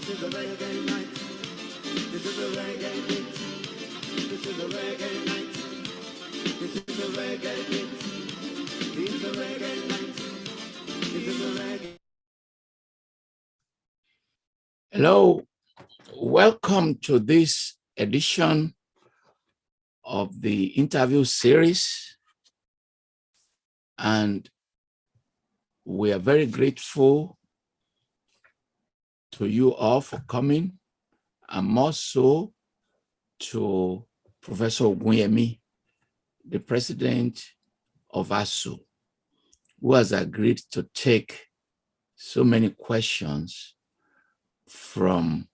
is a reggae night. This is a reggae beat. This is a reggae night. This is a reggae beat. This is a reggae night. This is a reggae. Hello, welcome to this edition of the interview series, and we are very grateful to you all for coming, and more so to Professor Ogunyemi, the president of ASUU, who has agreed to take so many questions from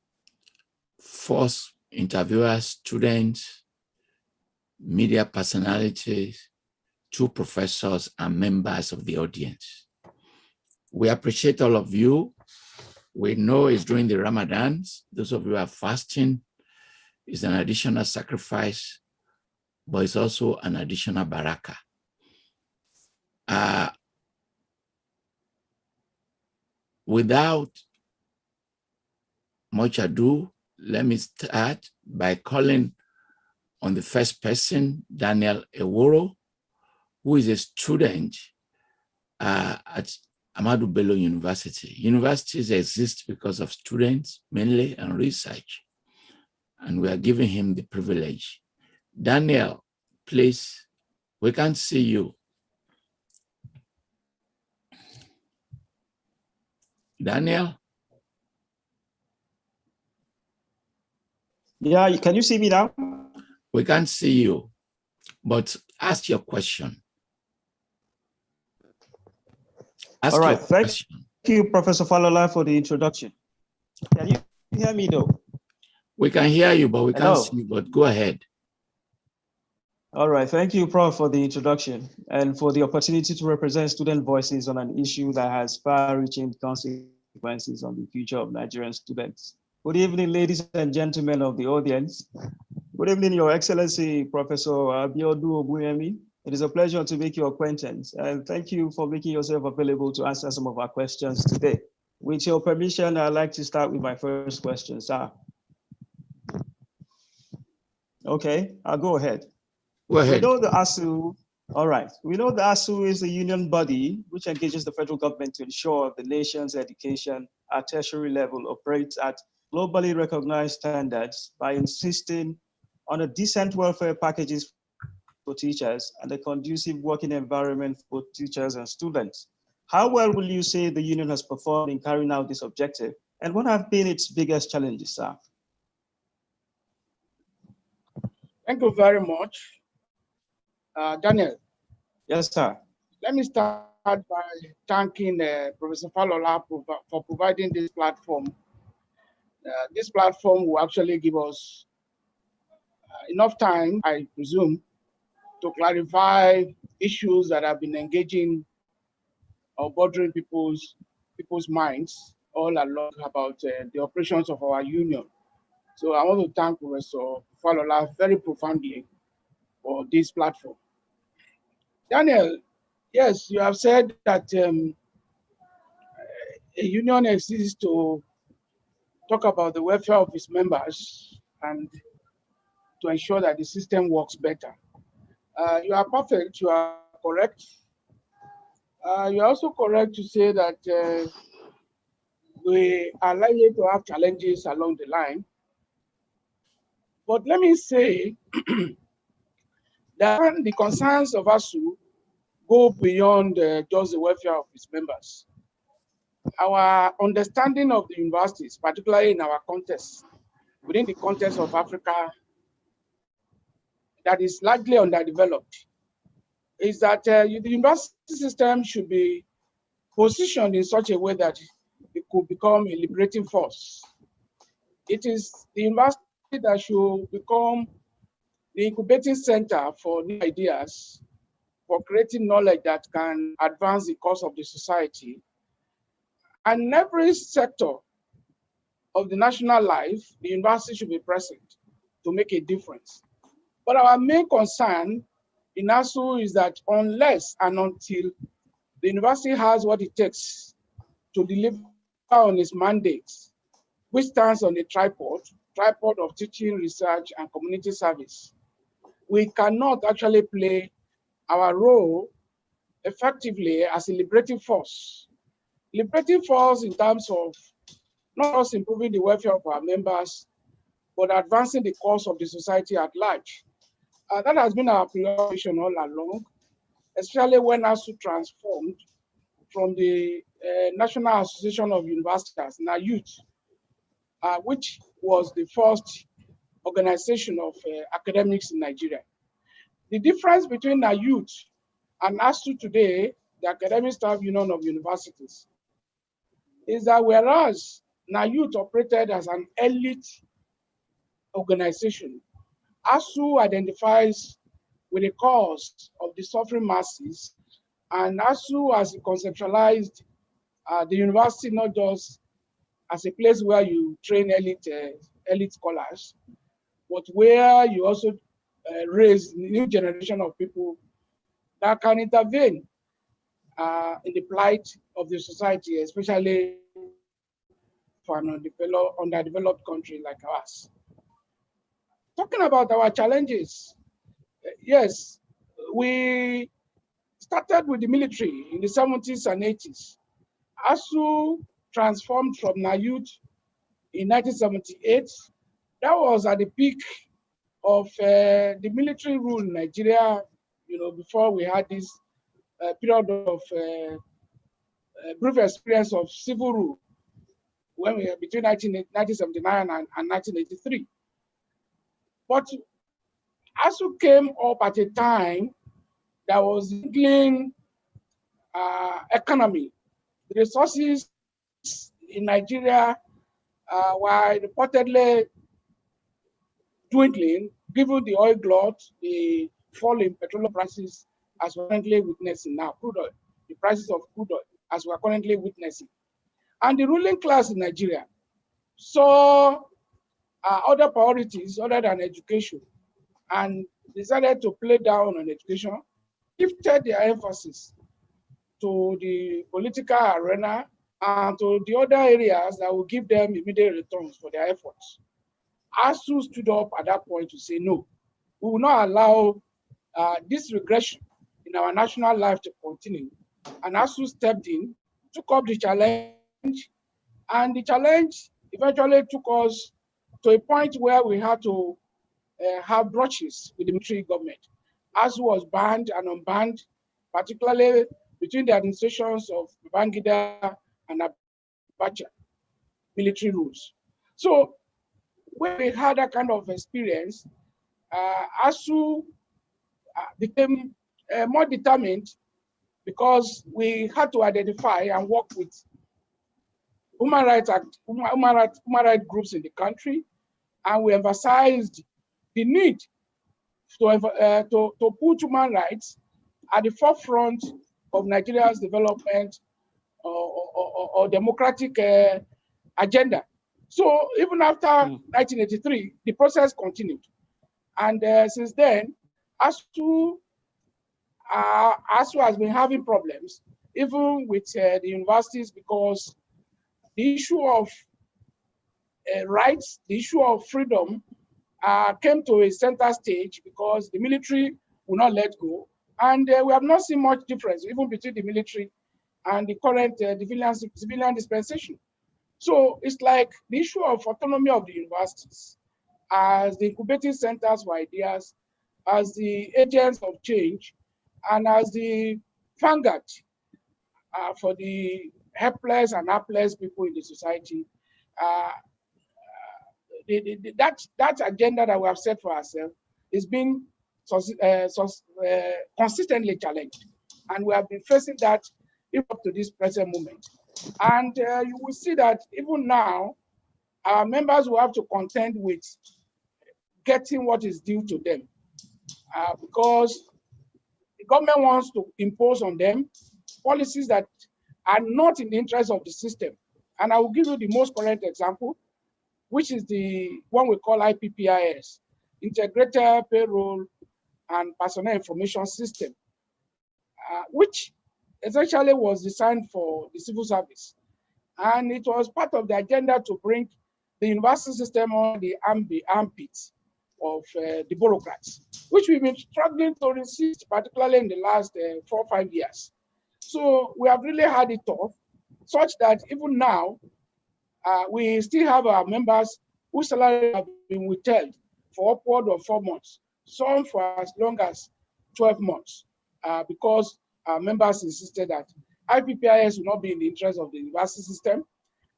first interviewers, students, media personalities, to professors and members of the audience. We appreciate all of you. We know it's during the Ramadan. Those of you who are fasting is an additional sacrifice, but it's also an additional barakah. Without much ado, let me start by calling on the first person, Daniel Eworo, who is a student at Ahmadu Bello University. Universities exist because of students mainly and research, and we are giving him the privilege. Daniel, please, we can't see you. Daniel? Yeah, can you see me now? We can't see you, but ask your question. All right, thank you, Professor Falola, for the introduction. Can you hear me though? We can hear you, but we can't see you, but go ahead. All right, thank you, Prof, for the introduction and for the opportunity to represent student voices on an issue that has far-reaching consequences on the future of Nigerian students. Good evening, ladies and gentlemen of the audience. Good evening, Your Excellency, Professor Abiodun Ogunyemi. It is a pleasure to make your acquaintance, and thank you for making yourself available to answer some of our questions today. With your permission, I'd like to start with my first question, sir. Okay, I'll go ahead. Go ahead. We know the ASUU, all right. We know the ASUU is a union body which engages the federal government to ensure the nation's education at tertiary level operates at globally recognized standards by insisting on a decent welfare packages for teachers and a conducive working environment for teachers and students. How well will you say the union has performed in carrying out this objective, and what have been its biggest challenges, sir? Thank you very much. Daniel. Yes, sir. Let me start by thanking Professor Falola for providing this platform. This platform will actually give us enough time, I presume, to clarify issues that have been engaging or bothering people's minds all along about the operations of our union. So I want to thank Professor Falola very profoundly for this platform. Daniel, yes, you have said that a union exists to talk about the welfare of its members and to ensure that the system works better. You are perfect, you are correct. You are also correct to say that we are likely to have challenges along the line. But let me say that the concerns of ASUU go beyond just the welfare of its members. Our understanding of the universities, particularly in our context, within the context of Africa, that is largely underdeveloped, is that the university system should be positioned in such a way that it could become a liberating force. It is the university that should become the incubating center for new ideas, for creating knowledge that can advance the cause of the society. And in every sector of the national life, the university should be present to make a difference. But our main concern in ASUU is that unless and until the university has what it takes to deliver on its mandates, which stands on a tripod of teaching, research, and community service, we cannot actually play our role effectively as a liberating force. Liberating force in terms of not just improving the welfare of our members, but advancing the cause of the society at large. That has been our preoccupation all along, especially when ASUU transformed from the National Association of Universities, NAYUT, which was the first organization of academics in Nigeria. The difference between NAYUT and ASUU today, the Academic Staff Union of Universities, is that whereas NAYUT operated as an elite organization, ASUU identifies with the cause of the suffering masses, and ASUU has conceptualized the university not just as a place where you train elite scholars, but where you also raise new generation of people that can intervene in the plight of the society, especially for an underdeveloped country like ours. Talking about our challenges, yes, we started with the military in the 70s and 80s. ASUU transformed from NAYUT in 1978. That was at the peak of the military rule in Nigeria, before we had this period of brief experience of civil rule when we were between 1979 and 1983. But ASUU came up at a time that was dwindling economy. The resources in Nigeria were reportedly dwindling, given the oil glut, the fall in petroleum prices, as we're currently witnessing now, crude oil, the prices of crude oil, as we're currently witnessing. And the ruling class in Nigeria saw other priorities other than education and decided to play down on education, shifted their emphasis to the political arena and to the other areas that will give them immediate returns for their efforts. ASUU stood up at that point to say, no, we will not allow this regression in our national life to continue. And ASUU stepped in, took up the challenge, and the challenge eventually took us to a point where we had to have brushes with the military government. ASUU was banned and unbanned, particularly between the administrations of Babangida and Abacha military rules. So when we had that kind of experience, ASUU became more determined because we had to identify and work with human rights groups in the country, and we emphasized the need to put human rights at the forefront of Nigeria's development or democratic agenda. So even after 1983, the process continued. And since then, ASUU has been having problems, even with the universities, because the issue of rights, the issue of freedom came to a center stage because the military will not let go. And we have not seen much difference, even between the military and the current civilian dispensation. So it's like the issue of autonomy of the universities as the incubating centers for ideas, as the agents of change, and as the vanguard for the helpless and helpless people in the society. That agenda that we have set for ourselves is being consistently challenged. And we have been facing that even up to this present moment. And you will see that even now, our members will have to contend with getting what is due to them because the government wants to impose on them policies that are not in the interest of the system. And I will give you the most current example, which is the one we call IPPIS, Integrated Payroll and Personnel Information System, which essentially was designed for the civil service. And it was part of the agenda to bring the university system on the armpit of the bureaucrats, which we've been struggling to resist, particularly in the last 4 or 5 years. So we have really had it tough, such that even now, we still have our members whose salary have been withheld for upward of 4 months, some for as long as 12 months, because our members insisted that IPPIS will not be in the interest of the university system.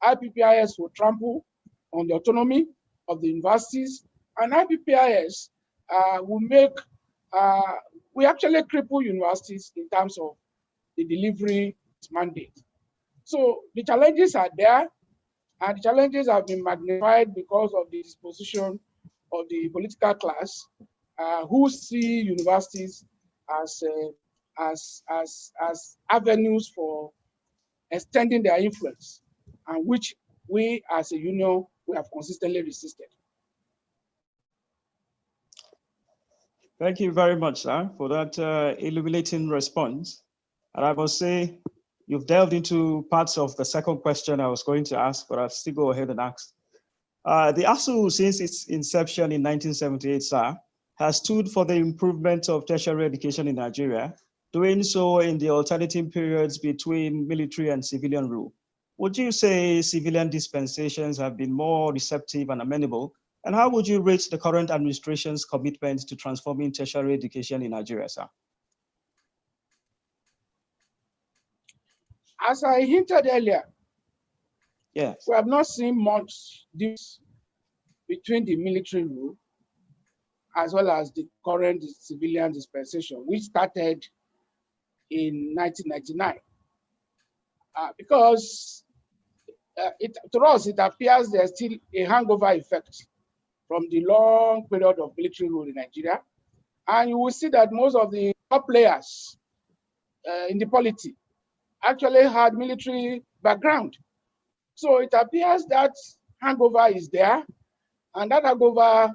IPPIS will trample on the autonomy of the universities, and IPPIS will make, we actually cripple universities in terms of the delivery mandate. So the challenges are there, and the challenges have been magnified because of the disposition of the political class, who see universities as avenues for extending their influence, and which we as a union, we have consistently resisted. Thank you very much, sir, for that illuminating response. And I must say, you've delved into parts of the second question I was going to ask, but I'll still go ahead and ask. The ASUU, since its inception in 1978, sir, has stood for the improvement of tertiary education in Nigeria, doing so in the alternating periods between military and civilian rule. Would you say civilian dispensations have been more receptive and amenable? And how would you rate the current administration's commitment to transforming tertiary education in Nigeria, sir? As I hinted earlier, yes, we have not seen much difference between the military rule as well as the current civilian dispensation, which started in 1999. Because to us, it appears there's still a hangover effect from the long period of military rule in Nigeria. And you will see that most of the top players in the polity actually had military background. So it appears that hangover is there, and that hangover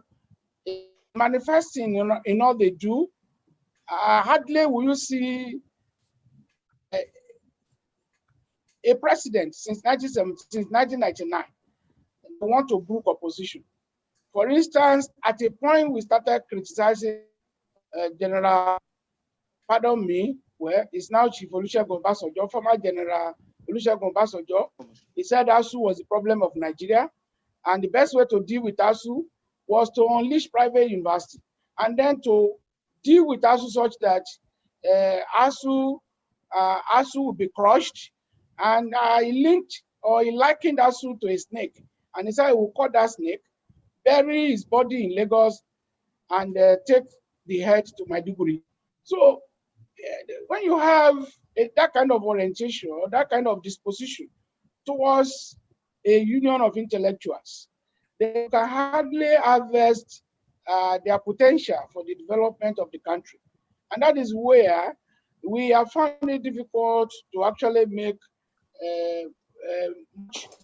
is manifesting in all they do. Hardly will you see a president since 1999 who want to brook opposition. For instance, at a point we started criticizing General, pardon me, well, it's now Chief Olusegun Obasanjo, former General Olusegun Obasanjo. He said ASUU was the problem of Nigeria, and the best way to deal with ASUU was to unleash private university, and then to deal with ASUU such that ASUU will be crushed. And he likened ASUU to a snake, and he said he will cut that snake, bury his body in Lagos, and take the head to Maiduguri. So when you have that kind of orientation or that kind of disposition towards a union of intellectuals, they can hardly harvest their potential for the development of the country. And that is where we have found it difficult to actually make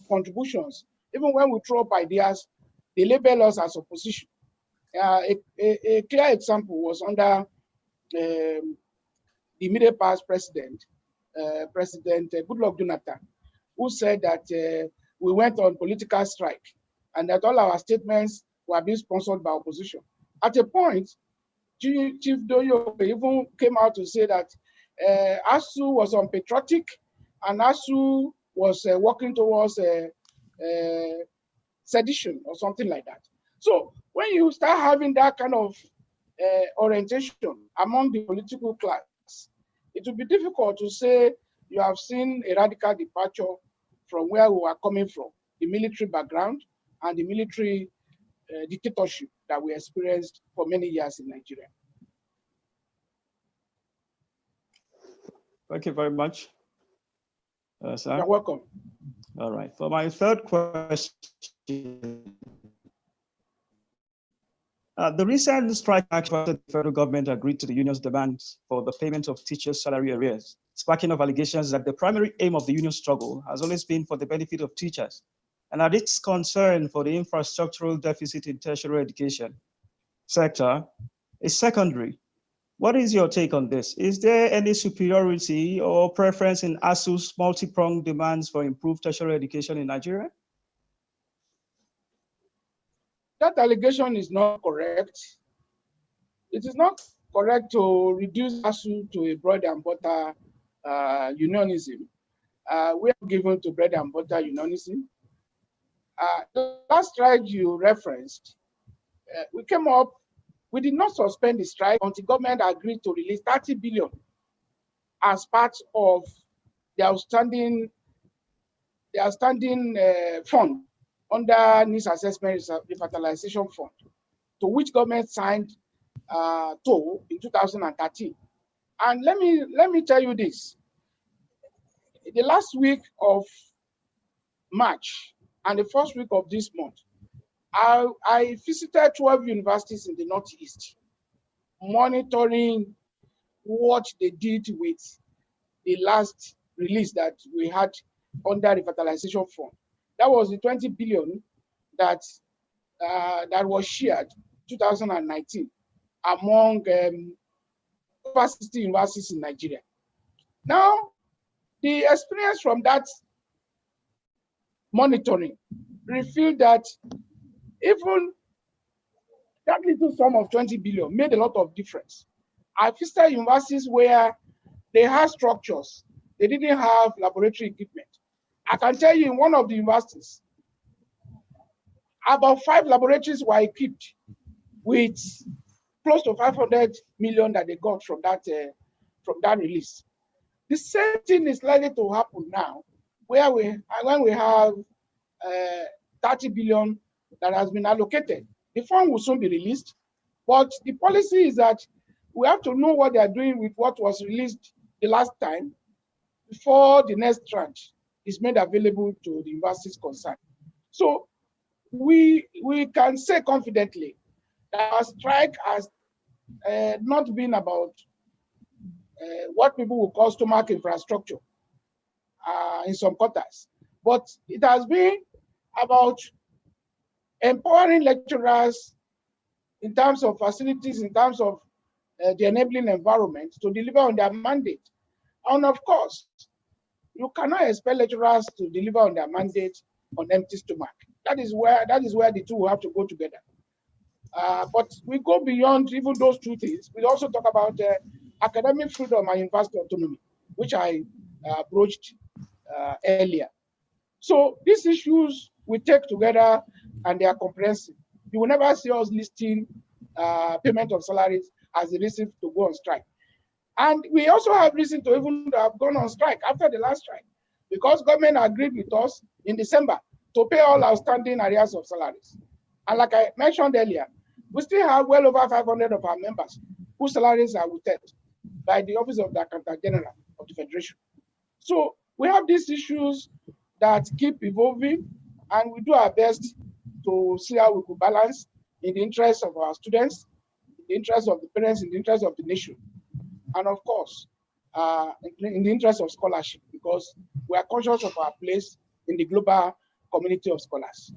contributions. Even when we throw up ideas, they label us as opposition. A clear example was under the immediate past president, President Goodluck Jonathan, who said that we went on political strike and that all our statements were being sponsored by opposition. At a point, Chief Doyo even came out to say that ASUU was unpatriotic and ASUU was working towards sedition or something like that. So when you start having that kind of orientation among the political class, it will be difficult to say you have seen a radical departure from where we are coming from, the military background and the military dictatorship that we experienced for many years in Nigeria. Thank you very much, sir. You're welcome. All right, for my third question, the recent strike action, the federal government agreed to the union's demands for the payment of teachers' salary arrears, sparking of allegations that the primary aim of the union struggle has always been for the benefit of teachers, and that its concern for the infrastructural deficit in tertiary education sector is secondary. What is your take on this? Is there any superiority or preference in ASUU's multi-pronged demands for improved tertiary education in Nigeria? that allegation is not correct. It is not correct to reduce ASUU to a bread and butter unionism. We are given to bread and butter unionism. The last strike you referenced, we came up, we did not suspend the strike until government agreed to release 30 billion as part of the outstanding fund under needs assessment revitalization fund, to which government signed in 2013. And let me tell you this: the last week of March and the first week of this month, I visited 12 universities in the Northeast, monitoring what they did with the last release that we had under revitalization fund. That was the 20 billion that was shared 2019 among over 60 universities in Nigeria. Now, the experience from that monitoring revealed that even that little sum of 20 billion made a lot of difference. I visited universities where they had structures, they didn't have laboratory equipment. I can tell you in one of the universities, about 5 laboratories were equipped with close to 500 million that they got from that release. The same thing is likely to happen now, where when we have 30 billion that has been allocated. The fund will soon be released, but the policy is that we have to know what they are doing with what was released the last time before the next tranche is made available to the universities concerned. So we can say confidently that our strike has not been about what people will call stomach infrastructure in some quarters, but it has been about empowering lecturers in terms of facilities, in terms of the enabling environment to deliver on their mandate. And of course, you cannot expect lecturers to deliver on their mandate on empty stomach. That is where the two will have to go together. But we go beyond even those two things. We also talk about academic freedom and university autonomy, which I broached earlier. So these issues we take together and they are comprehensive. You will never see us listing payment of salaries as the reason to go on strike. And we also have reason to even have gone on strike after the last strike, because government agreed with us in December to pay all outstanding arrears of salaries. And like I mentioned earlier, we still have well over 500 of our members whose salaries are withheld by the Office of the Accountant General of the Federation. So we have these issues that keep evolving, and we do our best to see how we could balance in the interest of our students, in the interest of the parents, in the interest of the nation, and of course, in the interest of scholarship, because we are conscious of our place in the global community of scholars.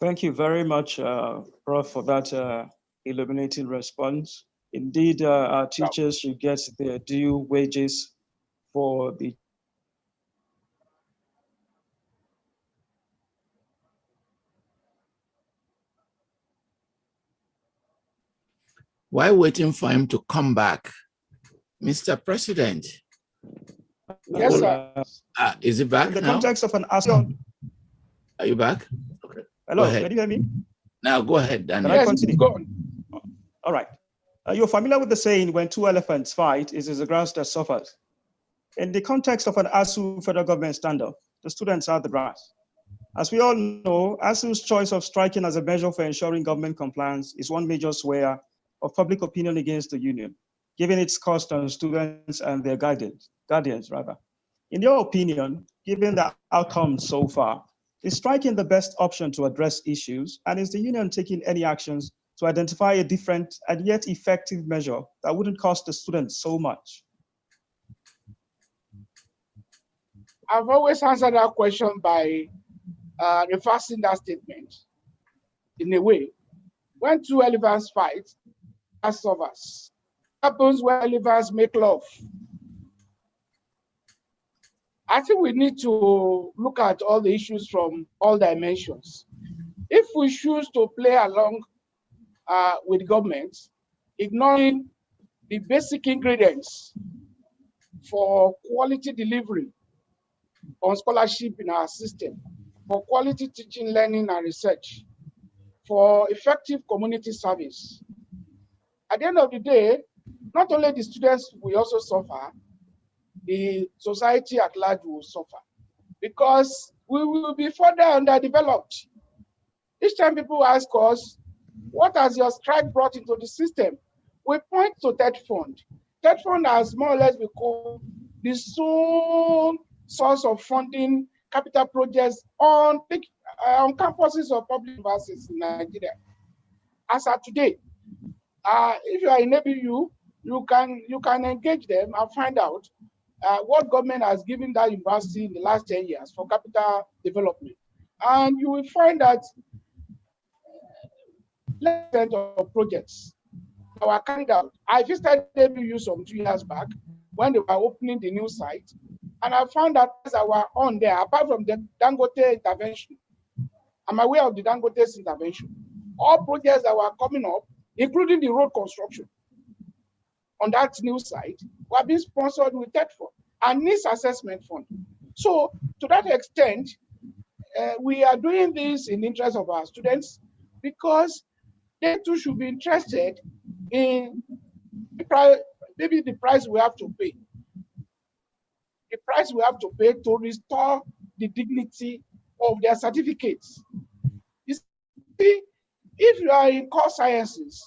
Thank you very much, Prof, for that illuminating response. Indeed, our teachers should get their due wages for the While waiting for him to come back, Mr. President. Yes, sir. Is it back in the now? context of an ASUU. Are you back? Okay. Hello, can you hear me? Now go ahead, Daniel. Can I continue? Go on. All right. You're familiar with the saying, when two elephants fight, it is the grass that suffers. In the context of an ASUU federal government standoff, the students are the grass. As we all know, ASUU's choice of striking as a measure for ensuring government compliance is one major swear of public opinion against the union, given its cost on students and their guardians. In your opinion, given the outcome so far, is striking the best option to address issues, and is the union taking any actions to identify a different and yet effective measure that wouldn't cost the students so much? I've always answered that question by reversing that statement in a way. When two elephants fight, that suffers. Happens when elephants make love. I think we need to look at all the issues from all dimensions. we choose to play along with government, ignoring the basic ingredients for quality delivery on scholarship in our system, for quality teaching, learning, and research, for effective community service. At the end of the day, not only the students will also suffer, the society at large will suffer, because we will be further underdeveloped. Each time people ask us, what has your strike brought into the system? We point to TETFund. TETFund has more or less become the sole source of funding capital projects on campuses of public universities in Nigeria. As of today, if you are in ABU, you can engage them and find out what government has given that university in the last 10 years for capital development. And you will find that less of projects that were carried out. I visited ABU some 2 years back when they were opening the new site, and I found that were on there, apart from the Dangote intervention. I'm aware of the Dangote's intervention. All projects that were coming up, including the road construction on that new site, were being sponsored with TETFund and needs assessment fund. So to that extent, we are doing this in the interest of our students, because they too should be interested in maybe the price we have to pay. The price we have to pay to restore the dignity of their certificates. You see, if you are in core sciences,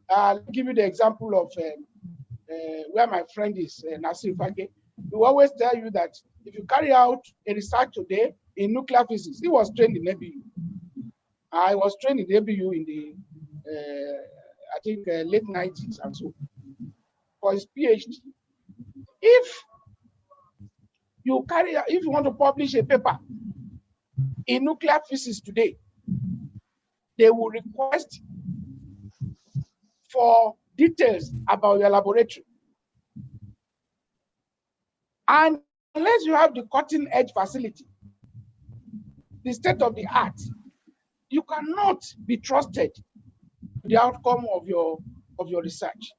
I'll give you the example of where my friend is, Nasir Fage. He will always tell you that if you carry out a research today in nuclear physics, he was trained in ABU. I was trained in ABU in the, I think, late 90s and so for his PhD. If you want to publish a paper in nuclear physics today, they will request for details about your laboratory. And unless you have the cutting edge facility, the state of the art, you cannot be trusted with the outcome of your research.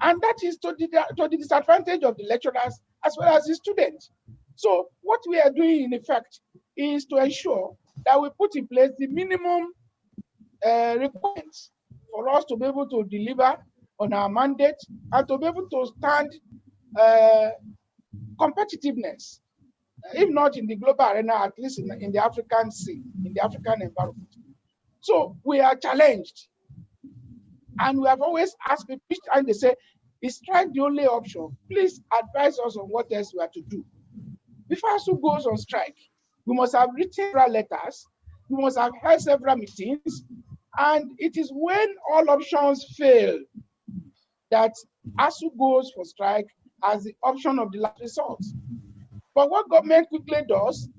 And that is to the disadvantage of the lecturers as well as the students. So what we are doing in effect is to ensure that we put in place the minimum requirements for us to be able to deliver on our mandate and to be able to stand competitiveness, if not in the global arena, at least in the African scene, in the African environment. So we are challenged. And we have always asked people, and they say, is strike the only option? Please advise us on what else we have to do. Before ASUU goes on strike, we must have written several letters, we must have held several meetings, and it is when all options fail that ASUU goes for strike as the option of the last resort. But what government quickly does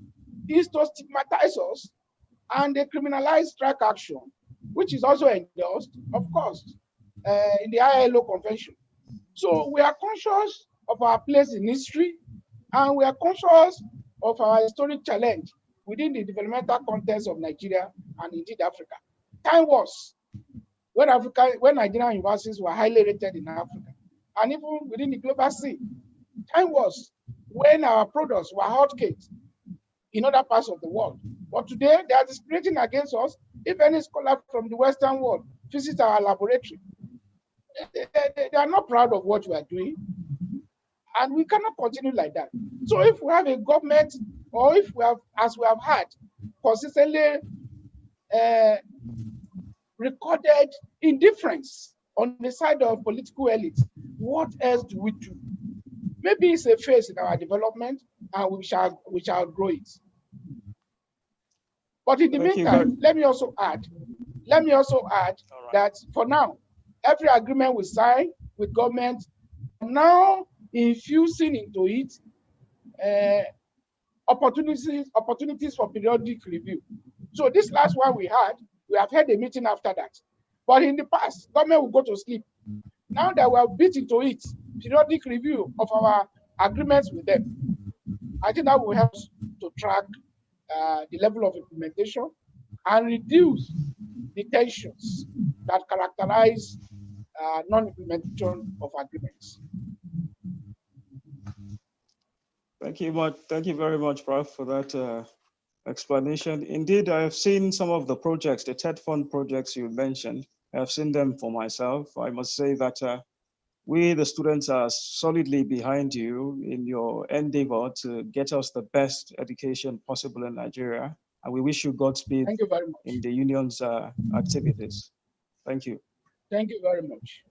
is to stigmatize us, and they criminalize strike action, which is also endorsed, of course, in the ILO convention. So we are conscious of our place in history, and we are conscious of our historic challenge within the developmental context of Nigeria and indeed Africa. Time was when Nigerian universities were highly rated in Africa, and even within the global scene. Time was when our products were hotcakes in other parts of the world. But today, they are discriminating against us. If any scholar from the Western world visits our laboratory, they are not proud of what we are doing. And we cannot continue like that. So if we have a government, or if we have, as we have had, consistently recorded indifference on the side of political elites, what else do we do? Maybe it's a phase in our development, and we shall grow it. But in the meantime, let me also add that for now, every agreement we sign with government now infusing into it opportunities for periodic review. So this last one we have had a meeting after that. But in the past, government will go to sleep. Now that we have built into it periodic review of our agreements with them, I think that will help us to track the level of implementation and reduce the tensions that characterize non-implementation of agreements. Thank you very much, Prof, for that explanation. Indeed, I have seen some of the projects, the TETFund projects you mentioned. I have seen them for myself. I must say that we, the students, are solidly behind you in your endeavor to get us the best education possible in Nigeria. And we wish you Godspeed Thank you very much. in the union's activities. Thank you. Thank you very much.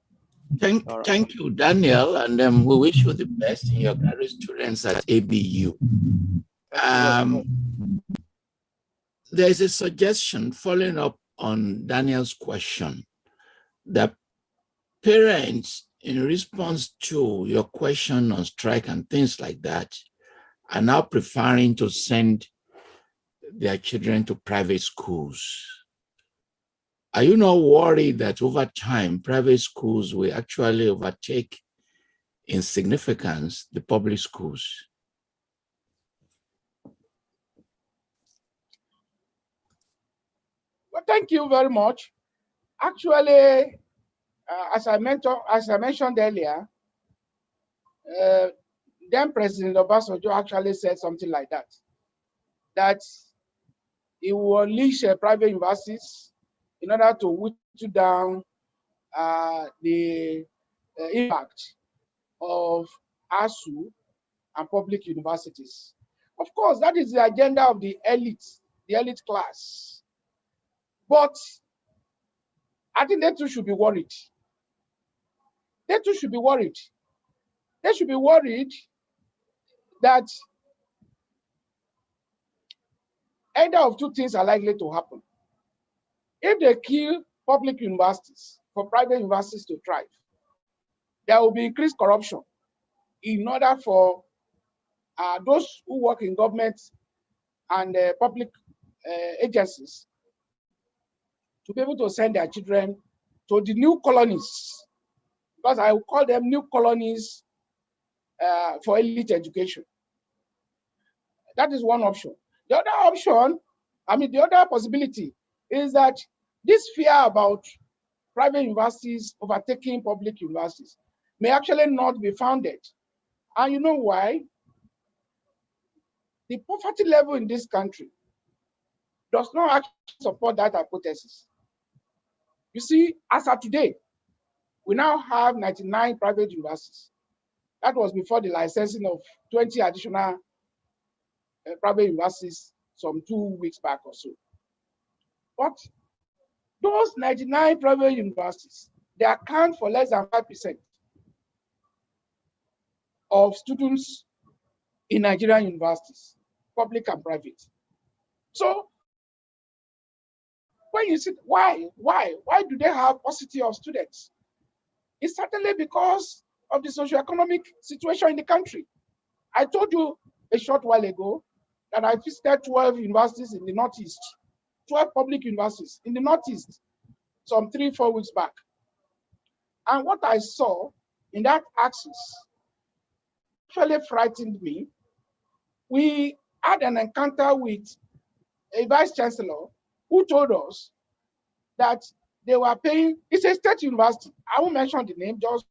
Thank you, Daniel, and we wish you the best in your graduate students at ABU. There's a suggestion following up on Daniel's question that parents, in response to your question on strike and things like that, are now preferring to send their children to private schools. Are you not worried that over time, private schools will actually overtake in significance the public schools? Well, thank you very much. Actually, as I mentioned earlier, then President Obasanjo actually said something like that, that he will unleash private universities in order to whittle down the impact of ASUU and public universities. Of course, that is the agenda of the elite class. But I think they too should be worried. They too should be worried. They should be worried that either of two things are likely to happen. If they kill public universities for private universities to thrive, there will be increased corruption in order for those who work in government and public agencies to be able to send their children to the new colonies, because I will call them new colonies for elite education. That is one option. The other option, the other possibility is that this fear about private universities overtaking public universities may actually not be founded. And you know why? The poverty level in this country does not actually support that hypothesis. You see, as of today, we now have 99 private universities. That was before the licensing of 20 additional private universities some 2 weeks back or so. But those 99 private universities, they account for less than 5% of students in Nigerian universities, public and private. So when you see why do they have paucity of students? It's certainly because of the socioeconomic situation in the country. I told you a short while ago that I visited 12 universities in the Northeast, 12 public universities in the Northeast, some 3-4 weeks back. And what I saw in that axis actually frightened me. We had an encounter with a vice chancellor who told us that they were paying, it's a state university, I won't mention the name just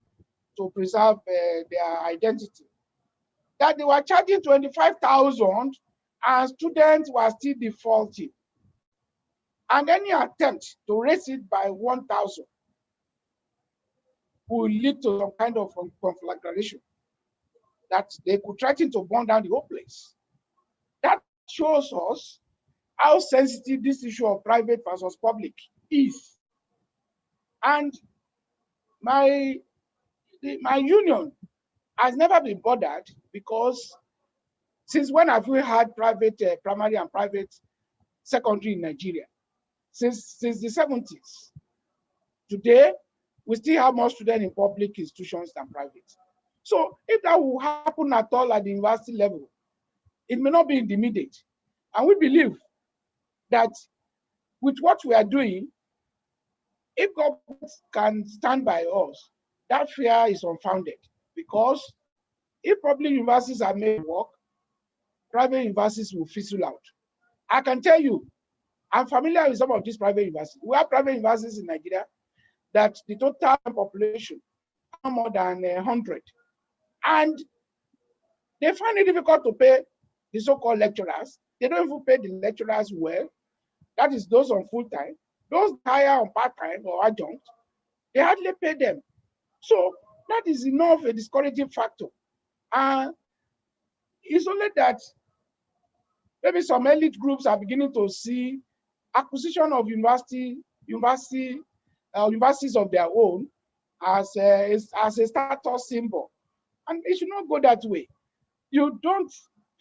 to preserve their identity, that they were charging 25,000 and students were still defaulting. And any attempt to raise it by 1,000 will lead to some kind of conflagration, that they could threaten to burn down the whole place. That shows us how sensitive this issue of private versus public is. And my union has never been bothered, because since when have we had private primary and private secondary in Nigeria? Since the 70s. Today, we still have more students in public institutions than private. So if that will happen at all at the university level, it may not be in the immediate. And we believe that with what we are doing, if government can stand by us, that fear is unfounded, because if public universities are made to work, private universities will fizzle out. I can tell you, I'm familiar with some of these private universities. We have private universities in Nigeria that the total population are more than 100. And they find it difficult to pay the so-called lecturers. They don't even pay the lecturers well. That is those on full-time. Those hire on part-time or adjunct, they hardly pay them. So that is enough a discouraging factor. It's only that maybe some elite groups are beginning to see acquisition of universities of their own as a status symbol. And it should not go that way. You don't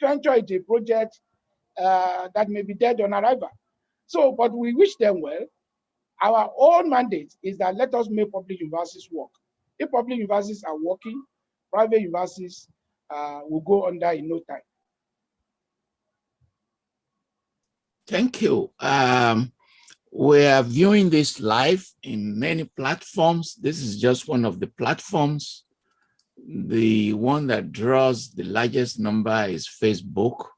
venture into a project that may be dead on arrival. So, but we wish them well. Our own mandate is that let us make public universities work. If public universities are working, private universities will go under in no time. Thank you. We are viewing this live in many platforms. This is just one of the platforms. The one that draws the largest number is Facebook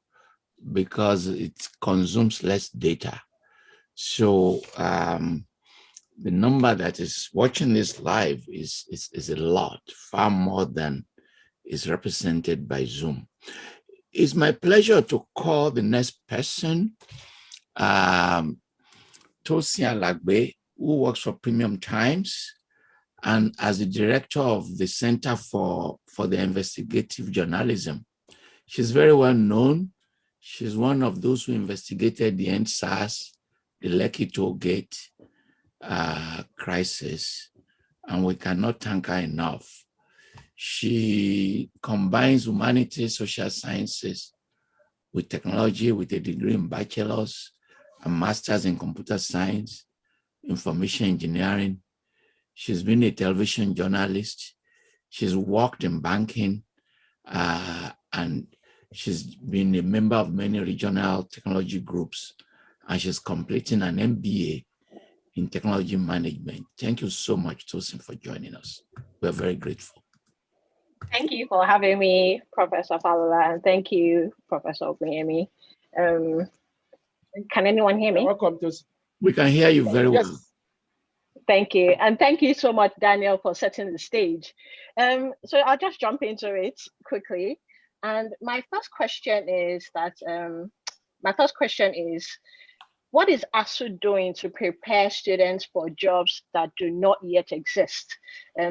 because it consumes less data. So the number that is watching this live is a lot, far more than is represented by Zoom. It's my pleasure to call the next person, Tosin Alagbe, who works for Premium Times and as the director of the Center for the Investigative Journalism. She's very well known. She's one of those who investigated the EndSARS, the Lekki Toll Gate crisis, and we cannot thank her enough. She combines humanities, social sciences with technology, with a degree in bachelor's and master's in computer science, information engineering. She's been a television journalist. She's worked in banking, and she's been a member of many regional technology groups, and she's completing an MBA in technology management. Thank you so much, Tosin, for joining us. We're very grateful. Thank you for having me, Professor Falola, and thank you, Professor Ogunyemi. Can anyone hear me? Welcome, Tosin. We can hear you very well. Thank you. And thank you so much, Daniel, for setting the stage. So I'll just jump into it quickly. And my first question is what is ASUU doing to prepare students for jobs that do not yet exist?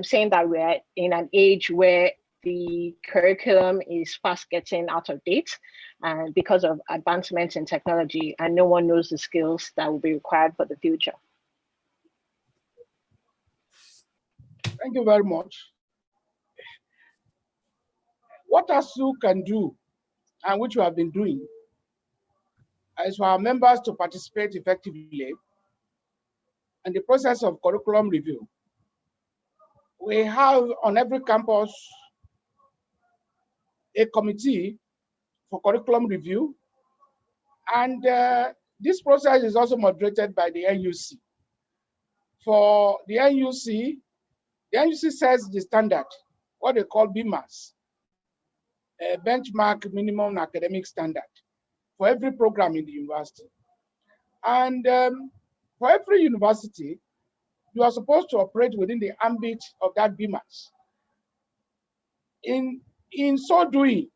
Saying that we're in an age where the curriculum is fast getting out of date and because of advancements in technology, and no one knows the skills that will be required for the future. Thank you very much. What ASUU can do, and which we have been doing, is for our members to participate effectively in the process of curriculum review. We have on every campus a committee for curriculum review, and this process is also moderated by the NUC. For the NUC sets the standard, what they call BMAS, a benchmark minimum academic standard for every program in the university. And for every university, you are supposed to operate within the ambit of that BMAS. In so doing,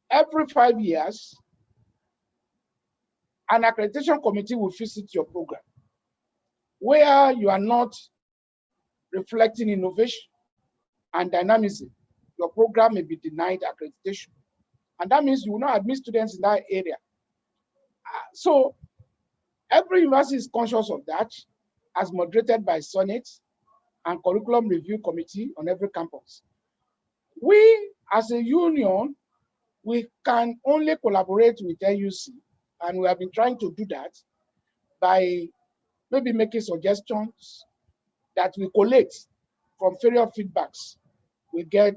every 5 years, an accreditation committee will visit your program. Where you are not reflecting innovation and dynamism, your program may be denied accreditation. And that means you will not admit students in that area. So every university is conscious of that, as moderated by Senate and Curriculum Review Committee on every campus. We, as a union, we can only collaborate with NUC, and we have been trying to do that by maybe making suggestions that we collect from various feedbacks we get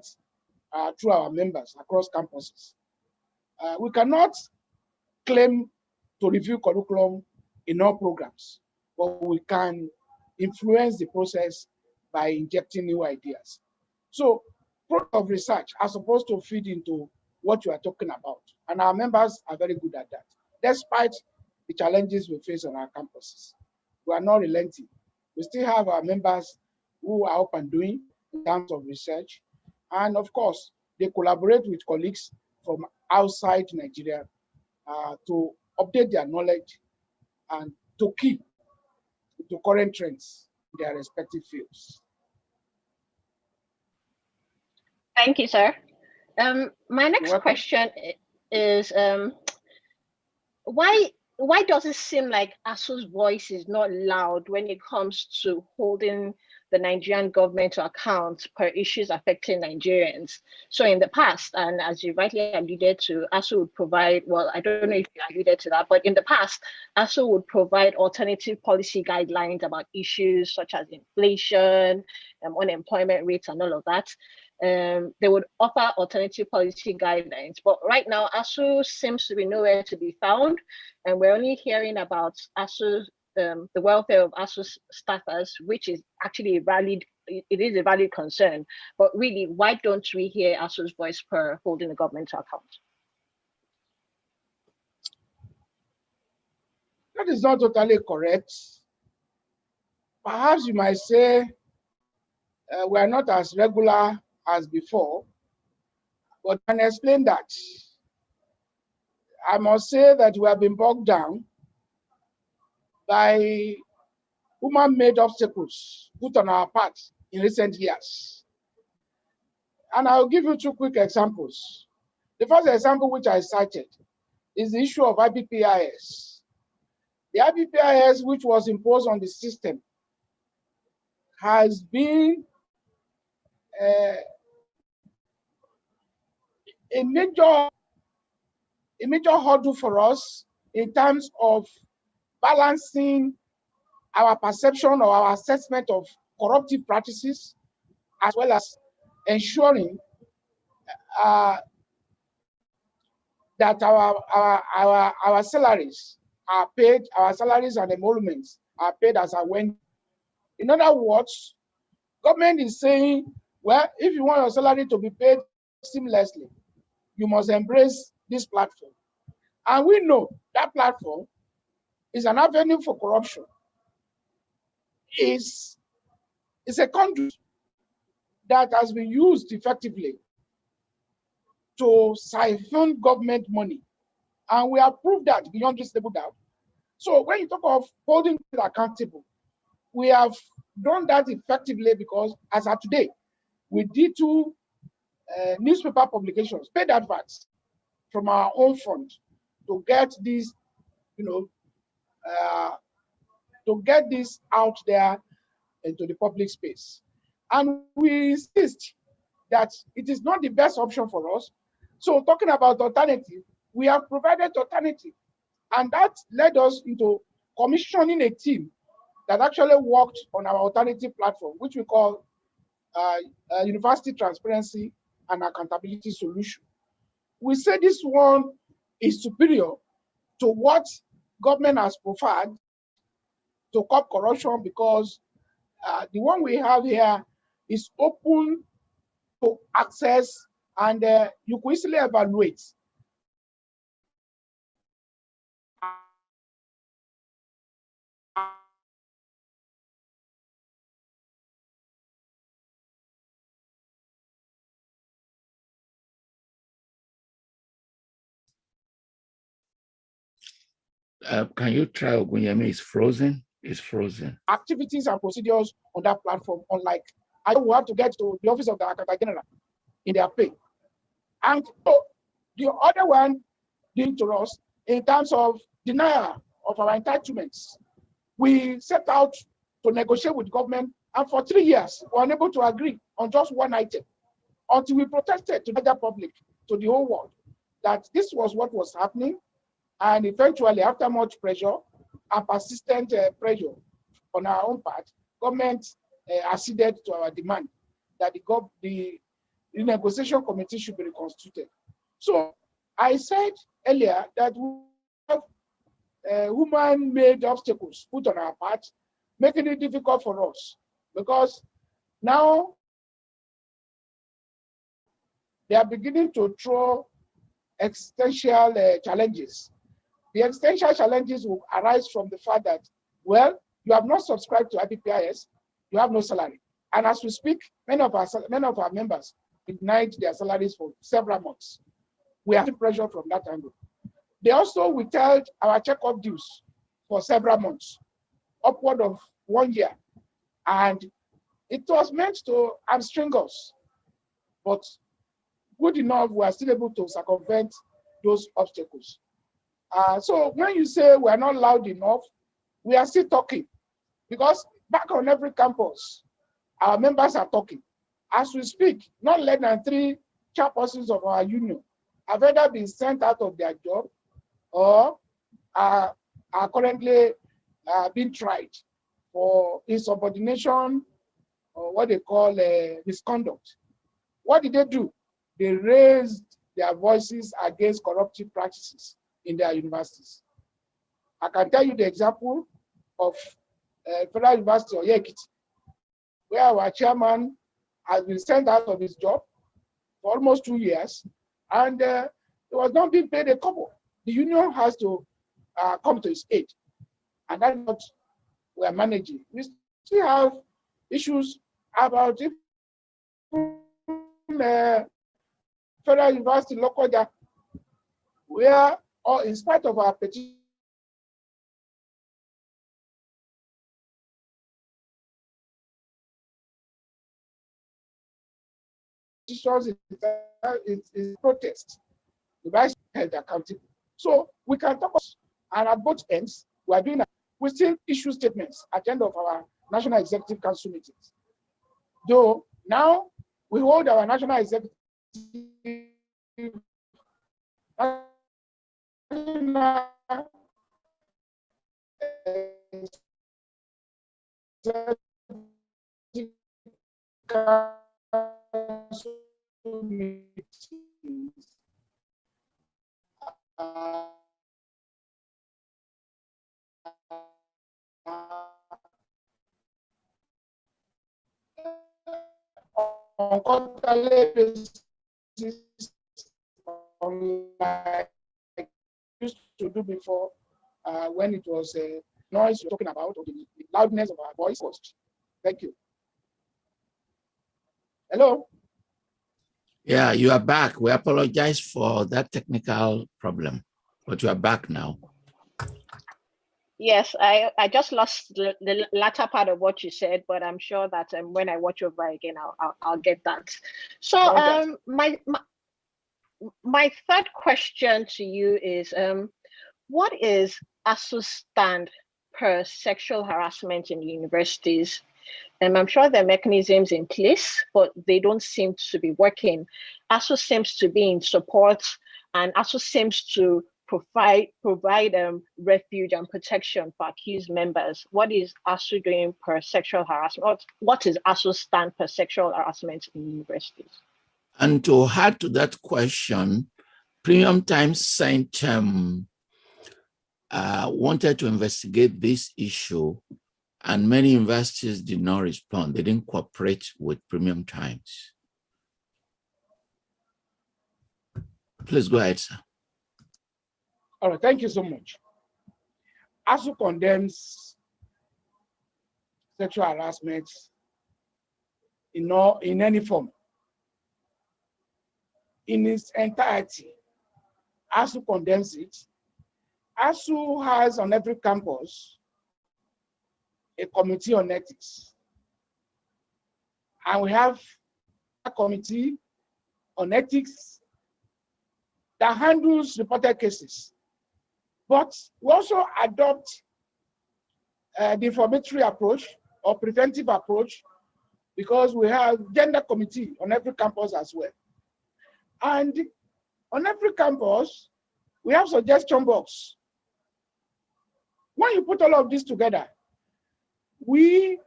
through our members across campuses. We cannot claim to review curriculum in all programs, but we can influence the process by injecting new ideas. So products of research are supposed to feed into what you are talking about, and our members are very good at that, despite the challenges we face on our campuses. We are not relenting. We still have our members who are up and doing in terms of research. And of course, they collaborate with colleagues from outside Nigeria to update their knowledge and to keep to current trends in their respective fields. Thank you, sir. My next question is, why does it seem like ASUU's voice is not loud when it comes to holding the Nigerian government to account per issues affecting Nigerians? So in the past, and as you rightly alluded to, ASUU would provide, well, I don't know if you alluded to that, but in the past, ASUU would provide alternative policy guidelines about issues such as inflation, unemployment rates, and all of that. They would offer alternative policy guidelines, but right now ASUU seems to be nowhere to be found, and we're only hearing about ASUU, the welfare of ASUU staffers, which is actually it is a valid concern. But really, why don't we hear ASUU's voice per holding the government to account? That is not totally correct. Perhaps you might say we are not as regular as before, but I can explain that. I must say that we have been bogged down by human-made obstacles put on our path in recent years. And I'll give you two quick examples. The first example which I cited is the issue of IPPIS. The IPPIS, which was imposed on the system, has been a major hurdle for us in terms of balancing our perception or our assessment of corruptive practices, as well as ensuring that our salaries are paid, our salaries and emoluments are paid as are when. In other words, government is saying, well, if you want your salary to be paid seamlessly, you must embrace this platform. And we know that platform is an avenue for corruption. It's a conduit that has been used effectively to siphon government money. And we have proved that beyond reasonable doubt. So when you talk of holding it accountable, we have done that effectively because as of today, we did two newspaper publications, paid adverts from our own fund to get this, to get this out there into the public space. And we insist that it is not the best option for us. So talking about alternative, we have provided alternative. And that led us into commissioning a team that actually worked on our alternative platform, which we call University Transparency and Accountability Solution. We say this one is superior to what government has proffered to curb corruption because the one we have here is open to access and you can easily evaluate. Can you try Ogunyemi? It's frozen. It's frozen. Activities and procedures on that platform, unlike I will have to get to the office of the Accountant General in their pay. And so the other one did to us in terms of denial of our entitlements. We set out to negotiate with government, and for 3 years, we were unable to agree on just one item until we protested to the public, to the whole world, that this was what was happening. And eventually, after much pressure and persistent pressure on our own part, government acceded to our demand that the negotiation committee should be reconstituted. So I said earlier that we have human-made obstacles put on our part, making it difficult for us because now they are beginning to throw existential challenges The existential challenges will arise from the fact that, well, you have not subscribed to IPPIS, you have no salary. And as we speak, many of our members denied their salaries for several months. We are under pressure from that angle. They also withheld our checkup dues for several months, upward of 1 year. And it was meant to hamstring us, but good enough, we are still able to circumvent those obstacles. So when you say we are not loud enough, we are still talking, because back on every campus, our members are talking. As we speak, not less than 3 chairpersons of our union have either been sent out of their job or are currently being tried for insubordination or what they call misconduct. What did they do? They raised their voices against corruptive practices in their universities. I can tell you the example of Federal University of Ekiti, where our chairman has been sent out of his job for almost 2 years, and he was not being paid a couple. The union has to come to his aid, and that's what we are managing. We still have issues about if Federal University Lokoja, where, or in spite of our petition, is protest, the vice held accountable. So we can talk, and at both ends, we are doing that. We still issue statements at the end of our National Executive Council meetings. Though now we hold our National Executive meetings. On quarterly basis, like I used to do before, when it was noise we're talking about, or the loudness of our voice. Thank you. Hello? Yeah, you are back. We apologize for that technical problem, but you are back now. Yes, I just lost the latter part of what you said, but I'm sure that when I watch over again, I'll get that. So my third question to you is, what is ASUU's stand per sexual harassment in universities? I'm sure there are mechanisms in place, but they don't seem to be working. ASUU seems to be in support, and ASUU seems to provide refuge and protection for accused members. What is ASUU doing per sexual harassment? What is ASUU's stand per sexual harassment in universities? And to add to that question, Premium Times sent wanted to investigate this issue, and many universities did not respond. They didn't cooperate with Premium Times. Please go ahead, sir. All right, thank you so much. ASUU condemns sexual harassment in any form. In its entirety, ASUU condemns it. ASUU has on every campus a committee on ethics. And we have a committee on ethics that handles reported cases. But we also adopt the informatory approach or preventive approach, because we have gender committee on every campus as well. And on every campus, we have suggestion box. When you put all of this together, we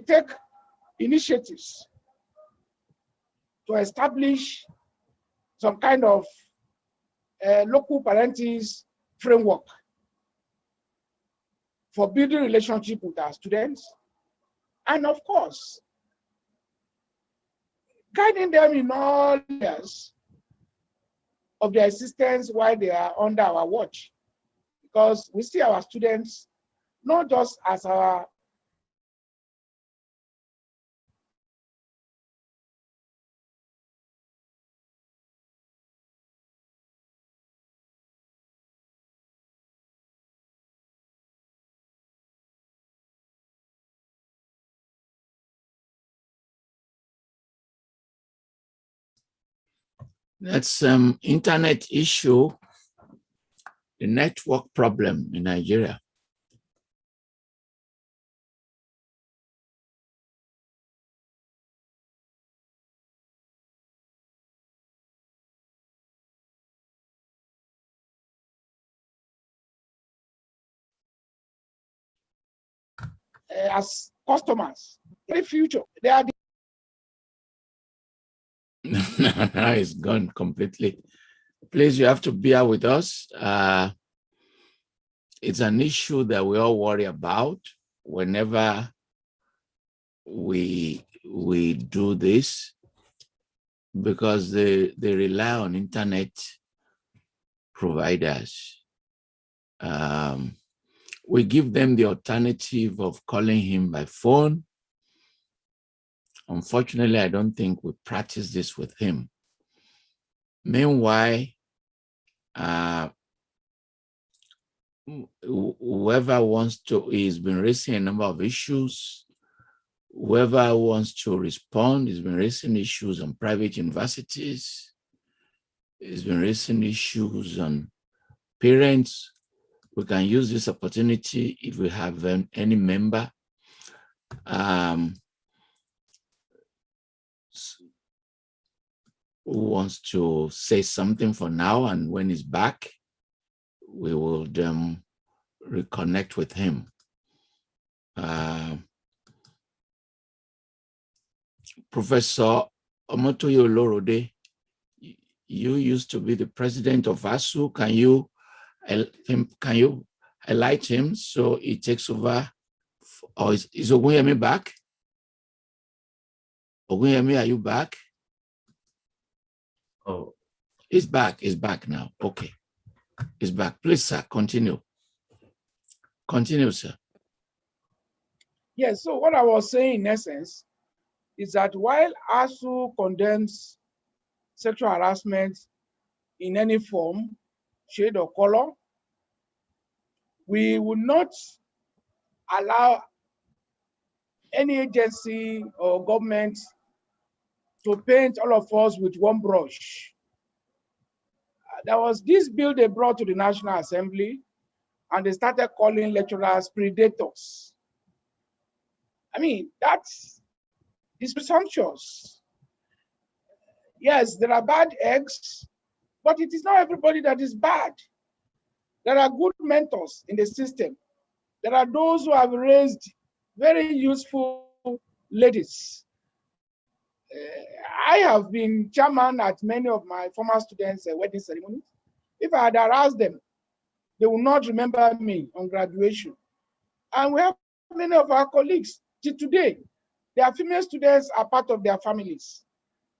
take initiatives to establish some kind of local parentis framework for building relationship with our students, and of course, guiding them in all areas of their existence while they are under our watch. Because we see our students not just as our That's internet issue, the network problem in Nigeria. as customers in the future. They are Now it's gone completely. Please, you have to bear with us. It's an issue that we all worry about whenever we do this, because they rely on internet providers. We give them the alternative of calling him by phone. Unfortunately, I don't think we practice this with him. Meanwhile, whoever wants to, he's been raising a number of issues. Whoever wants to respond, he's been raising issues on private universities. He's been raising issues on parents. We can use this opportunity if we have any member who wants to say something for now, and when he's back, we will reconnect with him. Professor Omotoye Olorode, you used to be the president of ASUU. Can you highlight him so he takes over? Or is Ogunyemi back? Ogunyemi, are you back? Oh, he's back. He's back now. Okay, he's back. Please, sir, continue. Continue, sir. Yes. So what I was saying, in essence, is that while ASUU condemns sexual harassment in any form, shade, or color, we will not allow any agency or government to paint all of us with one brush. There was this bill they brought to the National Assembly, and they started calling lecturers predators. I mean, that's presumptuous. Yes, there are bad eggs, but it is not everybody that is bad. There are good mentors in the system. There are those who have raised very useful ladies. I have been chairman at many of my former students' wedding ceremonies. If I had harassed them, they will not remember me on graduation. And we have many of our colleagues till today. Their female students are part of their families.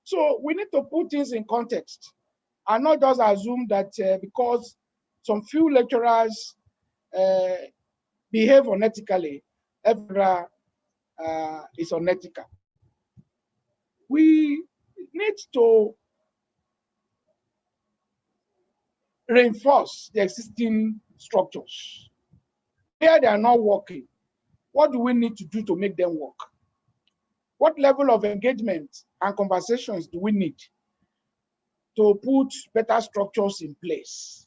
So we need to put things in context and not just assume that because some few lecturers behave unethically, everyone is unethical. We need to reinforce the existing structures. Where they are not working, what do we need to do to make them work? What level of engagement and conversations do we need to put better structures in place?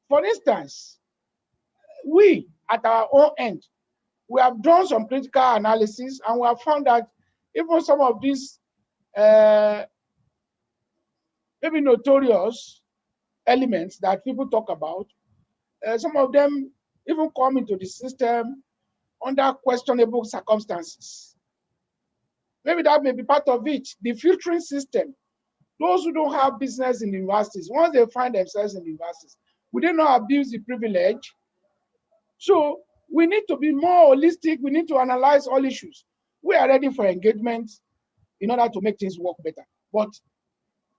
For instance, we at our own end, we have done some critical analysis, and we have found that even some of these maybe notorious elements that people talk about, some of them even come into the system under questionable circumstances. Maybe that may be part of it. The filtering system, those who don't have business in universities, once they find themselves in universities, would they not abuse the privilege? So we need to be more holistic. We need to analyze all issues. We are ready for engagement in order to make things work better. But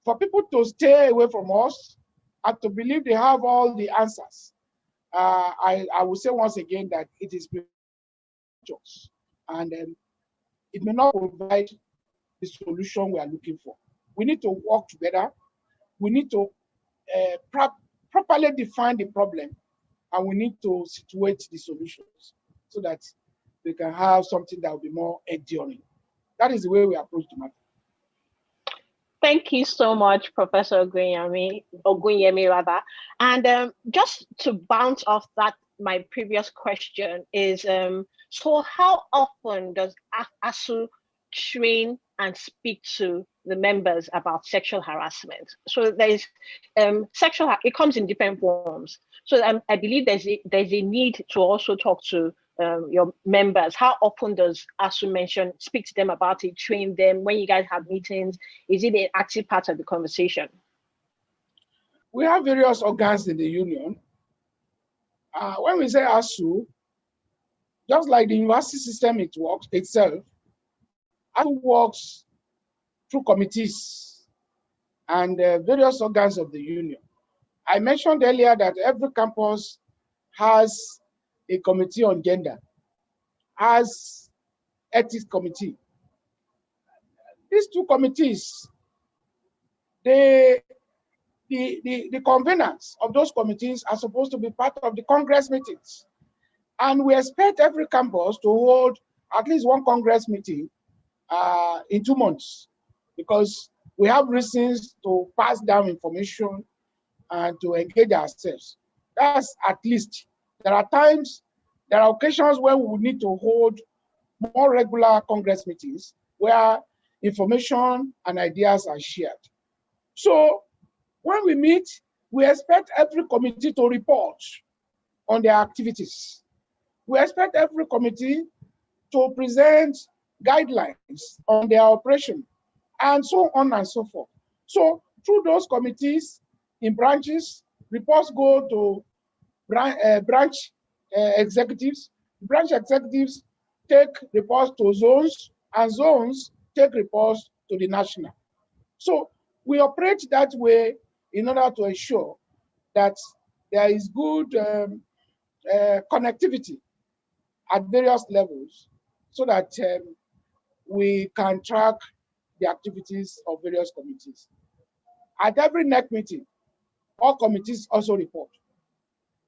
for people to stay away from us and to believe they have all the answers, I will say once again that it is premature, and it may not provide the solution we are looking for. We need to work together. We need to properly define the problem, and we need to situate the solutions so that we can have something that will be more enduring. That is the way we approach the matter. Thank you so much, Professor Ogunyemi rather. And just to bounce off that, my previous question is, so how often does ASUU train and speak to the members about sexual harassment? So there's it comes in different forms. So I believe there's a need to also talk to your members. How often does ASUU speak to them about it, train them? When you guys have meetings, is it an active part of the conversation? We have various organs in the union. When we say ASUU, just like the university system it works itself, ASUU works through committees and various organs of the union. I mentioned earlier that every campus has a committee on gender, has ethics committee. These two committees, the conveners of those committees are supposed to be part of the Congress meetings. And we expect every campus to hold at least one Congress meeting in 2 months, because we have reasons to pass down information and to engage ourselves. That's at least. There are occasions where we will need to hold more regular Congress meetings where information and ideas are shared. So when we meet, we expect every committee to report on their activities. We expect every committee to present guidelines on their operation, and so on and so forth. So through those committees in branches, reports go to branch executives. Branch executives take reports to zones, and zones take reports to the national. So we operate that way in order to ensure that there is good connectivity at various levels, so that we can track the activities of various committees. At every NEC meeting, all committees also report,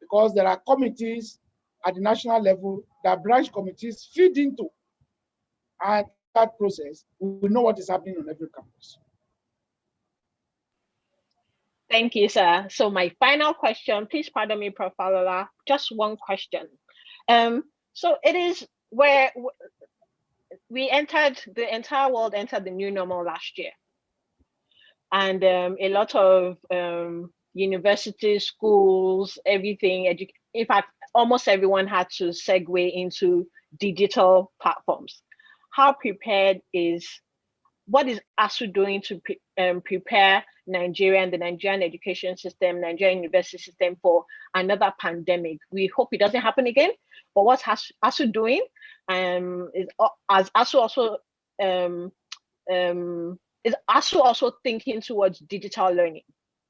because there are committees at the national level that branch committees feed into. And that process, we know what is happening on every campus. Thank you, sir. So my final question, please pardon me, Prof. Falola, just one question. So it is where the entire world entered the new normal last year. And a lot of universities, schools, everything, in fact, almost everyone had to segue into digital platforms. How prepared what is ASUU doing to prepare Nigeria and the Nigerian education system, Nigerian university system for another pandemic? We hope it doesn't happen again, but what's ASUU doing? Is ASUU also thinking towards digital learning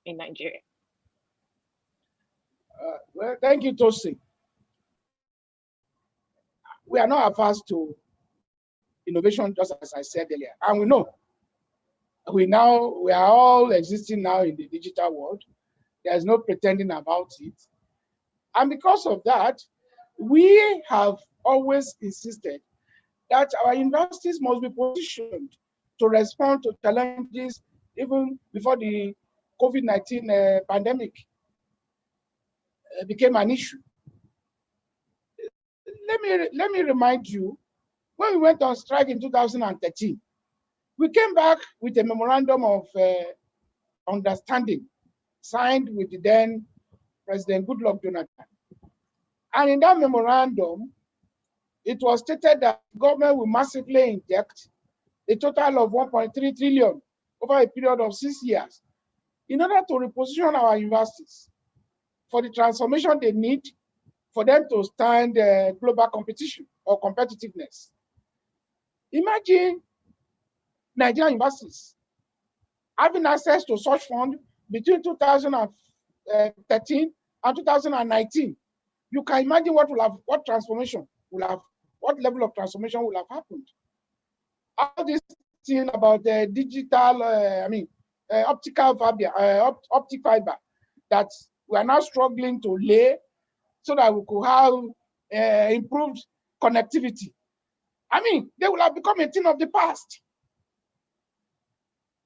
in Nigeria? Well, thank you, Tosi. We are not averse to innovation, just as I said earlier, and we know we are all existing now in the digital world. There's no pretending about it, and because of that, we have always insisted that our universities must be positioned to respond to challenges even before the COVID-19 pandemic became an issue. Let me remind you, when we went on strike in 2013, we came back with a memorandum of understanding signed with the then President Goodluck Jonathan. And in that memorandum, it was stated that government will massively inject a total of 1.3 trillion over a period of 6 years in order to reposition our universities for the transformation they need for them to stand global competition or competitiveness. Imagine Nigerian universities having access to such fund between 2013 and 2019, you can imagine what level of transformation will have happened. All this thing about the digital, optic fiber that we are now struggling to lay so that we could have improved connectivity. I mean, they will have become a thing of the past.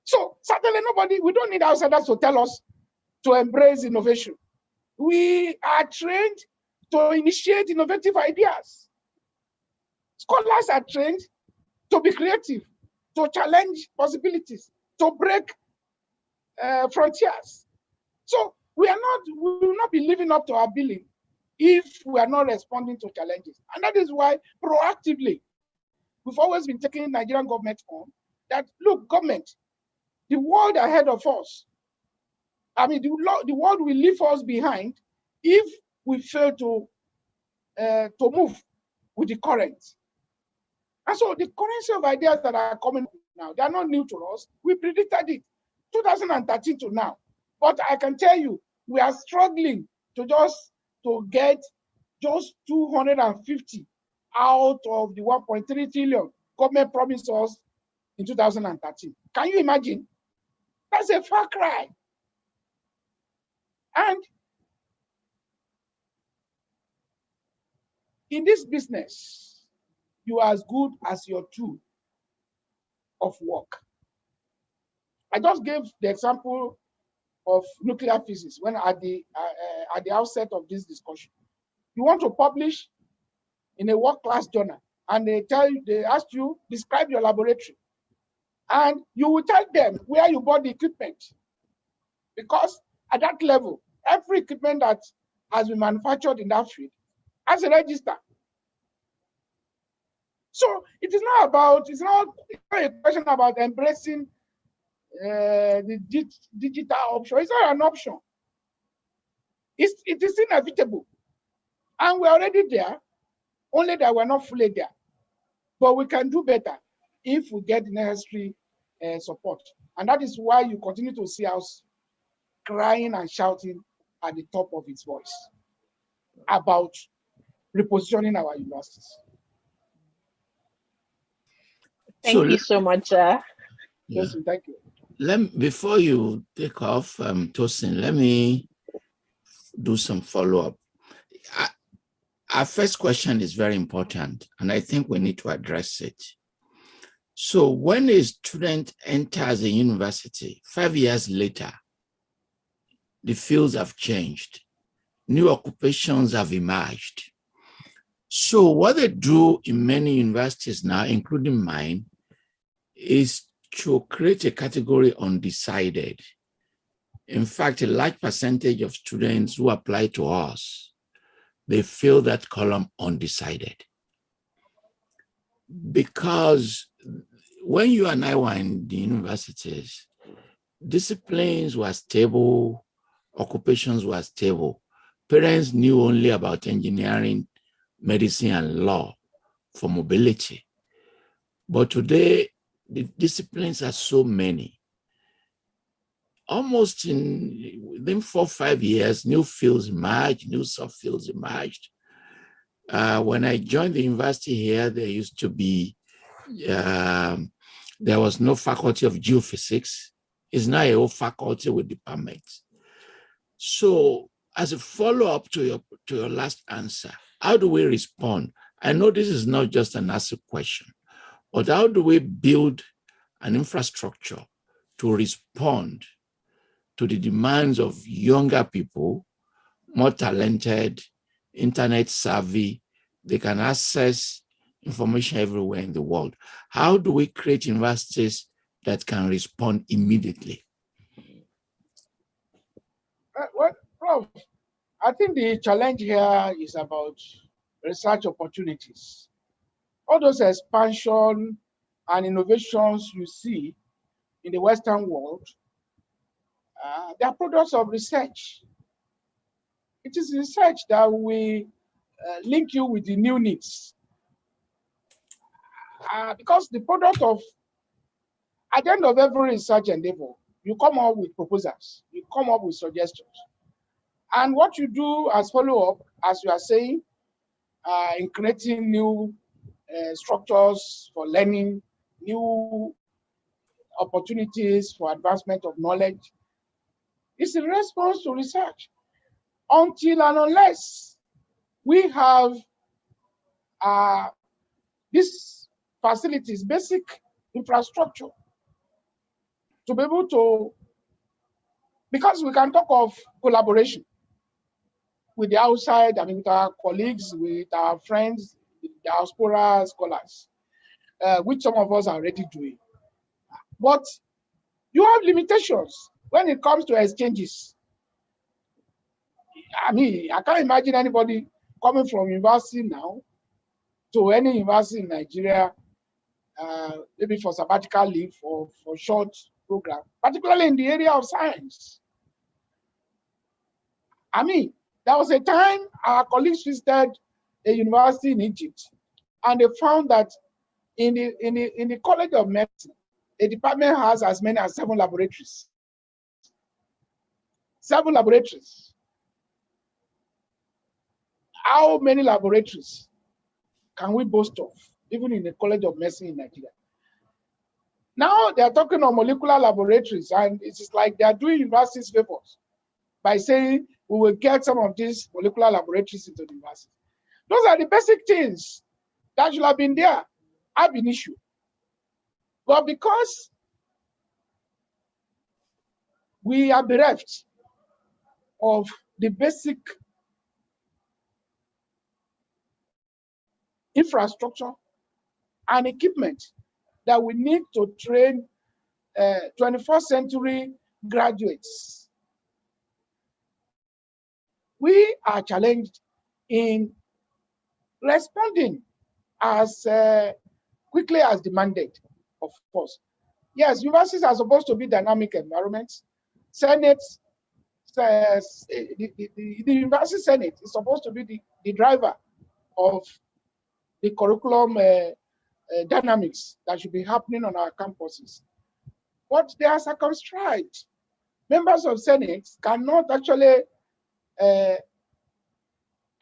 So certainly we don't need outsiders to tell us to embrace innovation. We are trained to initiate innovative ideas. Scholars are trained to be creative, to challenge possibilities, to break frontiers. So we will not be living up to our billing if we are not responding to challenges. And that is why proactively, we've always been taking Nigerian government on that, look, government, the world ahead of us, I mean, the world will leave us behind if we fail to move with the current. And so the currency of ideas that are coming now, they are not new to us. We predicted it 2013 to now. But I can tell you, we are struggling to get just 250 out of the 1.3 trillion government promised us in 2013. Can you imagine? That's a far cry. And in this business, you are as good as your tool of work. I just gave the example of nuclear physics when at the outset of this discussion. You want to publish in a world-class journal, and they ask you, describe your laboratory. And you will tell them where you bought the equipment. Because at that level, every equipment that has been manufactured in that field has a register. So it's not a question about embracing the digital option. It's not an option. It is inevitable. And we're already there, only that we're not fully there. But we can do better if we get the necessary support. And that is why you continue to see us crying and shouting at the top of its voice about repositioning our universities. Thank you so much. Yes, thank you. Before you take off, Tosin, let me do some follow-up. Our first question is very important, and I think we need to address it. So when a student enters a university, 5 years later, the fields have changed. New occupations have emerged. So what they do in many universities now, including mine, is to create a category undecided. In fact, a large percentage of students who apply to us, they fill that column undecided. Because when you and I were in the universities, disciplines were stable, occupations were stable. Parents knew only about engineering, medicine, and law for mobility. But today, the disciplines are so many. Almost within 4 or 5 years, new fields emerged, new subfields emerged. When I joined the university here, there used to be, there was no faculty of geophysics. It's now a whole faculty with departments. So as a follow-up to your last answer, how do we respond? I know this is not just an ASUU question, but how do we build an infrastructure to respond to the demands of younger people, more talented, internet savvy? They can access information everywhere in the world. How do we create universities that can respond immediately? Well, Prof, I think the challenge here is about research opportunities. All those expansion and innovations you see in the Western world, they are products of research. It is research that will link you with the new needs. Because the product of, at the end of every research endeavor, you come up with proposals, you come up with suggestions. And what you do as follow-up, as you are saying, in creating new structures for learning, new opportunities for advancement of knowledge, is in response to research. Until and unless we have these facilities, basic infrastructure, to be able to, because we can talk of collaboration with the outside, I mean, with our colleagues, with our friends, with diaspora scholars, which some of us are already doing. But you have limitations when it comes to exchanges. I mean, I can't imagine anybody coming from university now to any university in Nigeria, maybe for sabbatical leave or for short program, particularly in the area of science. I mean, there was a time our colleagues visited a university in Egypt, and they found that in the College of Medicine, a department has as many as 7 laboratories. 7 laboratories. How many laboratories can we boast of, even in the College of Medicine in Nigeria? Now they are talking of molecular laboratories, and it's like they are doing universities favors by saying we will get some of these molecular laboratories into the university. Those are the basic things that should have been there, have been issued. But because we are bereft of the basic infrastructure and equipment that we need to train 21st century graduates, we are challenged in responding as quickly as demanded, of course. Yes, universities are supposed to be dynamic environments. Senate, the University Senate is supposed to be the driver of the curriculum dynamics that should be happening on our campuses. But they are circumscribed. Members of Senate cannot actually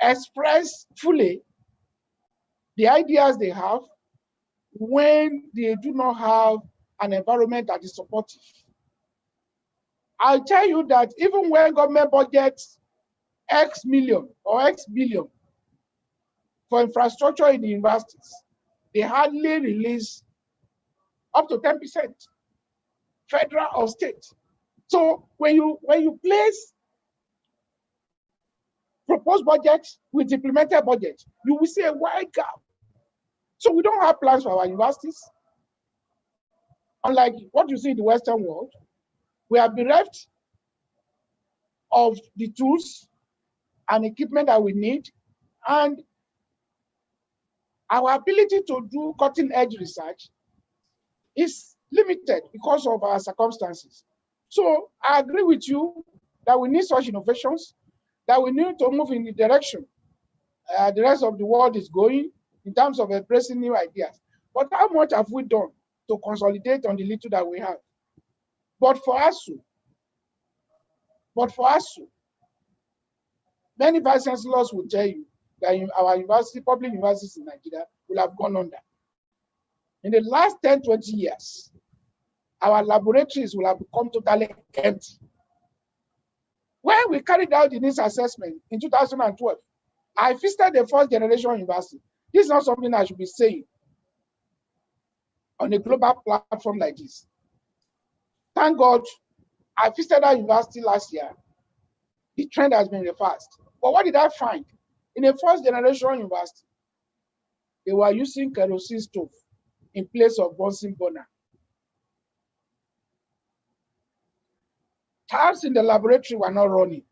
express fully the ideas they have when they do not have an environment that is supportive. I'll tell you that even when government budgets X million or X billion for infrastructure in the universities, they hardly release up to 10%, federal or state. So when you place proposed budget with implemented budget, you will see a wide gap. So we don't have plans for our universities. Unlike what you see in the Western world, we are bereft of the tools and equipment that we need, and our ability to do cutting-edge research is limited because of our circumstances. So I agree with you that we need such innovations, that we need to move in the direction the rest of the world is going in terms of embracing new ideas. But how much have we done to consolidate on the little that we have? But for ASUU, many vice chancellors will tell you that our university, public universities in Nigeria, will have gone under. In the last 10, 20 years, our laboratories will have become totally empty. When we carried out the needs assessment in 2012, I visited the first generation university. This is not something I should be saying on a global platform like this. Thank God, I visited that university last year. The trend has been reversed. But what did I find? In a first generation university, they were using kerosene stove in place of Bunsen burner. Taps in the laboratory were not running.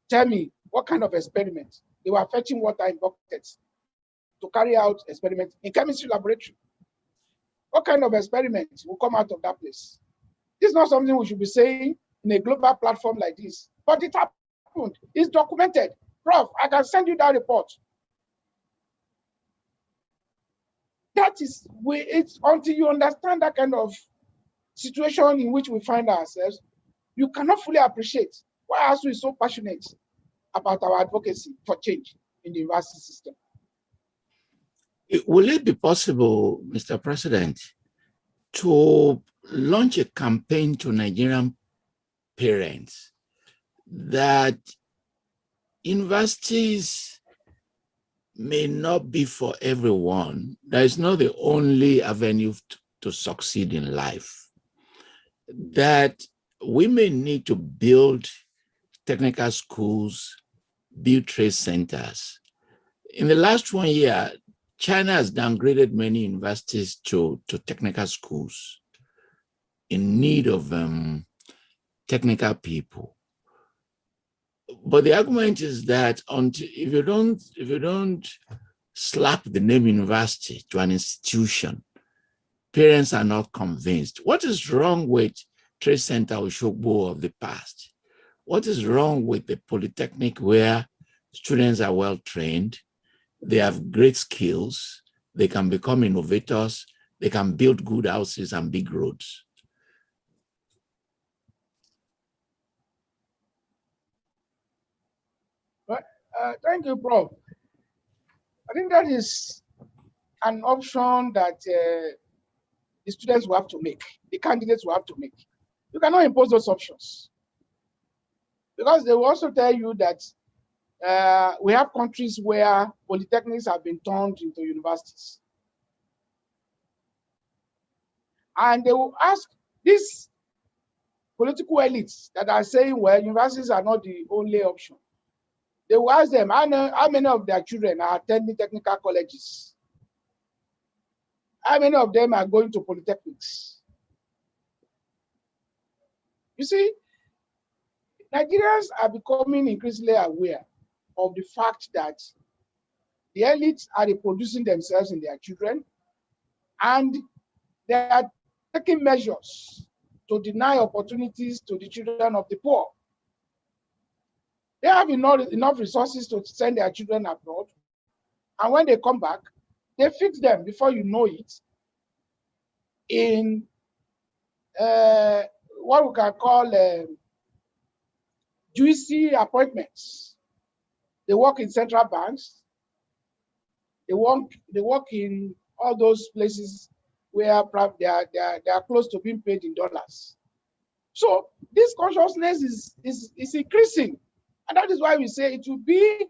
Tell me, what kind of experiment? They were fetching water in buckets to carry out experiments in chemistry laboratory. What kind of experiment will come out of that place? This is not something we should be saying in a global platform like this, but it happened. It's documented. Prof, I can send you that report. That is, it's until you understand that kind of situation in which we find ourselves, you cannot fully appreciate why ASUU is so passionate about our advocacy for change in the university system. Will it be possible, Mr. President, to launch a campaign to Nigerian parents that universities may not be for everyone? That is not the only avenue to succeed in life. That we may need to build technical schools, build trade centers. In the last 1 year, China has downgraded many universities to technical schools in need of technical people. But the argument is that if you don't slap the name university to an institution, parents are not convinced. What is wrong with Trade Center Oshogbo of the past? What is wrong with the Polytechnic where students are well trained, they have great skills, they can become innovators, they can build good houses and big roads? Thank you, Prof. I think that is an option that the students will have to make, the candidates will have to make. You cannot impose those options, because they will also tell you that we have countries where polytechnics have been turned into universities. And they will ask these political elites that are saying, well, universities are not the only option. They will ask them, how many of their children are attending technical colleges? How many of them are going to polytechnics? You see, Nigerians are becoming increasingly aware of the fact that the elites are reproducing themselves in their children, and they are taking measures to deny opportunities to the children of the poor. They have enough resources to send their children abroad, and when they come back, they fix them before you know it in what we can call juicy appointments. They work in central banks. They work in all those places where they are close to being paid in dollars. So this consciousness is increasing, and that is why we say it will be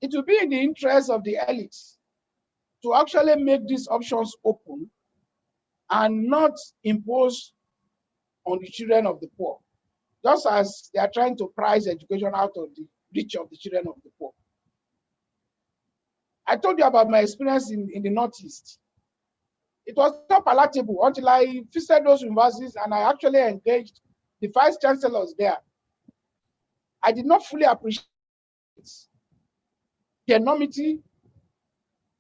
in the interest of the elites to actually make these options open and not impose on the children of the poor, just as they are trying to price education out of the reach of the children of the poor. I told you about my experience in the Northeast. It was not palatable until I visited those universities and I actually engaged the vice chancellors there. I did not fully appreciate the enormity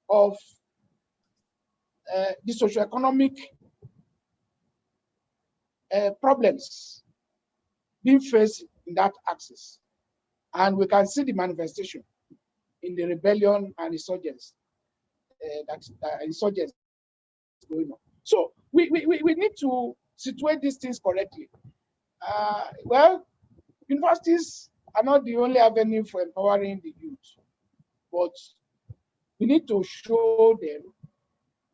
of the socioeconomic problems being faced in that axis. And we can see the manifestation in the rebellion and insurgents insurgents going on. So we need to situate these things correctly. Well, universities are not the only avenue for empowering the youth, but we need to show them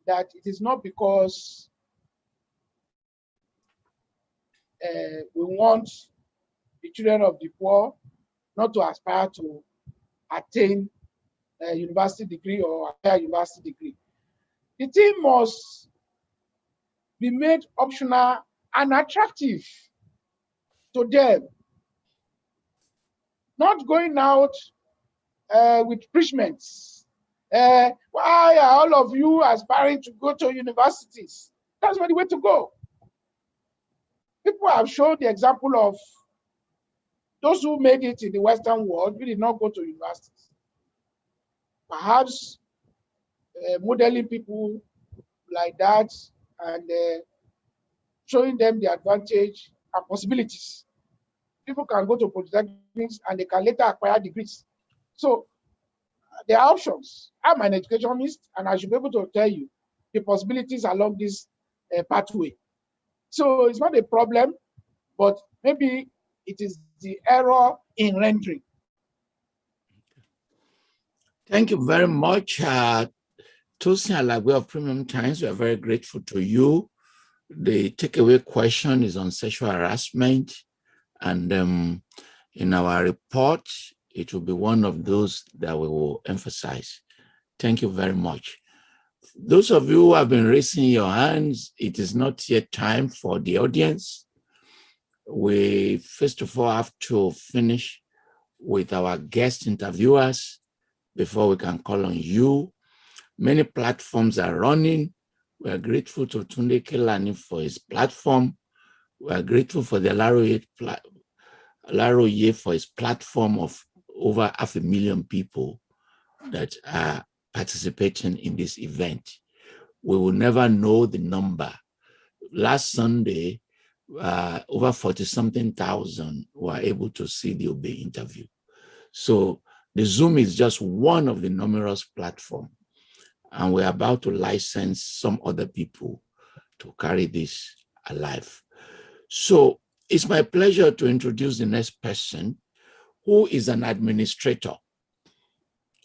that it is not because we want the children of the poor not to aspire to attain a university degree or a higher university degree. The thing must be made optional and attractive to them. Not going out with preachments. Why are all of you aspiring to go to universities? That's not the way to go. People have shown the example of those who made it in the Western world, we did not go to universities. Perhaps modeling people like that and showing them the advantage and possibilities. People can go to polytechnics and they can later acquire degrees. So there are options. I'm an educationist and I should be able to tell you the possibilities along this pathway. So it's not a problem, but maybe it is the error in rendering. Thank you very much. Tosin Alagwe of Premium Times, we are very grateful to you. The takeaway question is on sexual harassment. And in our report, it will be one of those that we will emphasize. Thank you very much. Those of you who have been raising your hands, it is not yet time for the audience. We first of all have to finish with our guest interviewers before we can call on you. Many platforms are running. We are grateful to Tunde Kelani for his platform. We are grateful for the Laroye for his platform of over 500,000 people that are participating in this event. We will never know the number. Last Sunday, over 40-something thousand were able to see the Obey interview. So the Zoom is just one of the numerous platforms, and we're about to license some other people to carry this alive. So it's my pleasure to introduce the next person, who is an administrator,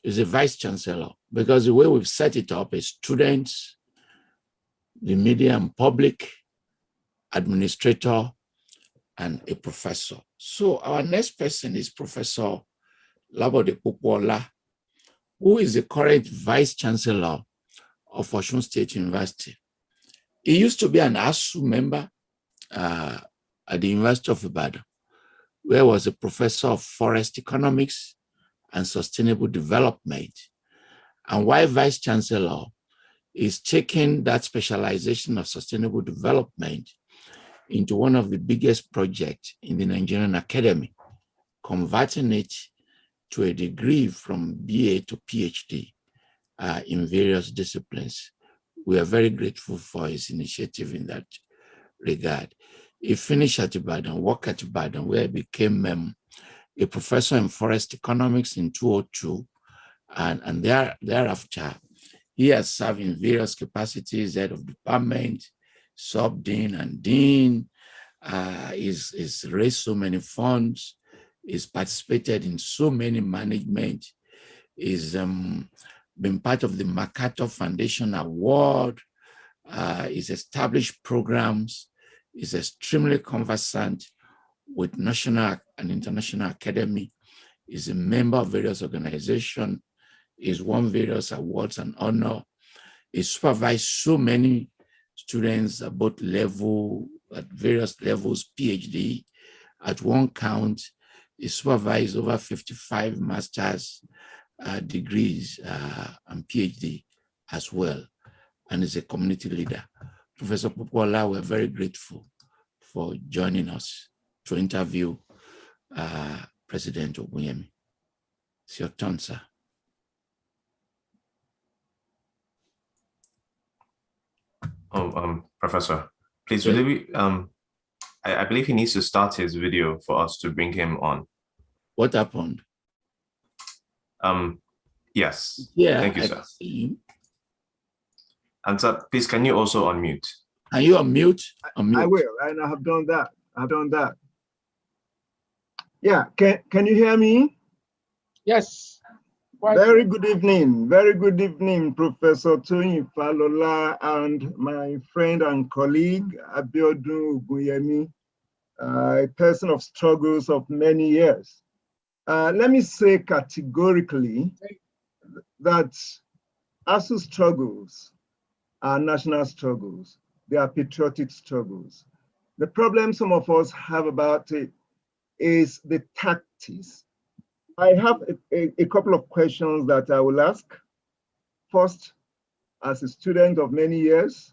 is a vice chancellor, because the way we've set it up is students, the media and public, administrator, and a professor. So our next person is Professor Labode Popola, who is the current vice chancellor of Osun State University. He used to be an ASUU member at the University of Ibadan, where he was a professor of forest economics and sustainable development. And while vice chancellor, is taking that specialization of sustainable development into one of the biggest projects in the Nigerian academy, converting it to a degree from BA to PhD in various disciplines. We are very grateful for his initiative in that regard. He finished at Ibadan, worked at Ibadan, where he became a professor in forest economics in 2002. And thereafter, he has served in various capacities, head of department, sub-dean, and dean. He's raised so many funds. He's participated in so many management. He's been part of the MacArthur Foundation Award. He's established programs. He's extremely conversant with national and international academy. He's a member of various organizations. He's won various awards and honor. He supervised so many students at both at various levels, PhD. At one count, he supervised over 55 master's degrees and PhD as well, and is a community leader. Professor Popola, we're very grateful for joining us to interview President Ogunyemi. It's your turn, sir. Professor, please, Okay. I believe he needs to start his video for us to bring him on. What happened? Yes. Yeah, Thank you, I sir. see you. And sir, please, can you also unmute? Can you unmute? Unmute. I will, and I have done that. I've done that. Yeah, can you hear me? Yes. Very good evening. Very good evening, Professor Tony Falola and my friend and colleague, Abiodun Ogunyemi, a person of struggles of many years. Let me say categorically that ASUU struggles are national struggles. They are patriotic struggles. The problem some of us have about it is the tactics. I have a couple of questions that I will ask. First, as a student of many years,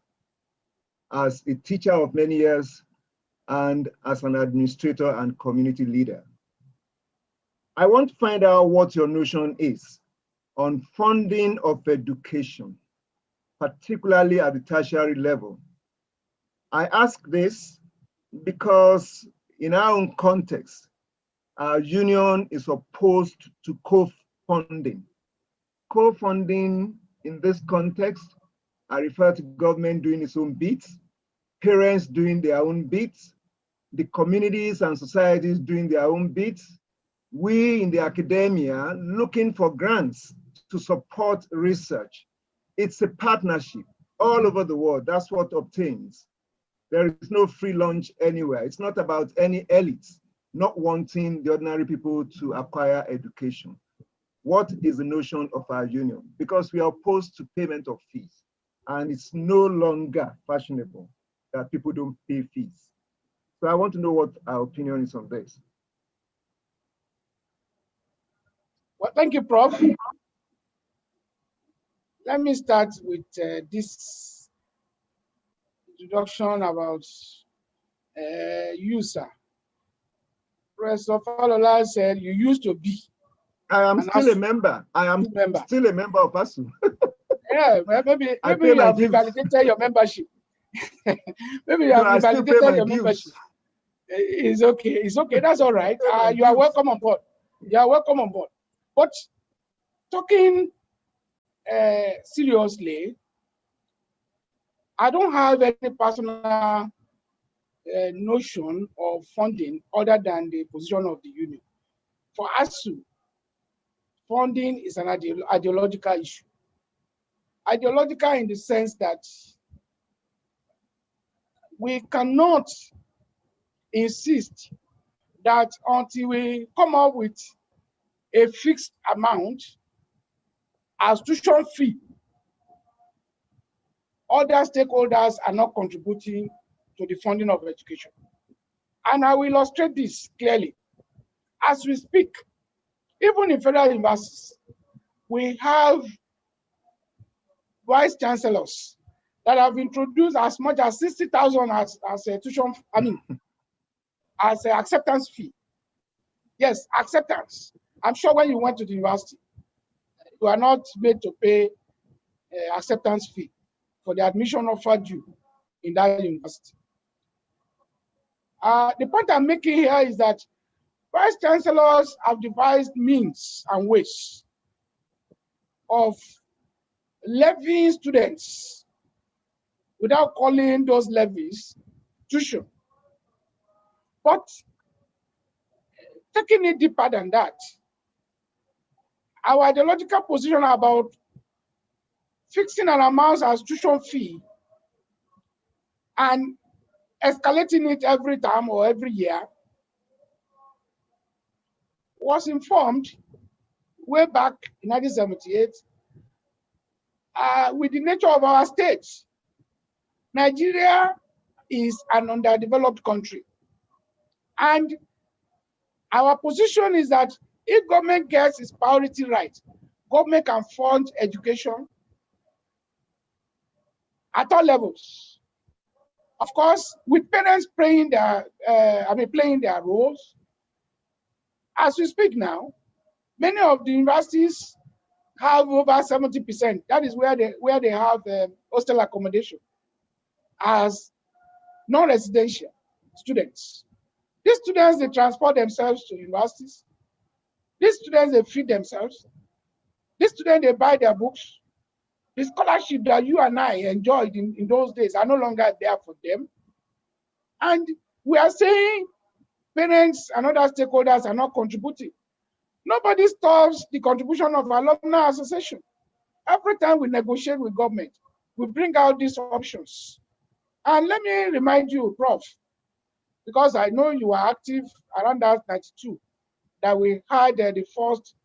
as a teacher of many years, and as an administrator and community leader. I want to find out what your notion is on funding of education, particularly at the tertiary level. I ask this because in our own context, our union is opposed to co-funding. Co-funding in this context, I refer to government doing its own bits, parents doing their own bits, the communities and societies doing their own bits, we in the academia looking for grants to support research. It's a partnership all over the world. That's what obtains. There is no free lunch anywhere. It's not about any elites not wanting the ordinary people to acquire education. What is the notion of our union? Because we are opposed to payment of fees, and it's no longer fashionable that people don't pay fees. So I want to know what our opinion is on this. Well, thank you, Prof. Let me start with this introduction about user. Professor Falola said you used to be. I am still a member. I am still a member of ASUU. Yeah, well, maybe you have revalidated your membership. Maybe you have revalidated your membership. It's okay. It's okay. That's all right. You are welcome on board. You are welcome on board. But talking seriously, I don't have any personal notion of funding other than the position of the union. For ASUU, funding is an ideological issue. Ideological in the sense that we cannot insist that until we come up with a fixed amount as tuition fee, other stakeholders are not contributing to the funding of education. And I will illustrate this clearly. As we speak, even in federal universities, we have vice chancellors that have introduced as much as 60,000 as a tuition, as an acceptance fee. Yes, acceptance. I'm sure when you went to the university, you are not made to pay acceptance fee for the admission offered you in that university. The point I'm making here is that vice chancellors have devised means and ways of levying students without calling those levies tuition. But taking it deeper than that, our ideological position about fixing an amount as tuition fee and escalating it every time or every year was informed way back in 1978 with the nature of our state. Nigeria is an underdeveloped country. And our position is that if government gets its priority right, government can fund education at all levels. Of course, with parents playing their roles. As we speak now, many of the universities have over 70%. That is where they have hostel accommodation as non-residential students. These students, they transport themselves to universities. These students, they feed themselves. These students, they buy their books. The scholarship that you and I enjoyed in those days are no longer there for them. And we are saying parents and other stakeholders are not contributing. Nobody stops the contribution of alumni association. Every time we negotiate with government, we bring out these options. And let me remind you, Prof, because I know you are active around that 92, that we had the first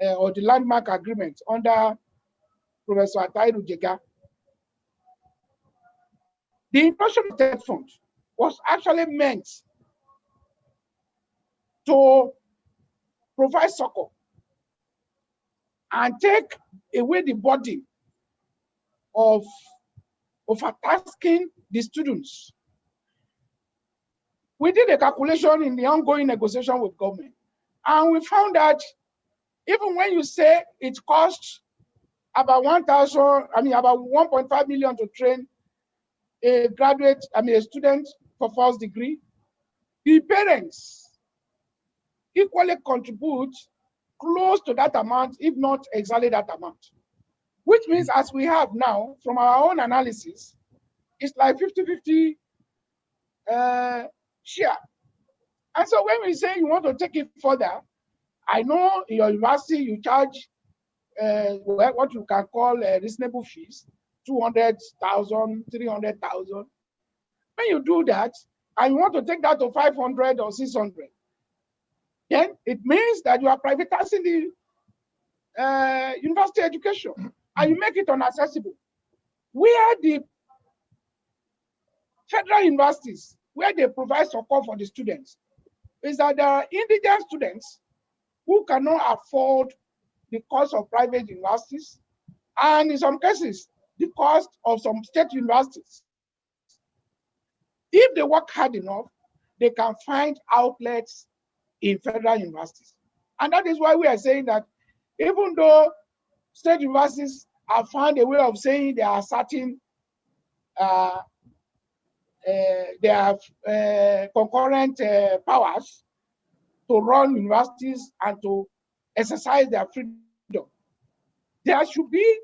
or the landmark agreement under Professor Atairu Jega. The introduction of the TETFund was actually meant to provide succor and take away the burden of overtasking the students. We did a calculation in the ongoing negotiation with government, and we found that even when you say it costs about about 1.5 million to train a graduate, a student for first degree, the parents equally contribute close to that amount, if not exactly that amount. Which means, as we have now, from our own analysis, it's like 50-50 share. And so when we say you want to take it further, I know in your university you charge what you can call reasonable fees, 200,000, 300,000. When you do that, and you want to take that to 500 or 600, then it means that you are privatizing the university education, and you make it inaccessible. Where the federal universities, where they provide support for the students, is that there are indigent students who cannot afford the cost of private universities, and in some cases, the cost of some state universities. If they work hard enough, they can find outlets in federal universities. And that is why we are saying that even though state universities have found a way of saying they are certain, they have concurrent powers to run universities and to exercise their freedom, there should be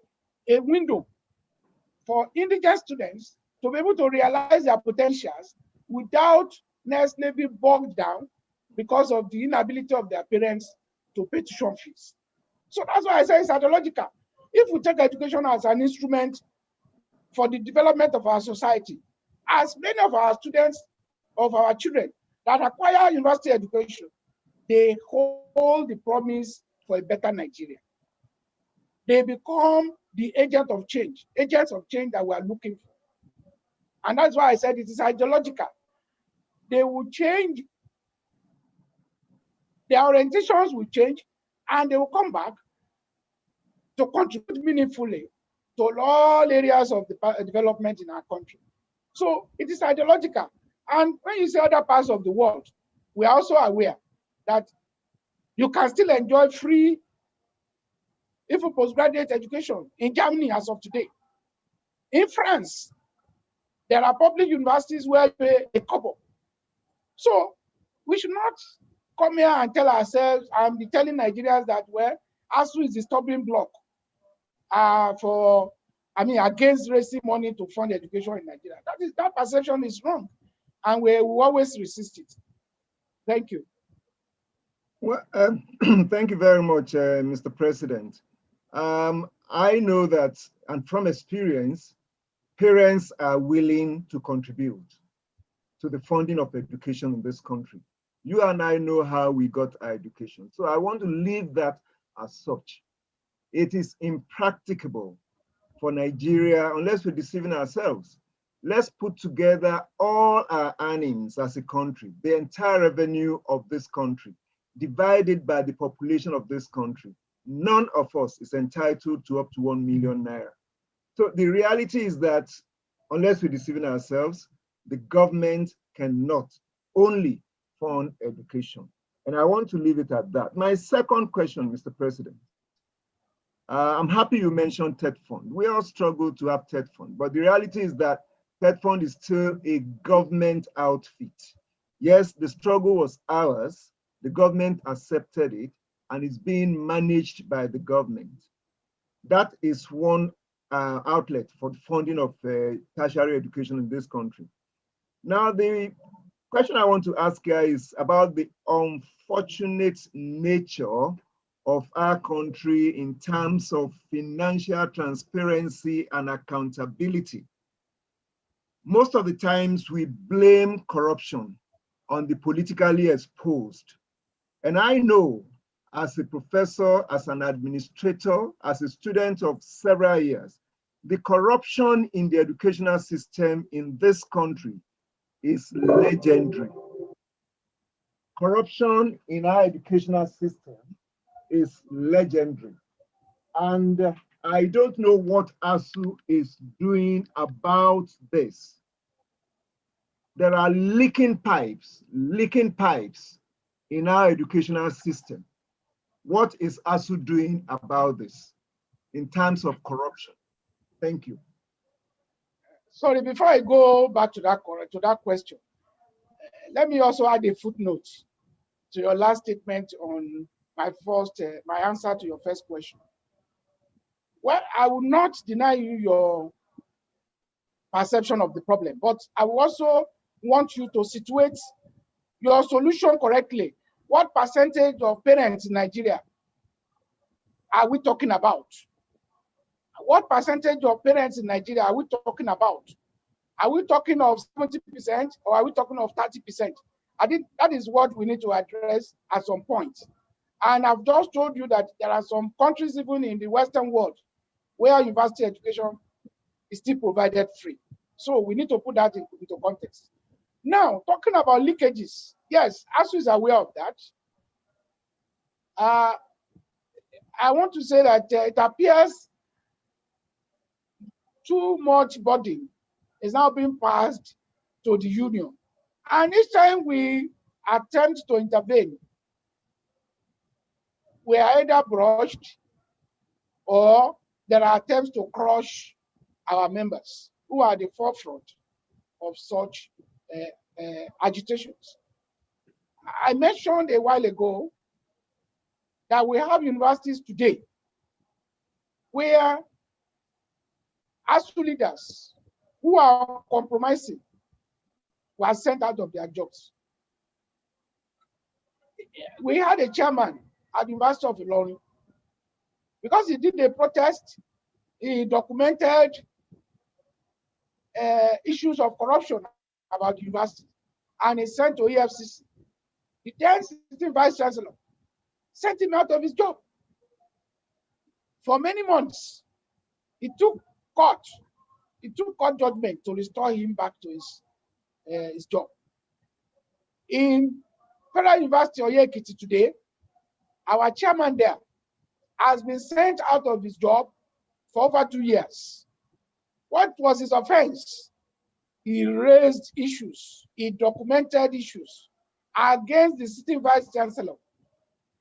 a window for indigent students to be able to realize their potentials without necessarily being bogged down because of the inability of their parents to pay tuition fees. So that's why I say it's ideological. If we take education as an instrument for the development of our society, as many of our students, of our children that acquire university education, they hold the promise for a better Nigeria. They become the agents of change that we are looking for. And that's why I said it is ideological. They will change, their orientations will change, and they will come back to contribute meaningfully to all areas of the development in our country. So it is ideological. And when you say other parts of the world, we are also aware that you can still enjoy free, if a postgraduate education in Germany as of today. In France, there are public universities where you pay a couple. So we should not come here and tell ourselves and be telling Nigerians that, well, ASUU is the stumbling block against raising money to fund education in Nigeria. That perception is wrong, and we will always resist it. Thank you. Well, thank you very much, Mr. President. I know that, and from experience, parents are willing to contribute to the funding of education in this country. You and I know how we got our education. So I want to leave that as such. It is impracticable for Nigeria, unless we're deceiving ourselves. Let's put together all our earnings as a country, the entire revenue of this country, divided by the population of this country. None of us is entitled to up to 1 million naira. So the reality is that unless we're deceiving ourselves, the government cannot only fund education. And I want to leave it at that. My second question, Mr. President. I'm happy you mentioned TETFund. We all struggle to have TETFund, but the reality is that TETFund is still a government outfit. Yes, the struggle was ours. The government accepted it, and it's being managed by the government. That is one outlet for the funding of tertiary education in this country. Now, the question I want to ask here is about the unfortunate nature of our country in terms of financial transparency and accountability. Most of the times we blame corruption on the politically exposed. And I know as a professor, as an administrator, as a student of several years, the corruption in the educational system in this country is legendary. Corruption in our educational system is legendary. And I don't know what ASUU is doing about this. There are leaking pipes in our educational system. What is ASUU doing about this in terms of corruption? Thank you. Sorry, before I go back to that question, let me also add a footnote to your last statement on my answer to your first question. Well, I will not deny you your perception of the problem, but I will also want you to situate your solution correctly. What percentage of parents in Nigeria are we talking about? What percentage of parents in Nigeria are we talking about? Are we talking of 70% or are we talking of 30%? I think that is what we need to address at some point. And I've just told you that there are some countries, even in the Western world, where university education is still provided free. So we need to put that into context. Now, talking about leakages, yes, ASUU is aware of that. I want to say that it appears too much burden is now being passed to the union. And each time we attempt to intervene, we are either brushed or there are attempts to crush our members who are at the forefront of such agitations. I mentioned a while ago that we have universities today where ASUU leaders who are compromising were sent out of their jobs. We had a chairman at the University of Ilorin. Because he did a protest, he documented issues of corruption about the university, and he sent to EFCC. The then sitting vice chancellor sent him out of his job. For many months, he took court judgment to restore him back to his job. In Federal University of Ekiti today, our chairman there has been sent out of his job for over 2 years. What was his offense? He raised issues, he documented issues against the sitting vice chancellor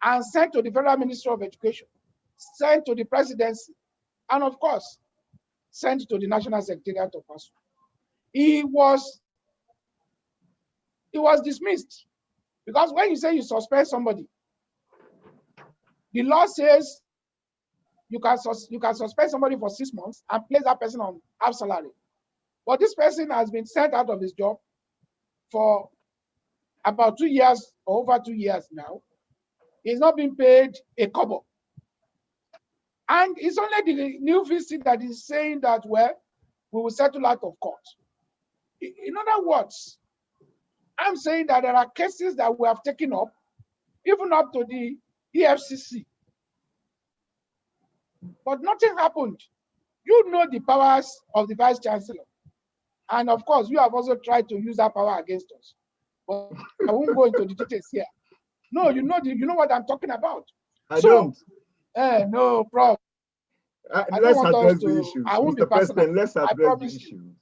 and sent to the Federal Ministry of Education, sent to the presidency, and of course, sent to the National Secretariat of ASUU. He was dismissed because when you say you suspend somebody, the law says you can suspend somebody for 6 months and place that person on half salary. But this person has been sent out of his job for about 2 years or over 2 years now. He's not being paid a kobo. And it's only the new VC that is saying that, well, we will settle out of court. In other words, I'm saying that there are cases that we have taken up, even up to the EFCC. But nothing happened. You know the powers of the vice chancellor. And of course, you have also tried to use that power against us. But I won't go into the details here. No, you know what I'm talking about. I don't. No, Prof. Let's address the issues. I won't Mr. be personal. President, let's address the issues.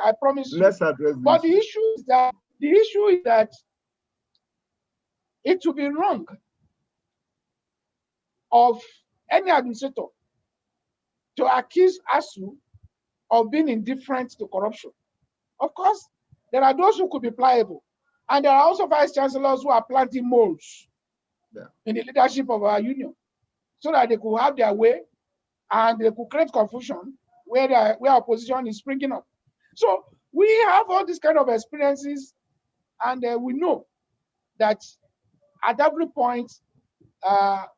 I promise you. Let's address the But the issue is that it would be wrong of any administrator to accuse ASUU of being indifferent to corruption. Of course, there are those who could be pliable, and there are also vice chancellors who are planting molds in the leadership of our union, so that they could have their way and they could create confusion where opposition is springing up. So we have all these kind of experiences, and we know that at every point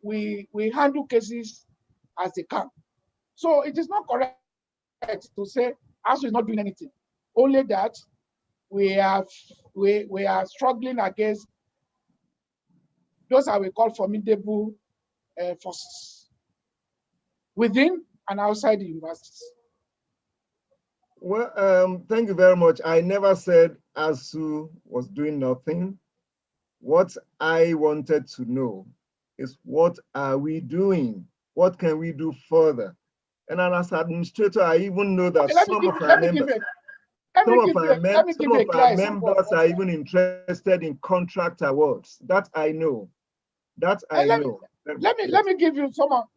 we handle cases as they come. So it is not correct to say ASUU is not doing anything. Only that we are struggling against those that we call formidable forces within and outside the universities. Well, thank you very much. I never said ASUU was doing nothing. What I wanted to know is, what are we doing? What can we do further? And as administrator, I even know that some of our members are even interested in contract awards. That I know. That I know. Let me give you some of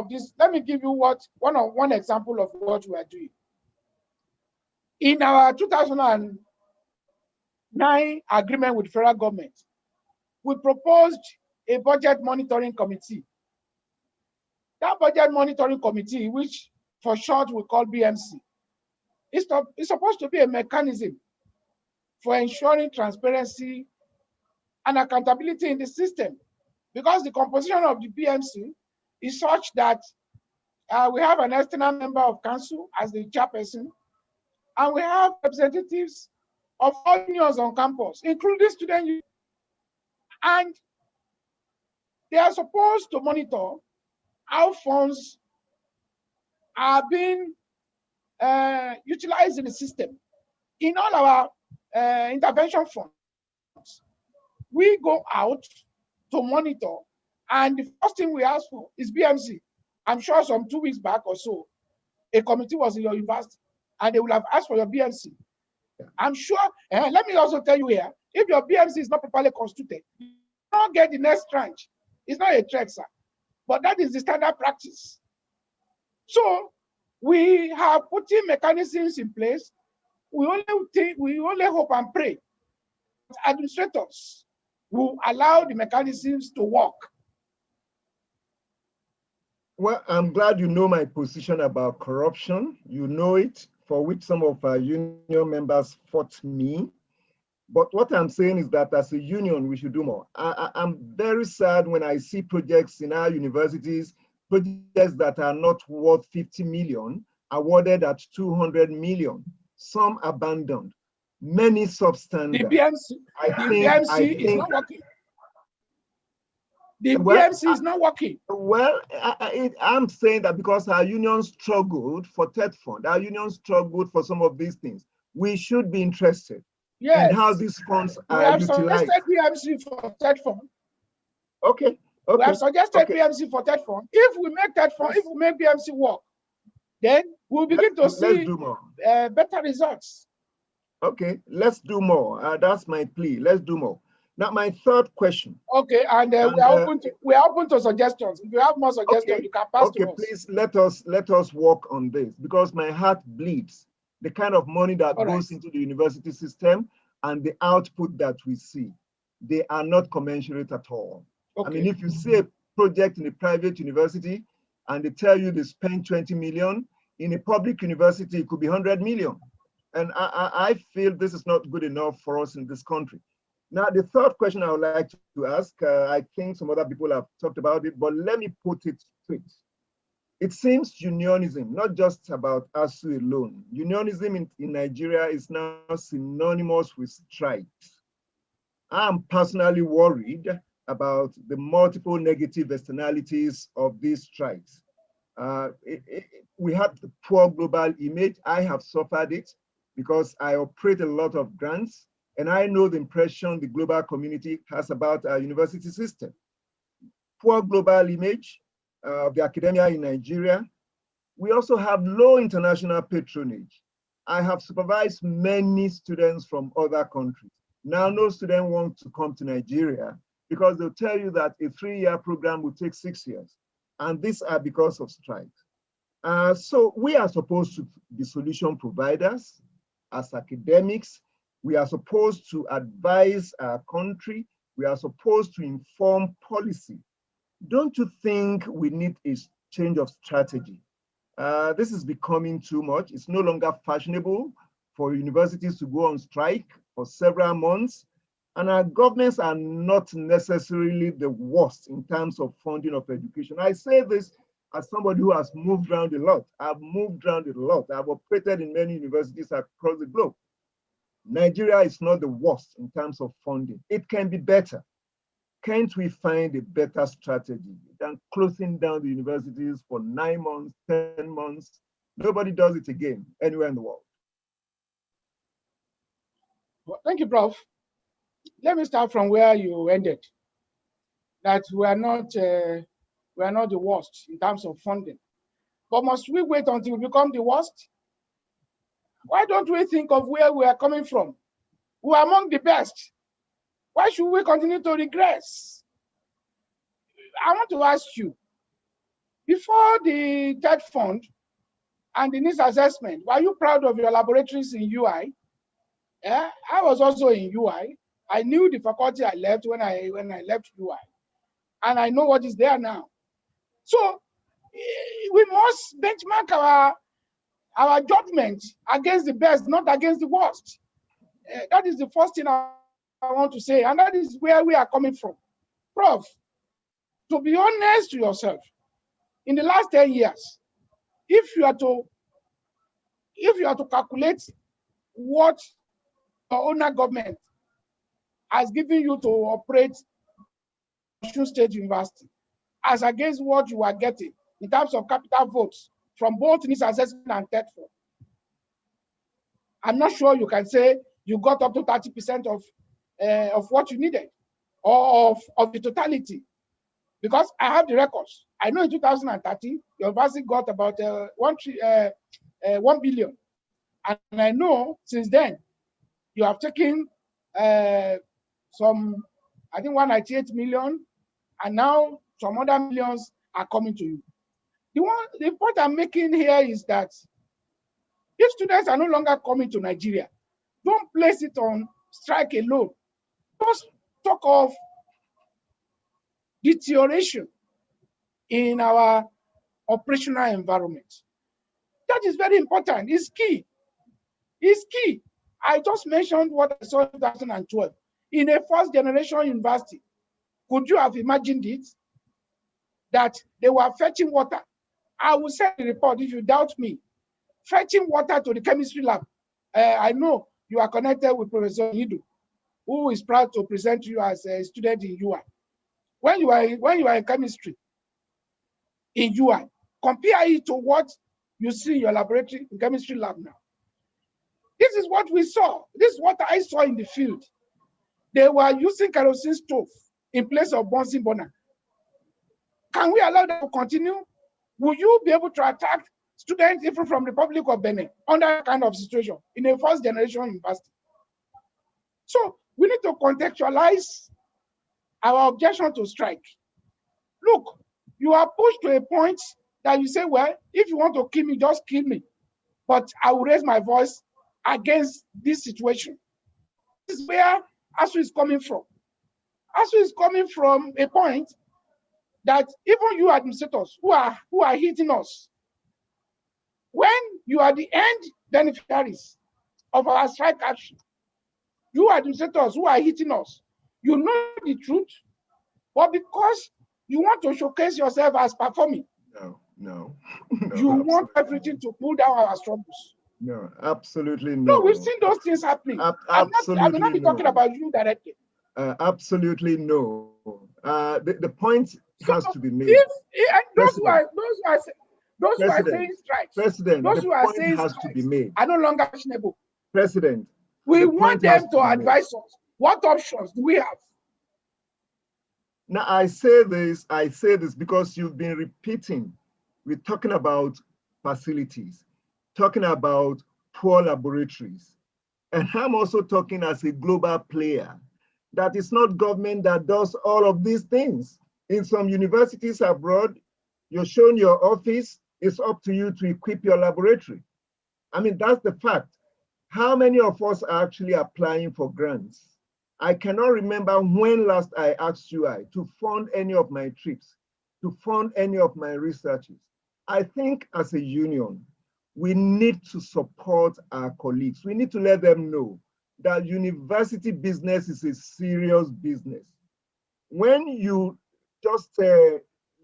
this. Let me give you one example of what we are doing. In our 2009 agreement with federal government, we proposed a budget monitoring committee. That budget monitoring committee, which for short we call BMC, is supposed to be a mechanism for ensuring transparency and accountability in the system, because the composition of the PMC is such that we have an external member of council as the chairperson, and we have representatives of all unions on campus, including student unions, and they are supposed to monitor how funds are being utilized in the system. In all our intervention funds, we go out to monitor, and the first thing we ask for is BMC. I'm sure some 2 weeks back or so, a committee was in your university, and they will have asked for your BMC. I'm sure, let me also tell you here, if your BMC is not properly constituted, you don't get the next tranche. It's not a threat, sir, but that is the standard practice. So we have putting mechanisms in place. We only hope and pray that administrators will allow the mechanisms to work. Well, I'm glad you know my position about corruption. You know it, for which some of our union members fought me. But what I'm saying is that as a union, we should do more. I'm very sad when I see projects in our universities, projects that are not worth 50 million, awarded at 200 million, some abandoned, many substandard. The BMC is not working. The BMC is not working. Well, I'm saying that because our union struggled for TETFund, our union struggled for some of these things, we should be interested in how these funds are utilized. We have suggested BMC for TETFund. Okay. We have suggested BMC for TETFund. If we make TETFund, if we make BMC work, then we'll begin to see better results. Okay, let's do more. That's my plea. Let's do more. Now, my third question. Okay, and we are open to suggestions. If you have more suggestions, you can pass to us. Please let us work on this, because my heart bleeds. The kind of money that goes into the university system and the output that we see, they are not commensurate at all. Okay. I mean, if you see a project in a private university and they tell you they spend 20 million, in a public university, it could be 100 million. And I feel this is not good enough for us in this country. Now, the third question I would like to ask, I think some other people have talked about it, but let me put it straight. It seems unionism, not just about ASUU alone. Unionism in Nigeria is now synonymous with strikes. I'm personally worried about the multiple negative externalities of these strikes. We have the poor global image. I have suffered it because I operate a lot of grants, and I know the impression the global community has about our university system. Poor global image of the academia in Nigeria. We also have low international patronage. I have supervised many students from other countries. Now, no student wants to come to Nigeria because they'll tell you that a 3-year program will take 6 years. And these are because of strikes. So we are supposed to be solution providers as academics. We are supposed to advise our country. We are supposed to inform policy. Don't you think we need a change of strategy? This is becoming too much. It's no longer fashionable for universities to go on strike for several months. And our governments are not necessarily the worst in terms of funding of education. I say this as somebody who has moved around a lot. I've moved around a lot. I've operated in many universities across the globe. Nigeria is not the worst in terms of funding. It can be better. Can't we find a better strategy than closing down the universities for 9 months, 10 months? Nobody does it again anywhere in the world. Well, thank you, Prof. Let me start from where you ended. That we are not the worst in terms of funding. But must we wait until we become the worst? Why don't we think of where we are coming from? We are among the best. Why should we continue to regress? I want to ask you, before the TETFund and the needs assessment, were you proud of your laboratories in UI? Yeah, I was also in UI. I knew the faculty I left when I left UI, and I know what is there now. So we must benchmark our judgment against the best, not against the worst. That is the first thing I want to say, and that is where we are coming from. Prof, to be honest to yourself, in the last 10 years, if you are to calculate what your owner government has given you to operate ASUU State University, as against what you are getting in terms of capital votes from both NIS assessment and TETFund, I'm not sure you can say you got up to 30% of what you needed, or of the totality. Because I have the records. I know in 2030, your university got about 1 billion. And I know since then, you have taken some, I think 198 million, and now some other millions are coming to you. The point I'm making here is that if students are no longer coming to Nigeria, don't place it on strike alone. Just talk of deterioration in our operational environment. That is very important. It's key. It's key. I just mentioned what I saw in 2012. In a first generation university, could you have imagined it? That they were fetching water. I will send the report if you doubt me. Fetching water to the chemistry lab. I know you are connected with Professor Hidu, who is proud to present you as a student in UI. When you are in chemistry in UI, compare it to what you see in your laboratory in chemistry lab now. This is what we saw. This is what I saw in the field. They were using kerosene stove in place of Bunsen burner. Can we allow that to continue? Will you be able to attract students even from the Republic of Benin under that kind of situation in a first generation university? So we need to contextualize our objection to strike. Look, you are pushed to a point that you say, well, if you want to kill me, just kill me. But I will raise my voice against this situation. This is where ASUU is coming from. ASUU is coming from a point that even you administrators who are hitting us, when you are the end beneficiaries of our strike action, you administrators who are hitting us, you know the truth, but because you want to showcase yourself as performing, no, you want everything to pull down our struggles. No, absolutely no. No, we've seen those things happening. I may not be talking about you directly. Absolutely no. The point has to be made. Those who are saying strikes, President, those who are saying has to be made. Are no longer fashionable. President, we want them to advise us. What options do we have? Now I say this because you've been repeating. We're talking about facilities, talking about poor laboratories. And I'm also talking as a global player. That it's not government that does all of these things. In some universities abroad, you're shown your office, it's up to you to equip your laboratory. I mean, that's the fact. How many of us are actually applying for grants? I cannot remember when last I asked UI to fund any of my trips, to fund any of my researches. I think as a union, we need to support our colleagues. We need to let them know that university business is a serious business. When you just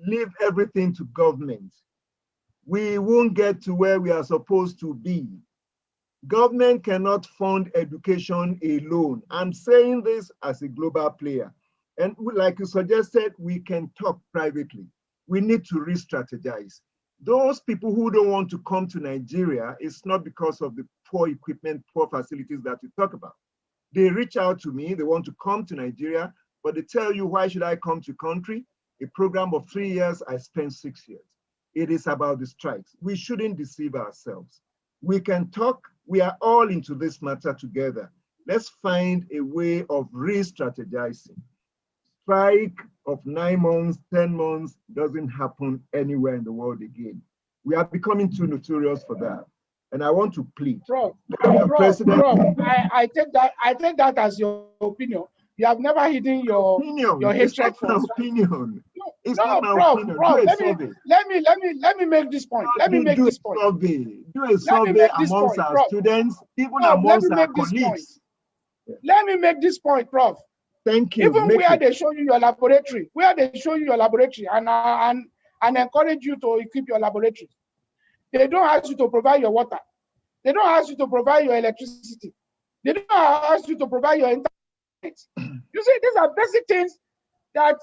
leave everything to government, we won't get to where we are supposed to be. Government cannot fund education alone. I'm saying this as a global player. And like you suggested, we can talk privately. We need to re-strategize. Those people who don't want to come to Nigeria, it's not because of the poor equipment, poor facilities that you talk about. They reach out to me, they want to come to Nigeria, but they tell you, why should I come to country? A program of 3 years, I spent 6 years. It is about the strikes. We shouldn't deceive ourselves. We can talk, we are all into this matter together. Let's find a way of re-strategizing. Strike of 9 months, 10 months doesn't happen anywhere in the world again. We are becoming too notorious for that. And I want to plead. Prof, President, I take that as your opinion. You have never hidden your hatred for us. Opinion. It's no, not my Prof, opinion. Prof, let me make this point. Do a survey amongst our students, even amongst our colleagues. Let me make this point, Prof. Thank you. Even where they show you your laboratory, and encourage you to equip your laboratory, they don't ask you to provide your water. They don't ask you to provide your electricity. They don't ask you to provide your internet. You see, these are basic things that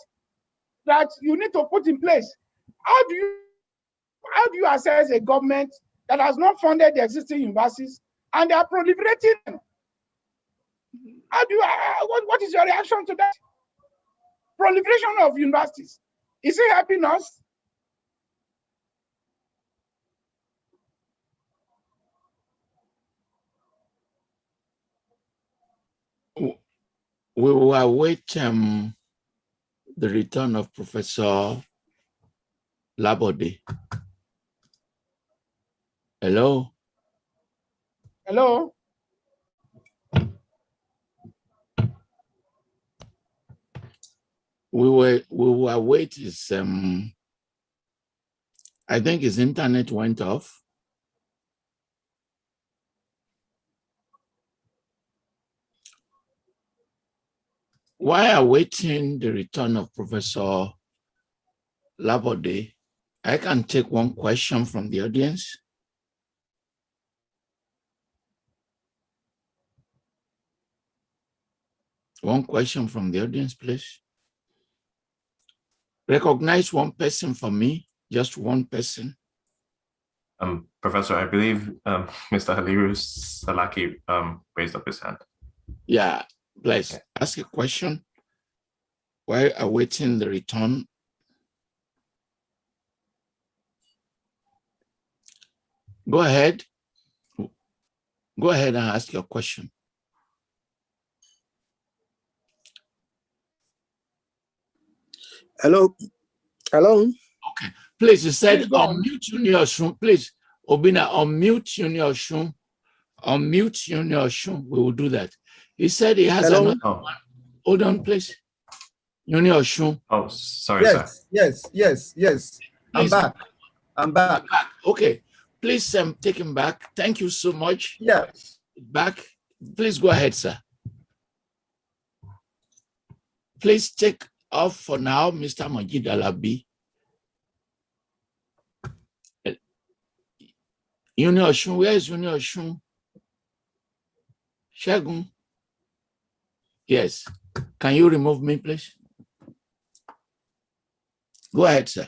you need to put in place. How do you assess a government that has not funded the existing universities and they are proliferating them? How do you, what is your reaction to that? Proliferation of universities. Is it helping us? We will await the return of Professor Labode. Hello? Hello? We will await his, I think his internet went off. While awaiting the return of Professor Labode, I can take one question from the audience. One question from the audience, please. Recognize one person for me, just one person. Professor, I believe Mr. Haliru Salaki raised up his hand. Yeah, please ask a question while awaiting the return. Go ahead. Go ahead and ask your question. Hello. Hello. Okay. Please, you said Please go on. unmute Junior Shun. Please, Obina, unmute Junior Shun. Unmute Junior Shun. We will do that. He said he has Hello? another one. Hold on, please. Junior Shun. Oh, sorry, sir. Yes. I'm Please. back. I'm back. Okay. Please take him back. Thank you so much. Yes. Back. Please go ahead, sir. Please take off for now, Mr. Majid Alabi. Junior Shun, where is Junior Shun? Shagun. Yes. Can you remove me, please? Go ahead, sir.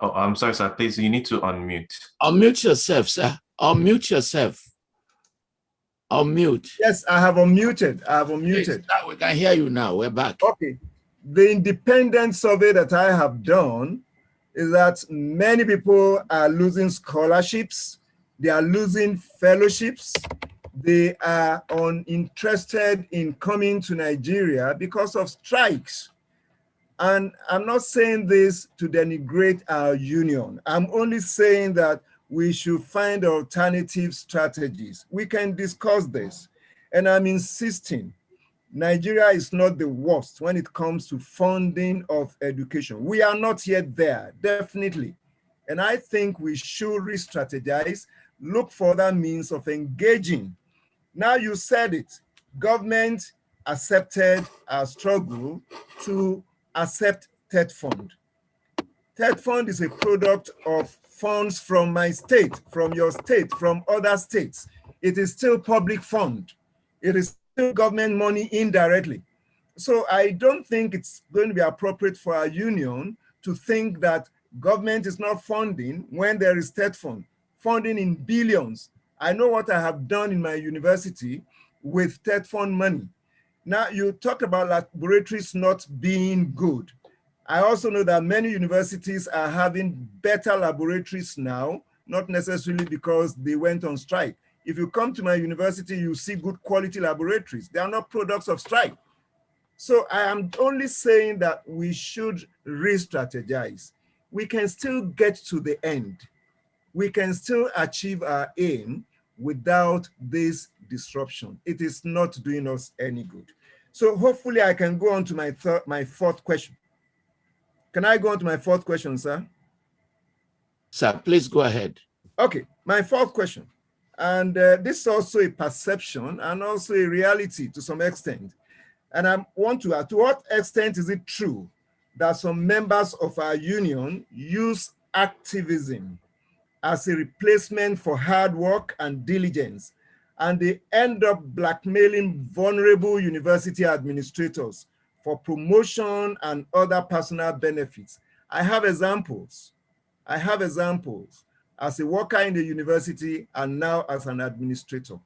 Oh, I'm sorry, sir. Please, you need to unmute. Unmute yourself, sir. Unmute yourself. Unmute. Yes, I have unmuted. Please, now we can hear you now. We're back. Okay. The independent survey that I have done is that many people are losing scholarships. They are losing fellowships. They are uninterested in coming to Nigeria because of strikes. And I'm not saying this to denigrate our union. I'm only saying that we should find alternative strategies. We can discuss this. And I'm insisting, Nigeria is not the worst when it comes to funding of education. We are not yet there, definitely. And I think we should re-strategize, look for other means of engaging. Now you said it, government accepted our struggle to accept TETFund. TETFund is a product of funds from my state, from your state, from other states. It is still public fund. It is still government money indirectly. So I don't think it's going to be appropriate for our union to think that government is not funding when there is TETFund, funding in billions. I know what I have done in my university with TETFund money. Now you talk about laboratories not being good. I also know that many universities are having better laboratories now, not necessarily because they went on strike. If you come to my university, you see good quality laboratories. They are not products of strike. So I am only saying that we should re-strategize. We can still get to the end. We can still achieve our aim without this disruption. It is not doing us any good. So hopefully I can go on to my fourth question. Can I go on to my fourth question, sir? Sir, please go ahead. Okay, my fourth question. And this is also a perception and also a reality to some extent. And I want to ask, to what extent is it true that some members of our union use activism as a replacement for hard work and diligence, and they end up blackmailing vulnerable university administrators for promotion and other personal benefits? I have examples. I have examples as a worker in the university and now as an administrator.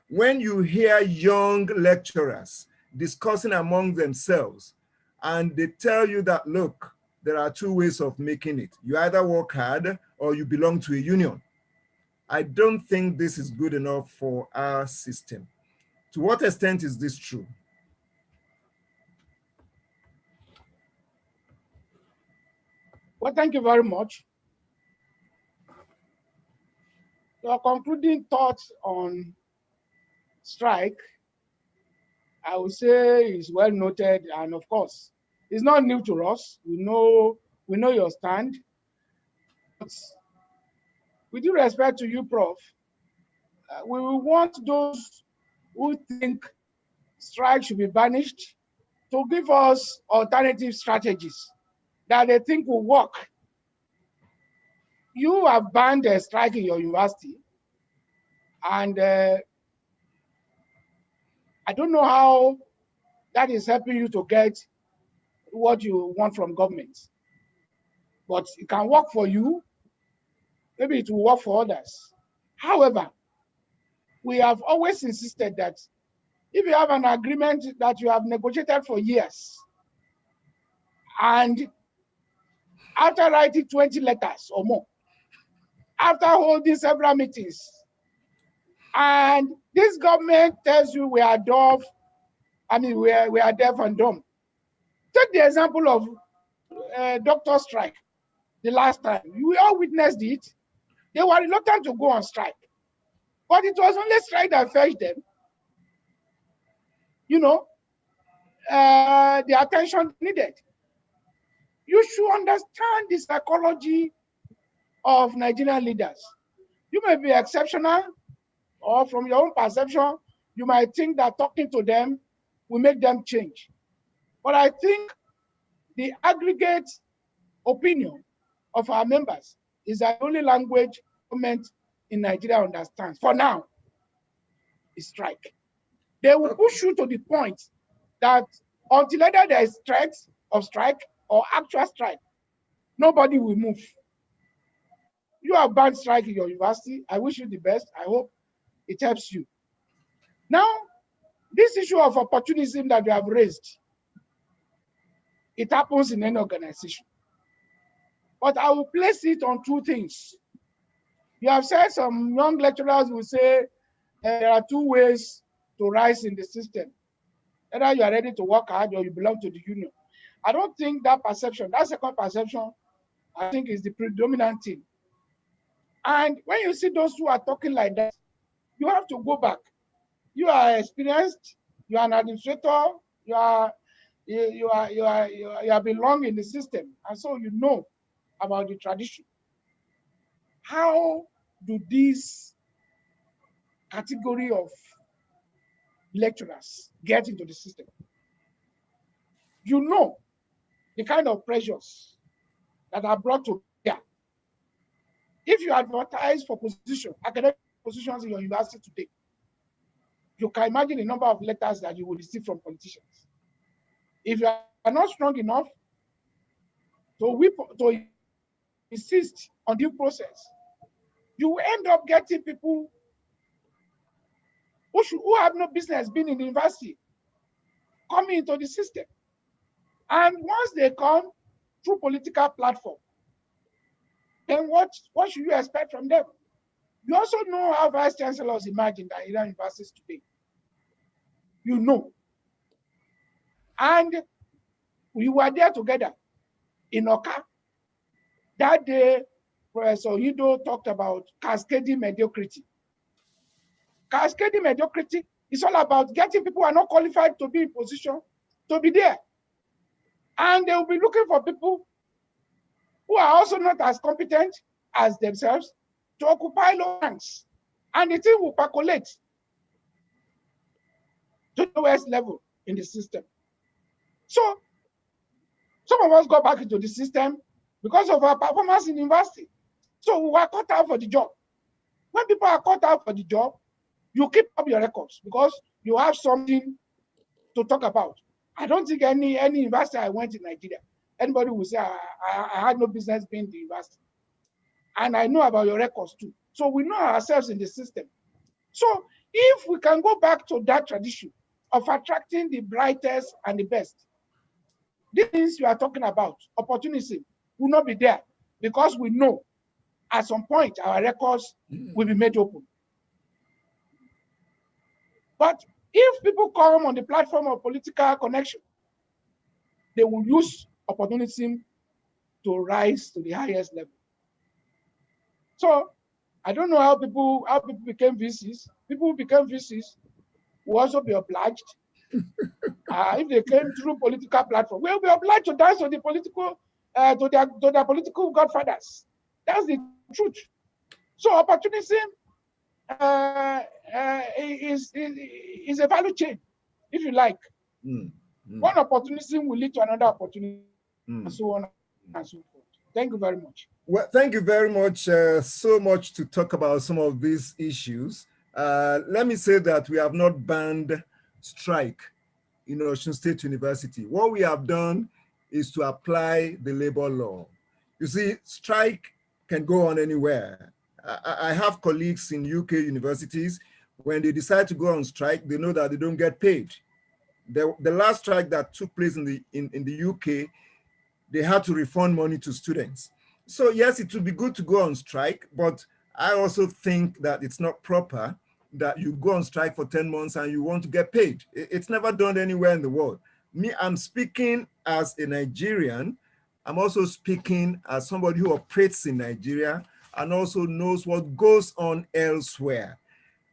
When you hear young lecturers discussing among themselves and they tell you that, look, there are two ways of making it. You either work hard or you belong to a union. I don't think this is good enough for our system. To what extent is this true? Well, thank you very much. Your concluding thoughts on strike, I would say, is well noted, and of course, it's not new to us. We know your stand. But with due respect to you, Prof, we will want those who think strike should be banished to give us alternative strategies that they think will work. You have banned a strike in your university, and I don't know how that is helping you to get what you want from government. But it can work for you. Maybe it will work for others. However, we have always insisted that if you have an agreement that you have negotiated for years, and after writing 20 letters or more, after holding several meetings, and this government tells you we are deaf, we are deaf and dumb. Take the example of doctor strike the last time. We all witnessed it. They were reluctant to go on strike. But it was only strike that fetched them. The attention needed. You should understand the psychology of Nigerian leaders. You may be exceptional, or from your own perception, you might think that talking to them will make them change. But I think the aggregate opinion of our members is the only language government in Nigeria understands. For now, is strike. They will push you to the point that until either there is threats of strike or actual strike, nobody will move. You have banned strike in your university. I wish you the best. I hope it helps you. Now, this issue of opportunism that you have raised, it happens in any organization. But I will place it on two things. You have said some young lecturers will say there are two ways to rise in the system. Either you are ready to work hard or you belong to the union. I don't think that perception, that second perception, I think is the predominant thing. And when you see those who are talking like that, you have to go back. You are experienced, you are an administrator, you belong in the system, and so you know about the tradition. How do this category of lecturers get into the system? You know the kind of pressures that are brought to bear. If you advertise for position, academic positions in your university today, you can imagine the number of letters that you will receive from politicians. If you are not strong enough to insist on due process, you will end up getting people who have no business being in the university coming into the system. And once they come through political platform, then what should you expect from them? You also know how vice chancellors emerge in the Nigerian universities today. You know. And we were there together in Oka. That day, Professor Hido talked about cascading mediocrity. Cascading mediocrity is all about getting people who are not qualified to be in position to be there. And they will be looking for people who are also not as competent as themselves to occupy low ranks. And the thing will percolate to the lowest level in the system. So some of us got back into the system because of our performance in university. So we were cut out for the job. When people are cut out for the job, you keep up your records because you have something to talk about. I don't think any university I went in Nigeria, anybody will say I had no business being in the university. And I know about your records too. So we know ourselves in the system. So if we can go back to that tradition of attracting the brightest and the best, these things you are talking about, opportunism, will not be there because we know at some point our records will be made open. But if people come on the platform of political connection, they will use opportunism to rise to the highest level. So I don't know how people became VCs. People who became VCs will also be obliged. If they came through political platform, we'll be obliged to dance to the political, to their political godfathers. That's the truth. So opportunism is a value chain, if you like. One opportunism will lead to another opportunity, and so on and so forth. Thank you very much. Well, thank you very much. So much to talk about some of these issues. Let me say that we have not banned strike in Osun State University. What we have done is to apply the labor law. You see, strike can go on anywhere. I have colleagues in UK universities. When they decide to go on strike, they know that they don't get paid. The last strike that took place in the UK, they had to refund money to students. So yes, it would be good to go on strike, but I also think that it's not proper that you go on strike for 10 months and you want to get paid. It's never done anywhere in the world. Me, I'm speaking as a Nigerian. I'm also speaking as somebody who operates in Nigeria and also knows what goes on elsewhere.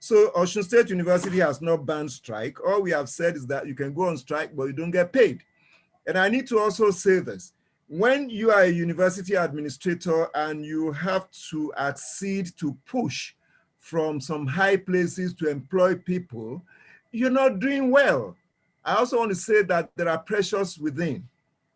So Osun State University has not banned strike. All we have said is that you can go on strike, but you don't get paid. And I need to also say this. When you are a university administrator and you have to accede to push from some high places to employ people, you're not doing well. I also want to say that there are pressures within.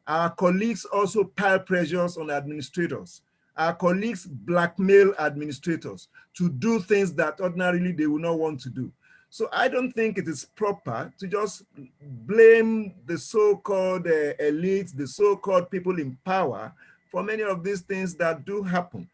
Our colleagues also pile pressures on administrators. Our colleagues blackmail administrators to do things that ordinarily they would not want to do. So I don't think it is proper to just blame the so-called elites, the so-called people in power for many of these things that do happen.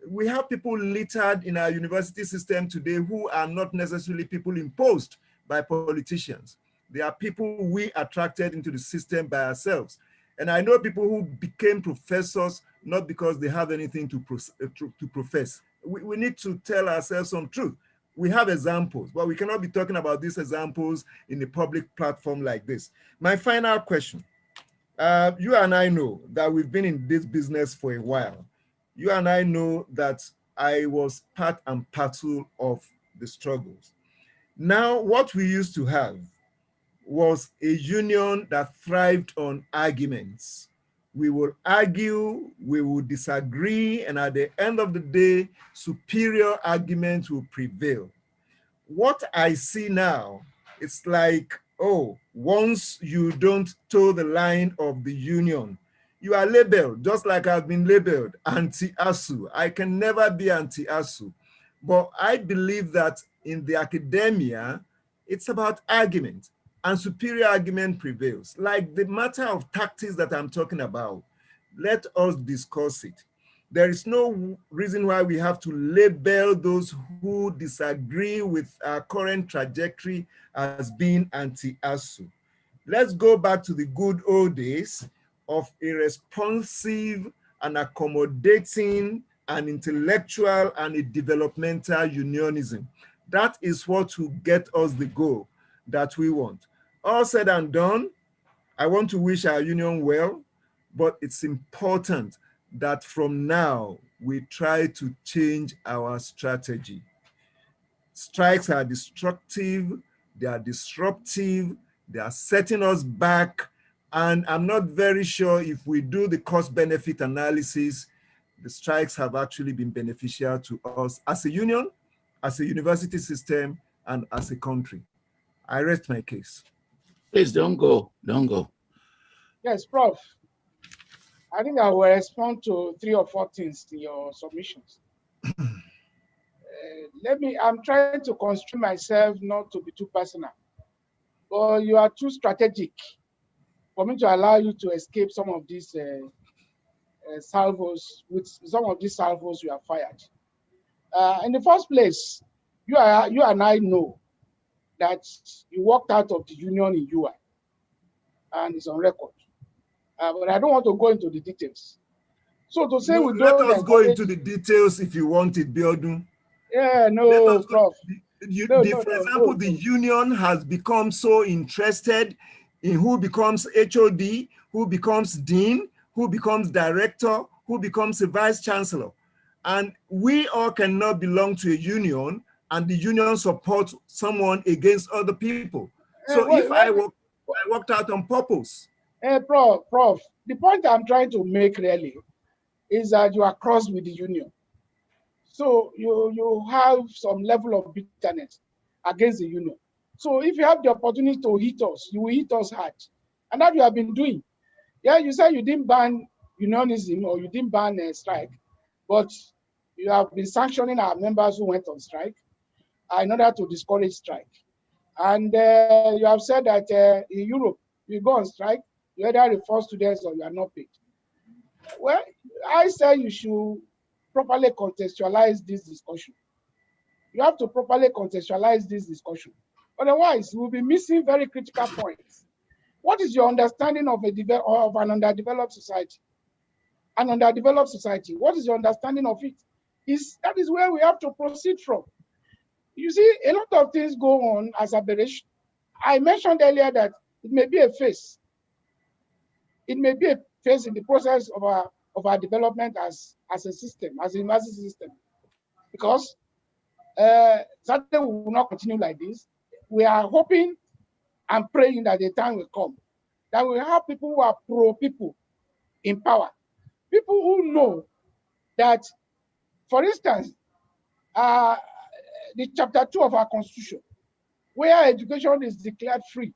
We have people littered in our university system today who are not necessarily people imposed by politicians. They are people we attracted into the system by ourselves. And I know people who became professors not because they have anything to profess. We need to tell ourselves some truth. We have examples, but we cannot be talking about these examples in a public platform like this. My final question, you and I know that we've been in this business for a while. You and I know that I was part and parcel of the struggles. Now, what we used to have was a union that thrived on arguments. We will argue, we will disagree, and at the end of the day, superior arguments will prevail. What I see now, it's like, oh, once you don't toe the line of the union, you are labeled, just like I've been labeled, anti-ASUU. I can never be anti-ASUU. But I believe that in the academia, it's about argument, and superior argument prevails. Like the matter of tactics that I'm talking about, let us discuss it. There is no reason why we have to label those who disagree with our current trajectory as being anti-ASUU. Let's go back to the good old days of a responsive and accommodating and intellectual and a developmental unionism. That is what will get us the goal that we want. All said and done, I want to wish our union well, but it's important that from now we try to change our strategy. Strikes are destructive, they are disruptive, they are setting us back, and I'm not very sure if we do the cost-benefit analysis, the strikes have actually been beneficial to us as a union as a university system, and as a country. I rest my case. Please don't go, don't go. Yes, Prof. I think I will respond to 3 or 4 things in your submissions. I'm trying to constrain myself not to be too personal, but you are too strategic for me to allow you to escape some of these salvos. With some of these salvos you have fired. In the first place, you and I know that you walked out of the union in UI, and it's on record. But I don't want to go into the details. So to say we don't let us go into the details if you want it, Abiodun. Yeah, no, Prof. For example, the union has become so interested in who becomes HOD, who becomes dean, who becomes director, who becomes a vice chancellor. And we all cannot belong to a union, and the union supports someone against other people. So I worked out on purpose. Prof, the point I'm trying to make really is that you are crossed with the union. So you have some level of bitterness against the union. So if you have the opportunity to hit us, you will hit us hard. And that you have been doing. Yeah, you said you didn't ban unionism or you didn't ban a strike, but you have been sanctioning our members who went on strike in order to discourage strike. And you have said that in Europe, you go on strike, you either reform students or you are not paid. Well, I say you should properly contextualize this discussion. You have to properly contextualize this discussion. Otherwise, we'll be missing very critical points. What is your understanding of an underdeveloped society? An underdeveloped society, what is your understanding of it? That is where we have to proceed from. You see, a lot of things go on as aberration. I mentioned earlier that it may be a phase. It may be a phase in the process of our development as a system, as a university system. Because certainly we will not continue like this. We are hoping and praying that the time will come that we have people who are pro-people in power. People who know that, for instance, the chapter 2 of our constitution, where education is declared free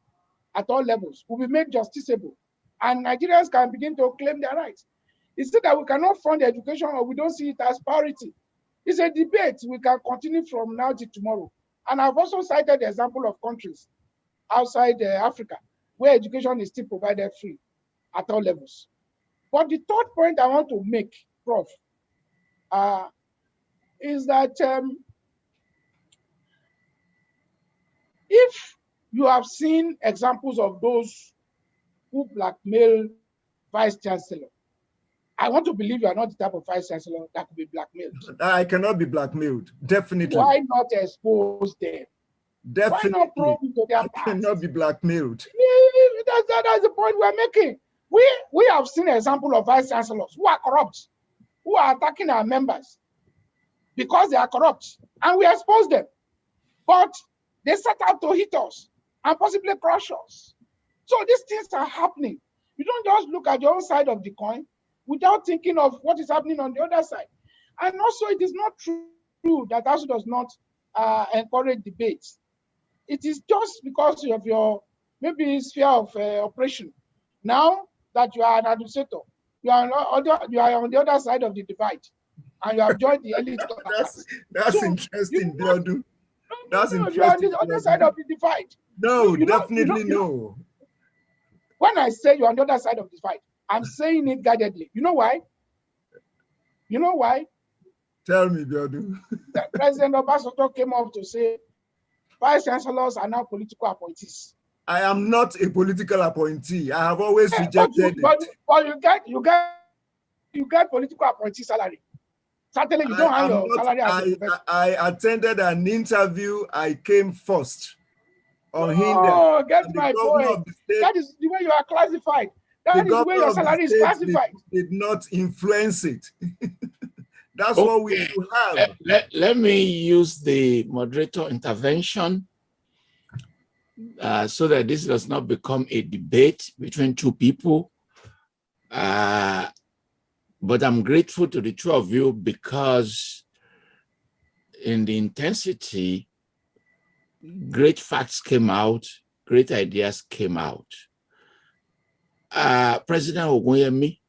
at all levels, will be made justiciable, and Nigerians can begin to claim their rights. It's not that we cannot fund education or we don't see it as priority. It's a debate we can continue from now to tomorrow. And I've also cited the example of countries outside Africa where education is still provided free at all levels. But the third point I want to make, Prof, is that if you have seen examples of those who blackmail vice chancellor, I want to believe you are not the type of vice chancellor that could be blackmailed. I cannot be blackmailed, definitely. Why not expose them? Definitely. Why not probe into their past? I cannot be blackmailed. That's the point we're making. We have seen an example of vice chancellors who are corrupt, who are attacking our members because they are corrupt, and we expose them. But they set out to hit us and possibly crush us. So these things are happening. You don't just look at your own side of the coin without thinking of what is happening on the other side. And also, it is not true that ASUU does not encourage debates. It is just because of your maybe sphere of operation. Now that you are an administrator, you are on the other side of the divide, and you have joined the elite class. That's so interesting, Abiodun. That's interesting. You are on the other side of the divide. No, definitely no. When I say you're on the other side of the divide, I'm saying it guidedly. You know why? You know why? Tell me, Abiodun. President Obasanjo came up to say, vice chancellors are now political appointees. I am not a political appointee. I have always rejected it. But you get political appointee salary. Certainly, you don't have your salary as a professor. I attended an interview. I came first on Hinder. Oh, get my point. That is the way you are classified. That is the way your salary is classified. Did not influence it. That's what we do have. Let me use the moderator intervention so that this does not become a debate between two people. But I'm grateful to the two of you because in the intensity, great facts came out, great ideas came out. President Ogunyemi,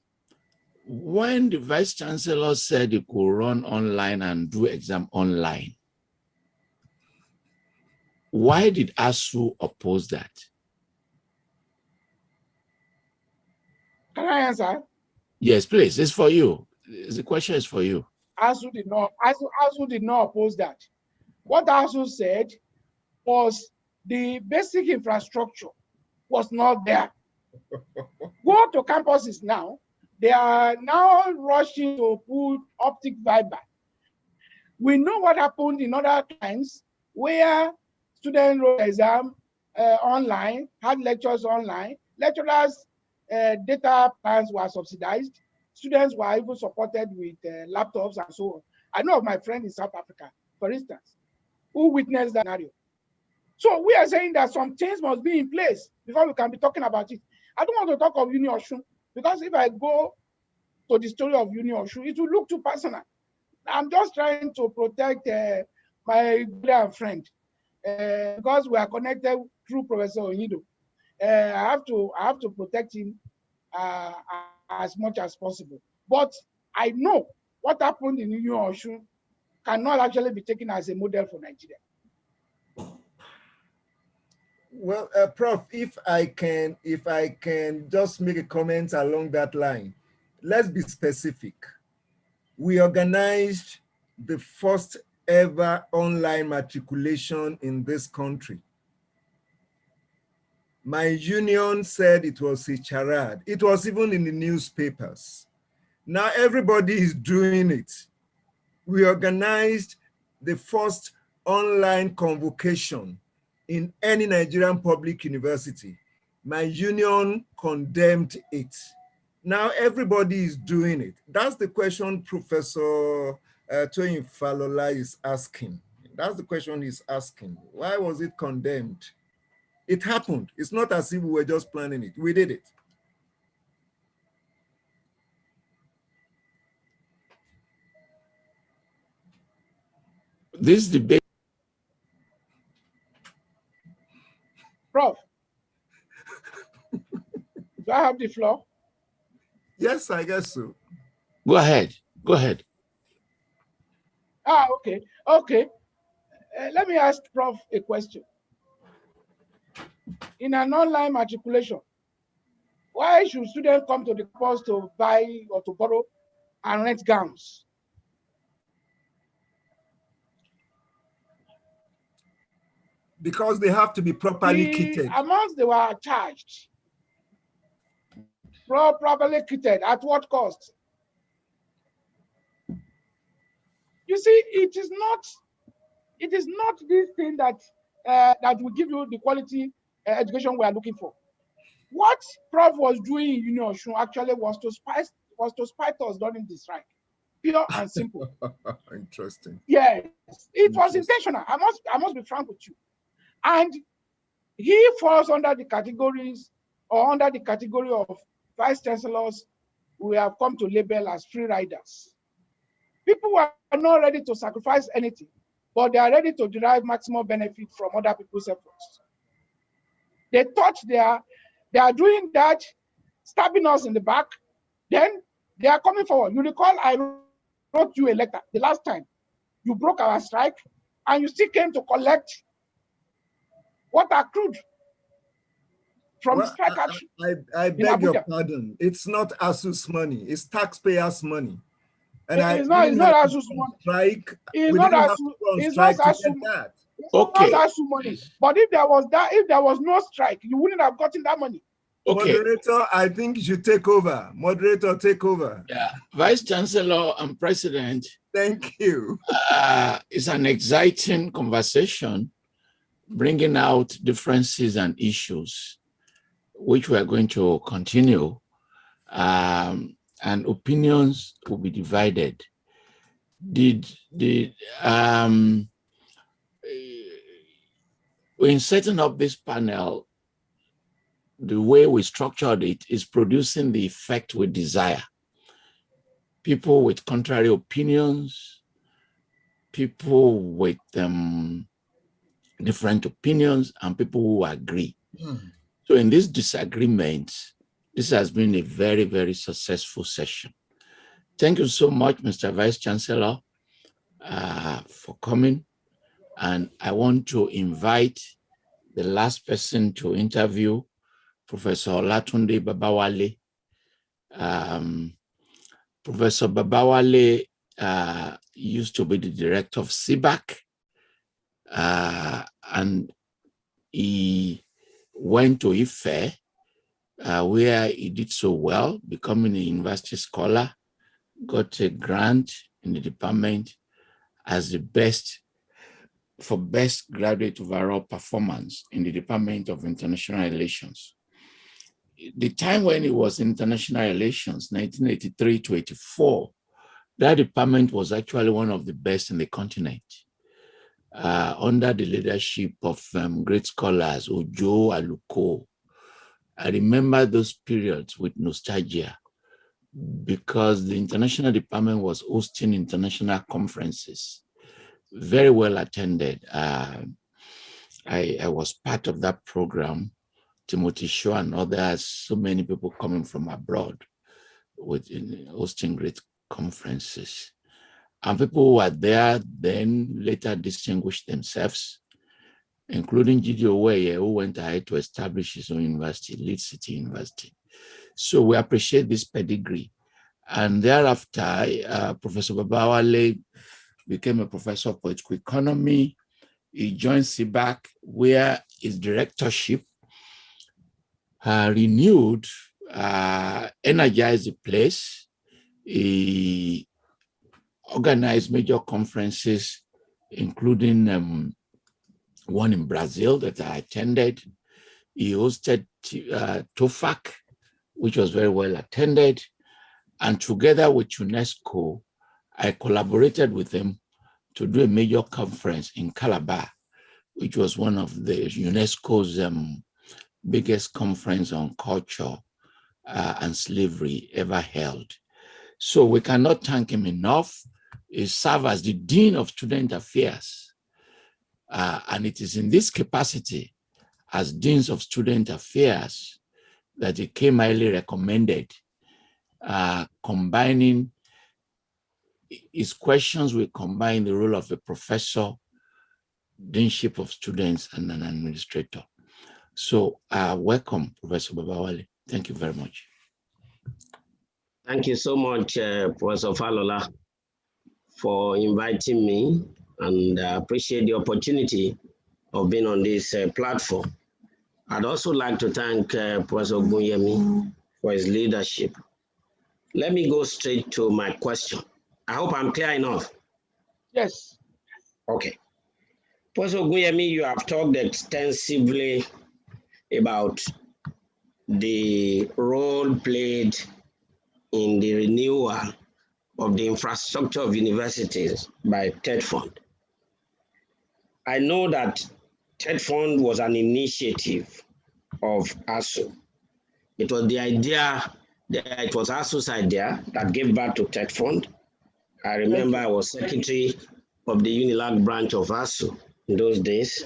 when the Vice Chancellor said he could run online and do exam online, why did ASUU oppose that? Can I answer? Yes, please. It's for you. The question is for you. ASUU did not oppose that. What ASUU said was the basic infrastructure was not there. Go to campuses now. They are now rushing to put optic fiber. We know what happened in other times where students wrote exam online, had lectures online. Lecturers' data plans were subsidized. Students were even supported with laptops and so on. I know of my friend in South Africa, for instance, who witnessed that scenario. So we are saying that some things must be in place before we can be talking about it. I don't want to talk of Uni Osun, because if I go to the story of Uni Osun, it will look too personal. I'm just trying to protect my dear friend because we are connected through Professor Onido. I have to protect him as much as possible. But I know what happened in Uni Osun cannot actually be taken as a model for Nigeria. Well, Prof, if I can just make a comment along that line, let's be specific. We organized the first ever online matriculation in this country. My union said it was a charade. It was even in the newspapers. Now everybody is doing it. We organized the first online convocation in any Nigerian public university. My union condemned it. Now everybody is doing it. That's the question Professor Toyin Falola is asking. That's the question he's asking. Why was it condemned? It happened. It's not as if we were just planning it. We did it. This debate. Prof, do I have the floor? Yes, I guess so. Go ahead. Go ahead. Okay. Okay. Let me ask Prof a question. In an online matriculation, why should students come to the campus to buy or to borrow and rent gowns? Because they have to be properly kitted. The amounts they were charged, properly kitted, at what cost? You see, it is not this thing that that will give you the quality education we are looking for. What Prof was doing in Uni Osun actually was to spite us during the strike. Pure and simple. Interesting. Yes, it was intentional. I must be frank with you. And he falls under the categories or under the category of vice chancellors we have come to label as free riders. People who are not ready to sacrifice anything, but they are ready to derive maximum benefit from other people's efforts. They thought they are doing that, stabbing us in the back. Then they are coming forward. You recall I wrote you a letter the last time. You broke our strike, and you still came to collect what accrued from the strike action. I beg your pardon. It's not ASUU's money. It's taxpayers' money. And it's not ASUU's money. Strike. It's not ASUU money. Okay. Not ASUU money. But if there was no strike, you wouldn't have gotten that money. Okay. Moderator, I think you should take over. Moderator, take over. Yeah. Vice Chancellor and President. Thank you. It's an exciting conversation, bringing out differences and issues, which we are going to continue, and opinions will be divided. In setting up this panel, the way we structured it is producing the effect we desire. People with contrary opinions, people with different opinions and people who agree. So in this disagreement, this has been a very, very successful session. Thank you so much, Mr. Vice Chancellor, for coming. And I want to invite the last person to interview, Professor Olatunde Babawale. Professor Babawale used to be the director of CBAC, and he went to IFE, where he did so well, becoming a university scholar, got a grant in the department as the best graduate overall performance in the Department of International Relations. The time when it was international relations, 1983 to 84, that department was actually one of the best in the continent, under the leadership of great scholars, Ojo, Aluko. I remember those periods with nostalgia because the international department was hosting international conferences, very well attended. I was part of that program. Timothy Shaw and others, so many people coming from abroad with hosting great conferences. And people who were there then later distinguished themselves, including Gigi Oweye, who went ahead to establish his own university, Leeds City University. So we appreciate this pedigree. And thereafter, Professor Babawale became a professor of political economy. He joined CBAC, where his directorship renewed, energized the place. He organized major conferences, including one in Brazil that I attended. He hosted TOFAC, which was very well attended. And together with UNESCO, I collaborated with him to do a major conference in Calabar, which was one of the UNESCO's biggest conference on culture and slavery ever held. So we cannot thank him enough. He served as the Dean of Student Affairs. And it is in this capacity as Deans of Student Affairs that he came highly recommended, combining his questions will combine the role of a professor, deanship of students, and an administrator. So welcome, Professor Babawale. Thank you very much. Thank you so much, Professor Falola, for inviting me, and I appreciate the opportunity of being on this platform. I'd also like to thank Professor Ogunyemi for his leadership. Let me go straight to my question. I hope I'm clear enough. Yes. Okay. Professor Ogunyemi, you have talked extensively about the role played in the renewal of the infrastructure of universities by TETFund. I know that TETFund was an initiative of ASUU. It was the idea, it was ASUU's idea that gave birth to TETFund. I remember I was secretary of the UNILAG branch of ASUU in those days.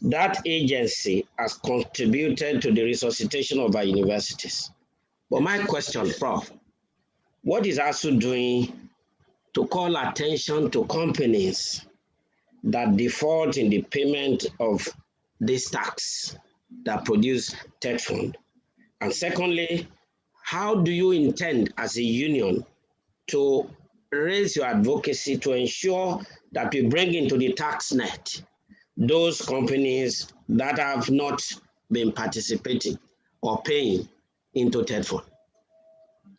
That agency has contributed to the resuscitation of our universities. But my question, Prof, what is ASUU doing to call attention to companies that default in the payment of this tax that produce TETFund? And secondly, how do you intend as a union to raise your advocacy to ensure that we bring into the tax net those companies that have not been participating or paying into TETFund?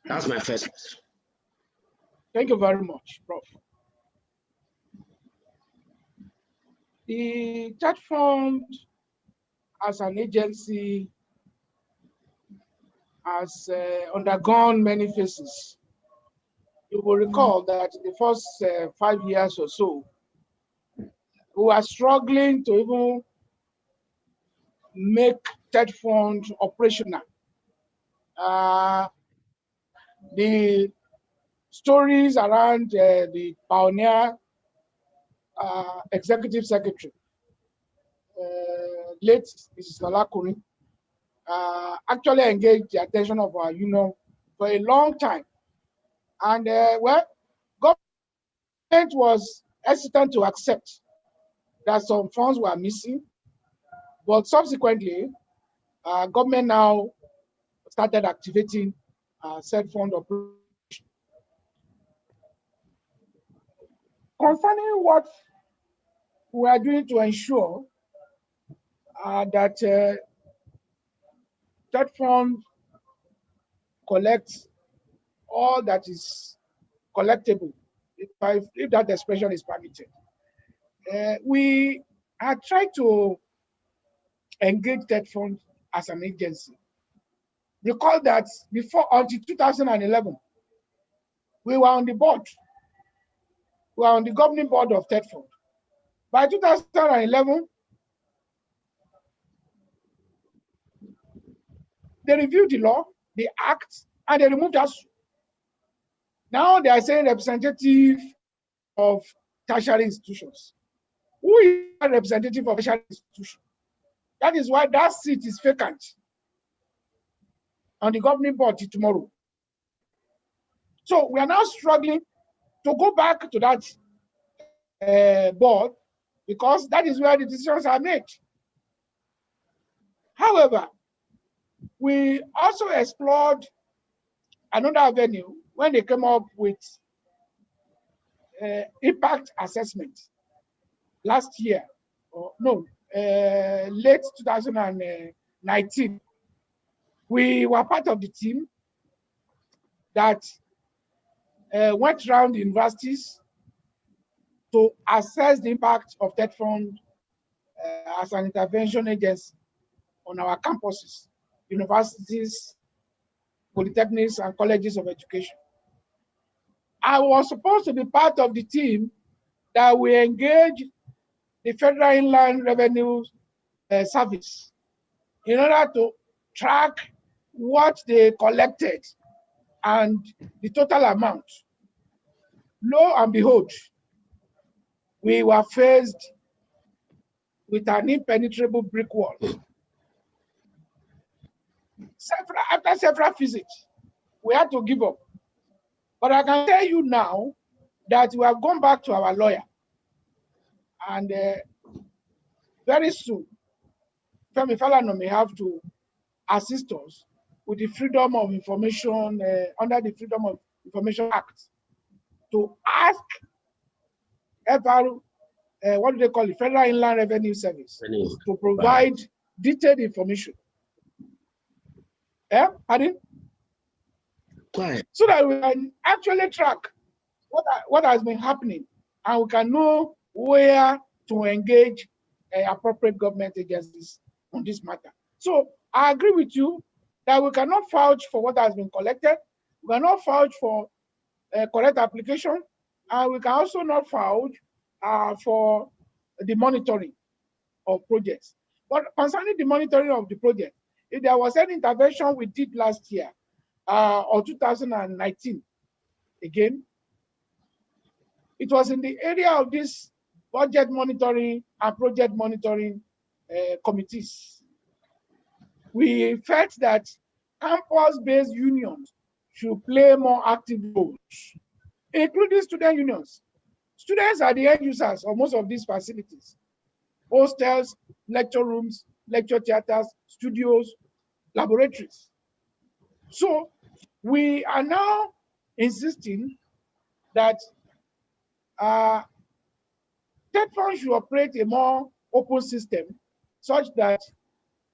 That's my first question. Thank you very much, Prof. The TETFund as an agency has undergone many phases. You will recall that the first 5 years or so, we were struggling to even make TETFund operational. The stories around the pioneer executive secretary, late Mrs. Olakuri, actually engaged the attention of our union for a long time. And well, government was hesitant to accept that some funds were missing, but subsequently, government now started activating said fund operation. Concerning what we are doing to ensure that TETFund collects all that is collectible, if that expression is permitted. We are trying to engage TETFund as an agency. Recall that until 2011, we were on the board. We were on the governing board of TETFund. By 2011, they reviewed the law, the act, and they removed us. Now they are saying representative of tertiary institutions. Who is a representative of tertiary institution? That is why that seat is vacant on the governing board till tomorrow. So we are now struggling to go back to that board because that is where the decisions are made. However, we also explored another avenue when they came up with impact assessment last year, or no, late 2019. We were part of the team that went around the universities to assess the impact of TETFund as an intervention agency on our campuses, universities, polytechnics, and colleges of education. I was supposed to be part of the team that will engage the Federal Inland Revenue Service in order to track what they collected and the total amount. Lo and behold, we were faced with an impenetrable brick wall. After several visits, we had to give up. But I can tell you now that we have gone back to our lawyer. And very soon, Femi Falana may have to assist us with the Freedom of Information, under the Freedom of Information Act, to ask what do they call it, Federal Inland Revenue Service, to provide detailed information. Pardon? Quiet. So that we can actually track what has been happening, and we can know where to engage appropriate government agencies on this matter. So I agree with you that we cannot vouch for what has been collected. We cannot vouch for correct application, and we can also not vouch for the monitoring of projects. But concerning the monitoring of the project, if there was any intervention we did last year or 2019, again, it was in the area of this budget monitoring and project monitoring committees. We felt that campus-based unions should play more active roles, including student unions. Students are the end users of most of these facilities: hostels, lecture rooms, lecture theaters, studios, laboratories. So we are now insisting that TETFund should operate a more open system, such that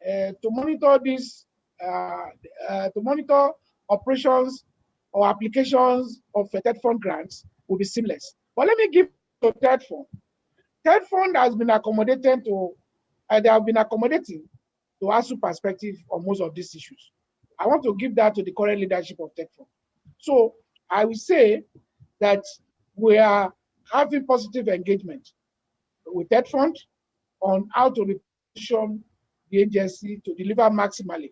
to monitor this, to monitor operations or applications of TETFund grants will be seamless. But let me give to TETFund. TETFund has been accommodated to, they have been accommodating to ASUU perspective on most of these issues. I want to give that to the current leadership of TETFund. So I will say that we are having positive engagement with TETFund on how to reposition the agency to deliver maximally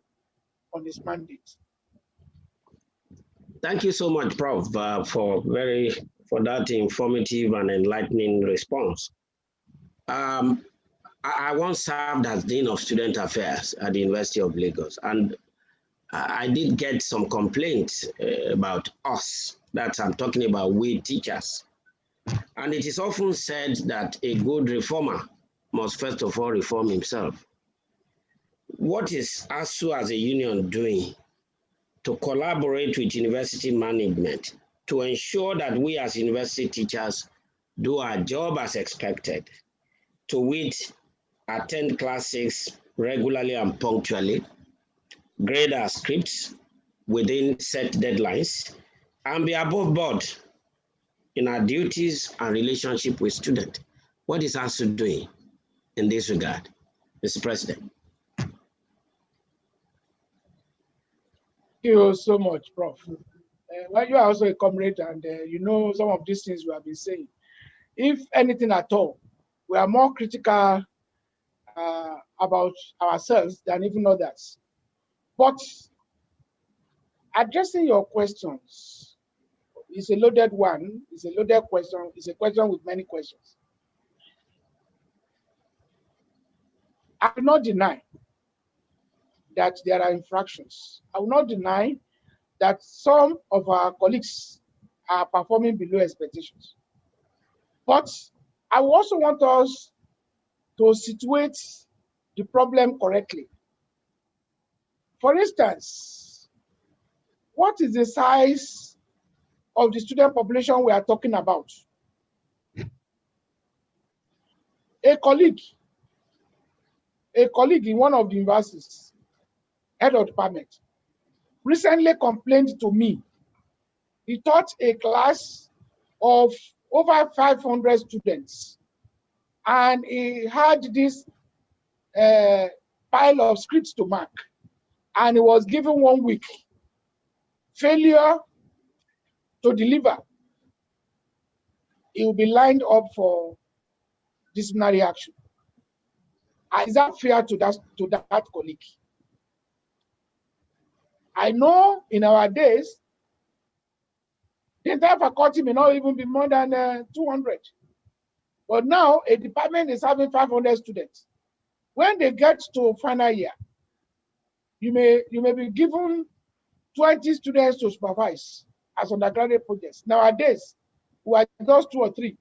on this mandate. Thank you so much, Prof, for that informative and enlightening response. I once served as Dean of Student Affairs at the University of Lagos, and I did get some complaints about us. That I'm talking about we teachers. And it is often said that a good reformer must first of all reform himself. What is ASUU as a union doing to collaborate with university management to ensure that we as university teachers do our job as expected, to wit, attend classes regularly and punctually, grade our scripts within set deadlines, and be above board in our duties and relationship with students? What is ASUU doing in this regard, Mr. President? Thank you so much, Prof. Well, you are also a comrade, and you know some of these things we have been saying. If anything at all, we are more critical about ourselves than even others. But addressing your questions is a loaded one. It's a loaded question. It's a question with many questions. I will not deny that there are infractions. I will not deny that some of our colleagues are performing below expectations. But I also want us to situate the problem correctly. For instance, what is the size of the student population we are talking about? A colleague in one of the universities, head of department, recently complained to me. He taught a class of over 500 students, and he had this pile of scripts to mark, and he was given 1 week. Failure to deliver, he will be lined up for disciplinary action. Is that fair to that colleague? I know in our days, the entire faculty may not even be more than 200. But now a department is having 500 students. When they get to final year, you may be given 20 students to supervise as undergraduate projects. Nowadays, we are just 2 or 3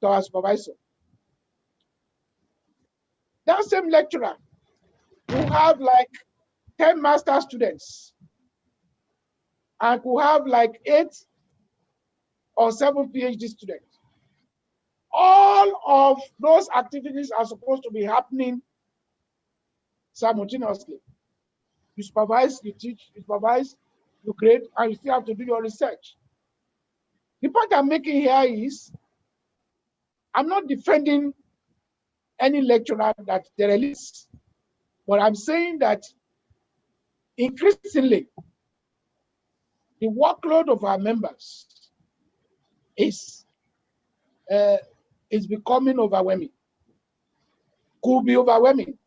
to our supervisor. That same lecturer will have like 10 master students and will have like 8 or 7 PhD students. All of those activities are supposed to be happening simultaneously. You supervise, you teach, you supervise, you grade, and you still have to do your research. The point I'm making here is, I'm not defending any lecturer that they release, but I'm saying that increasingly, the workload of our members is becoming overwhelming, could be overwhelming.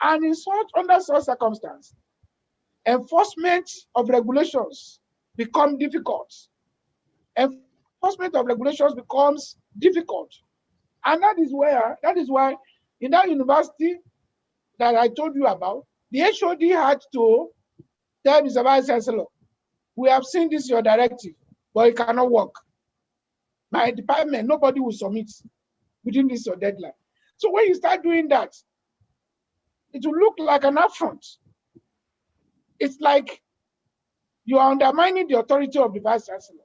And under such circumstances, enforcement of regulations become difficult. Enforcement of regulations becomes difficult. And that is why in that university that I told you about, the HOD had to tell Mr. Vice Chancellor, we have seen this your directive, but it cannot work. My department, nobody will submit within this your deadline. So when you start doing that, it will look like an affront. It's like you are undermining the authority of the Vice Chancellor.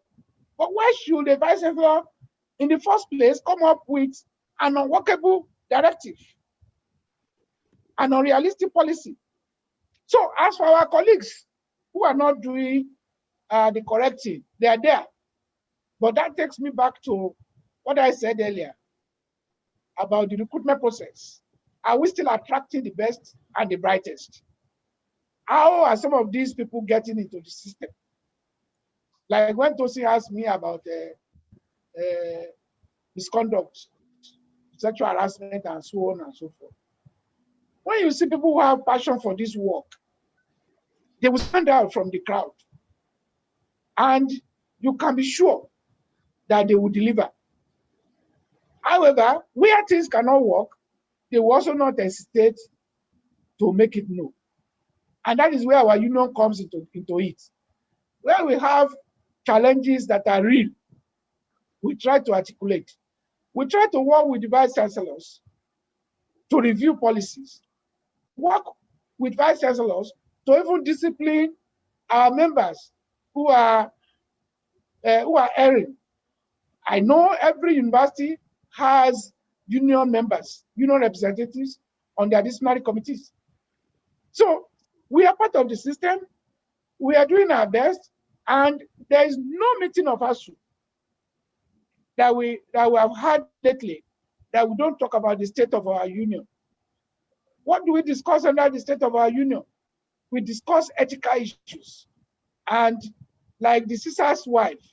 But why should the Vice Chancellor, in the first place, come up with an unworkable directive, an unrealistic policy? So as for our colleagues who are not doing the correcting, they are there. But that takes me back to what I said earlier about the recruitment process. Are we still attracting the best and the brightest? How are some of these people getting into the system? Like when Tosi asked me about misconduct, sexual harassment, and so on and so forth. When you see people who have passion for this work, they will stand out from the crowd. And you can be sure that they will deliver. However, where things cannot work, they will also not hesitate to make it known. And that is where our union comes into it. Where we have challenges that are real, we try to articulate. We try to work with the vice chancellors to review policies, work with vice chancellors to even discipline our members who are erring. I know every university has union members, union representatives on their disciplinary committees. So we are part of the system. We are doing our best, and there is no meeting of ASUU that we have had lately that we don't talk about the state of our union. What do we discuss under the state of our union? We discuss ethical issues. And like the sister's wife,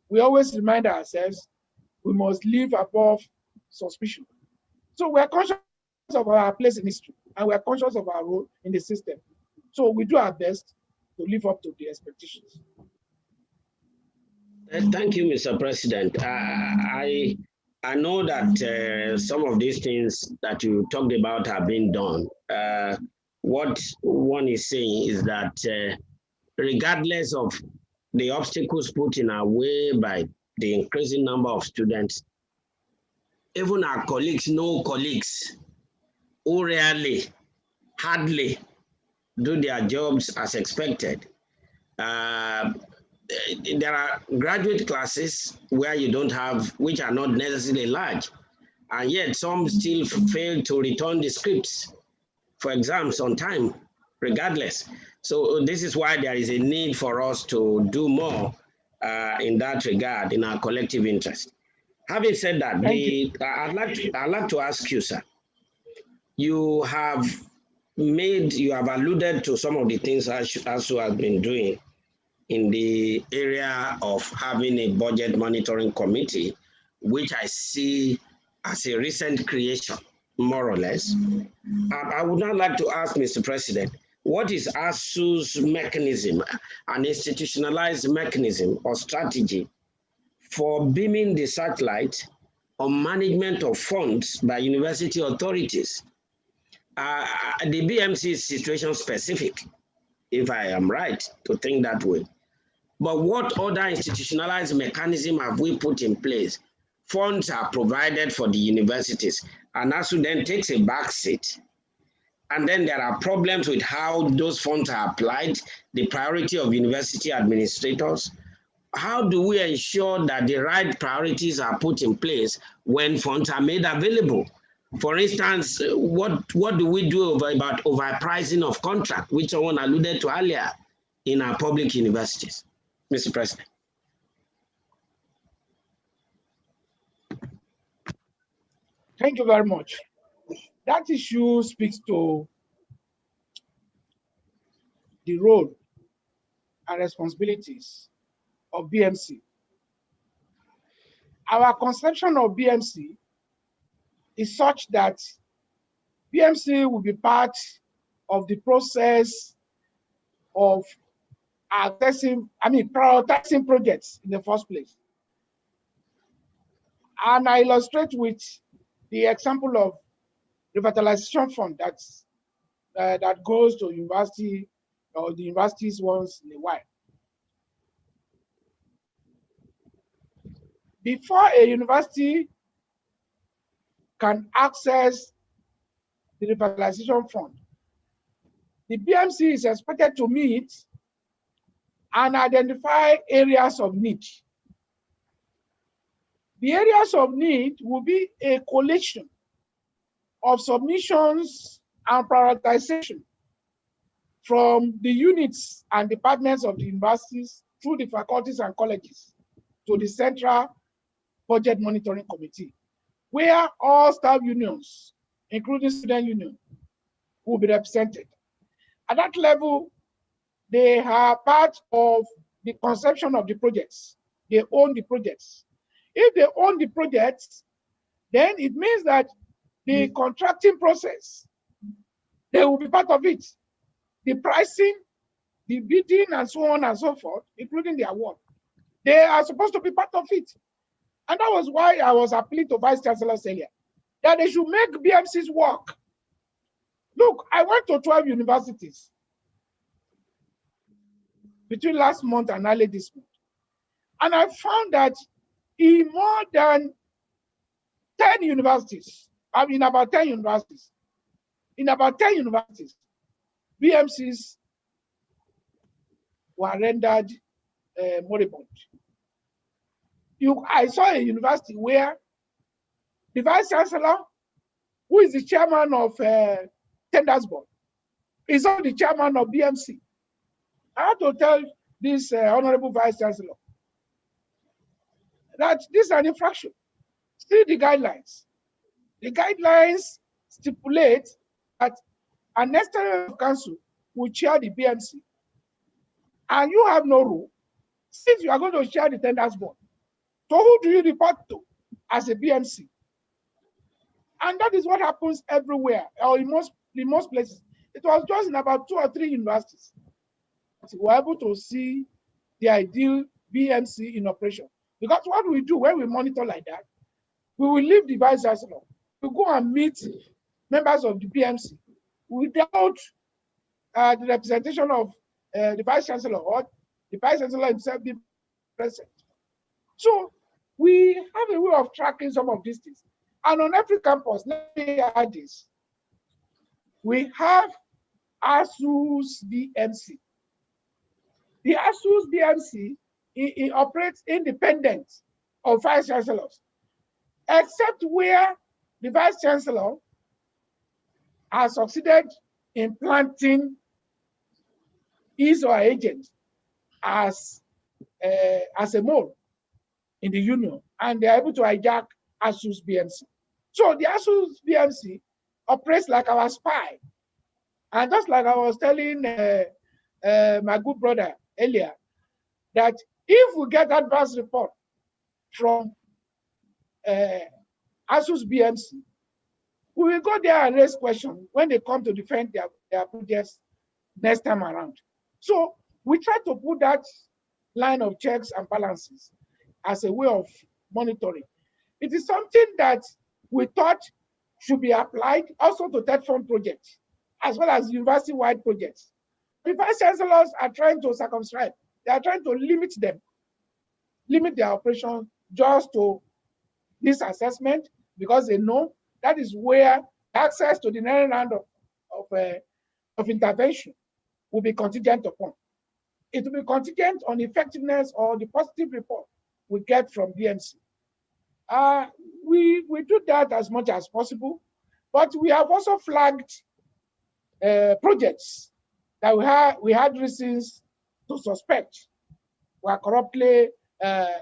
we always remind ourselves we must live above suspicion. So we are conscious of our place in history, and we are conscious of our role in the system. So we do our best to live up to the expectations. Thank you, Mr. President. I know that some of these things that you talked about have been done. What one is saying is that regardless of the obstacles put in our way by the increasing number of students, even our colleagues know colleagues who rarely, hardly do their jobs as expected. There are graduate classes where you don't have, which are not necessarily large, and yet some still fail to return the scripts for exams on time, regardless. So this is why there is a need for us to do more in that regard, in our collective interest. Having said that, I'd like to ask you, sir, you have alluded to some of the things ASUU has been doing in the area of having a budget monitoring committee, which I see as a recent creation, more or less. I would now like to ask Mr. President, what is ASUU's mechanism, an institutionalized mechanism or strategy for beaming the satellite on management of funds by university authorities? The BMC is situation specific, if I am right to think that way. But what other institutionalized mechanism have we put in place? Funds are provided for the universities, and ASUU then takes a back seat. And then there are problems with how those funds are applied, the priority of university administrators. How do we ensure that the right priorities are put in place when funds are made available? For instance, what do we do about overpricing of contract, which someone alluded to earlier in our public universities? Mr. President. Thank you very much. That issue speaks to the role and responsibilities of BMC. Our conception of BMC is such that BMC will be part of the process of prioritizing projects in the first place. And I illustrate with the example of revitalization fund that goes to university or the universities once in a while. Before a university can access the revitalization fund, the BMC is expected to meet and identify areas of need. The areas of need will be a collection of submissions and prioritization from the units and departments of the universities through the faculties and colleges to the Central Budget Monitoring Committee, where all staff unions, including student union, will be represented. At that level, they are part of the conception of the projects. They own the projects. If they own the projects, then it means that the contracting process, they will be part of it. The pricing, the bidding, and so on and so forth, including the award, they are supposed to be part of it. And that was why I was appealing to vice chancellors earlier. that they should make BMCs work. Look, I went to 12 universities between last month and early this month. And I found that in more than 10 universities, in about 10 universities, BMCs were rendered moribund. I saw a university where the vice chancellor, who is the chairman of Tenders Board, is also the chairman of BMC. I had to tell this honorable vice chancellor that this is an infraction. See the guidelines. The guidelines stipulate that an external council will chair the BMC, and you have no rule. Since you are going to chair the Tenders Board, so who do you report to as a BMC? And that is what happens everywhere, or in most places. It was just in about 2 or 3 universities that we were able to see the ideal BMC in operation. Because what we do when we monitor like that, we will leave the vice chancellor. We go and meet members of the BMC without the representation of the vice chancellor or the vice chancellor himself being present. So we have a way of tracking some of these things. And on every campus, let me add this, we have ASUU's BMC. The ASUU's BMC it operates independent of vice chancellors, except where the vice chancellor has succeeded in planting his or her agent as a mole in the union, and they're able to hijack ASUU's BMC. So the ASUU's BMC operates like our spy. And just like I was telling my good brother earlier, that if we get advance report from ASUU's BMC, we will go there and raise questions when they come to defend their projects next time around. So we try to put that line of checks and balances as a way of monitoring. It is something that we thought should be applied also to TETFund projects, as well as university-wide projects. The vice chancellors are trying to circumscribe. They are trying to limit their operation just to this assessment, because they know that is where access to the next round of intervention will be contingent upon. It will be contingent on effectiveness or the positive report we get from BMC. We do that as much as possible, but we have also flagged projects that we had reasons to suspect were corruptly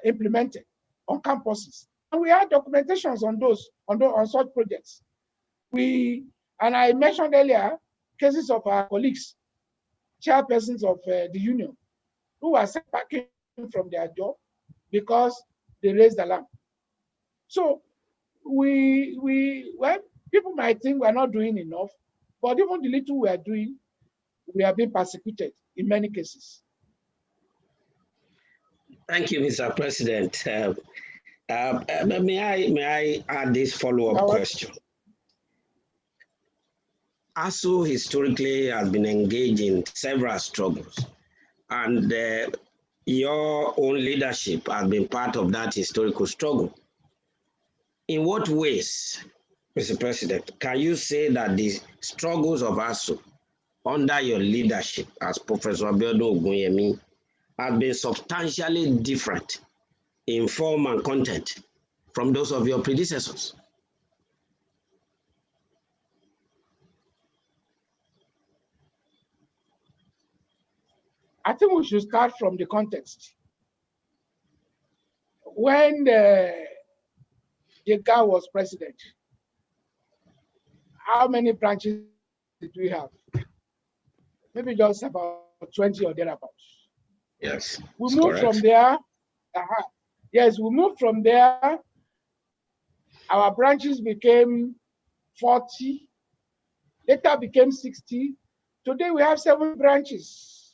implemented on campuses. And we had documentations on such projects. And I mentioned earlier cases of our colleagues, chairpersons of the union, who were sent back from their job because they raised alarm. So well, people might think we're not doing enough, but even the little we are doing, we are being persecuted in many cases. Thank you, Mr. President. May I add this follow-up question? ASUU historically has been engaged in several struggles, and your own leadership has been part of that historical struggle. In what ways, Mr. President, can you say that the struggles of ASUU under your leadership as Professor Abiodun Ogunyemi have been substantially different in form and content from those of your predecessors? I think we should start from the context. When Jega was president, how many branches did we have? Maybe just about 20 or thereabouts. Yes. We moved from there. Yes, we moved from there. Our branches became 40, later became 60. Today we have 7 branches.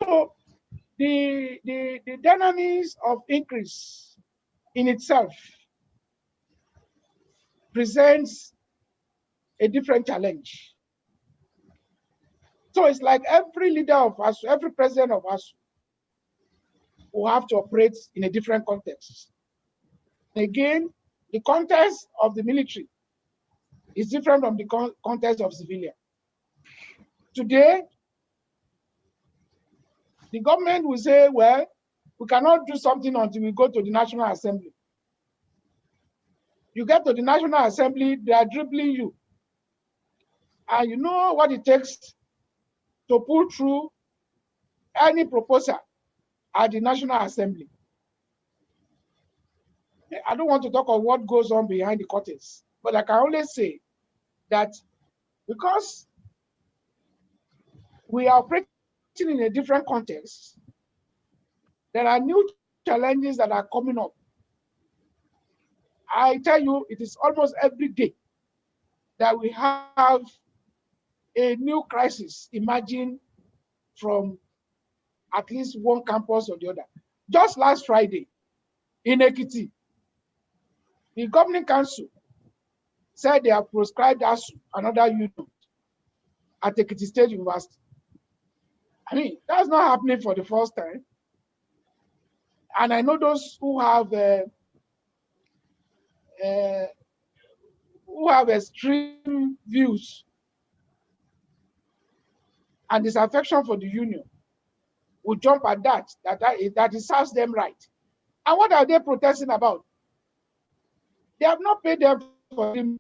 So the dynamics of increase in itself presents a different challenge. So it's like every leader of ASUU, every president of ASUU will have to operate in a different context. Again, the context of the military is different from the context of civilian. Today, the government will say, well, we cannot do something until we go to the National Assembly. You get to the National Assembly, they are dribbling you. And you know what it takes to pull through any proposal at the National Assembly. I don't want to talk of what goes on behind the curtains, but I can only say that because we are operating in a different context, there are new challenges that are coming up. I tell you, it is almost every day that we have a new crisis emerging from at least one campus or the other. Just last Friday in Ekiti, the governing council said they have proscribed ASUU, another union, at Ekiti State University. I mean, that's not happening for the first time. And I know those who have extreme views and disaffection for the union will jump at that it serves them right. And what are they protesting about? They have not paid them for them,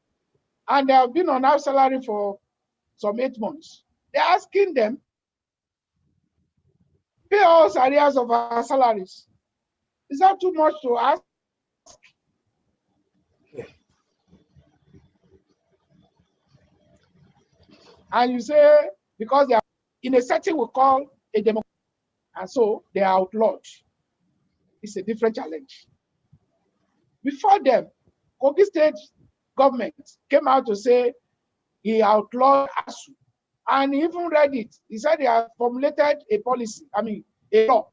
and they have been on our salary for some 8 months. They're asking them, pay us arrears of our salaries. Is that too much to ask? And you say, because they are in a setting we call a democracy, and so they are outlawed. It's a different challenge. Before them, Kogi State government came out to say he outlawed ASUU, and he even read it. He said they have formulated a policy, a law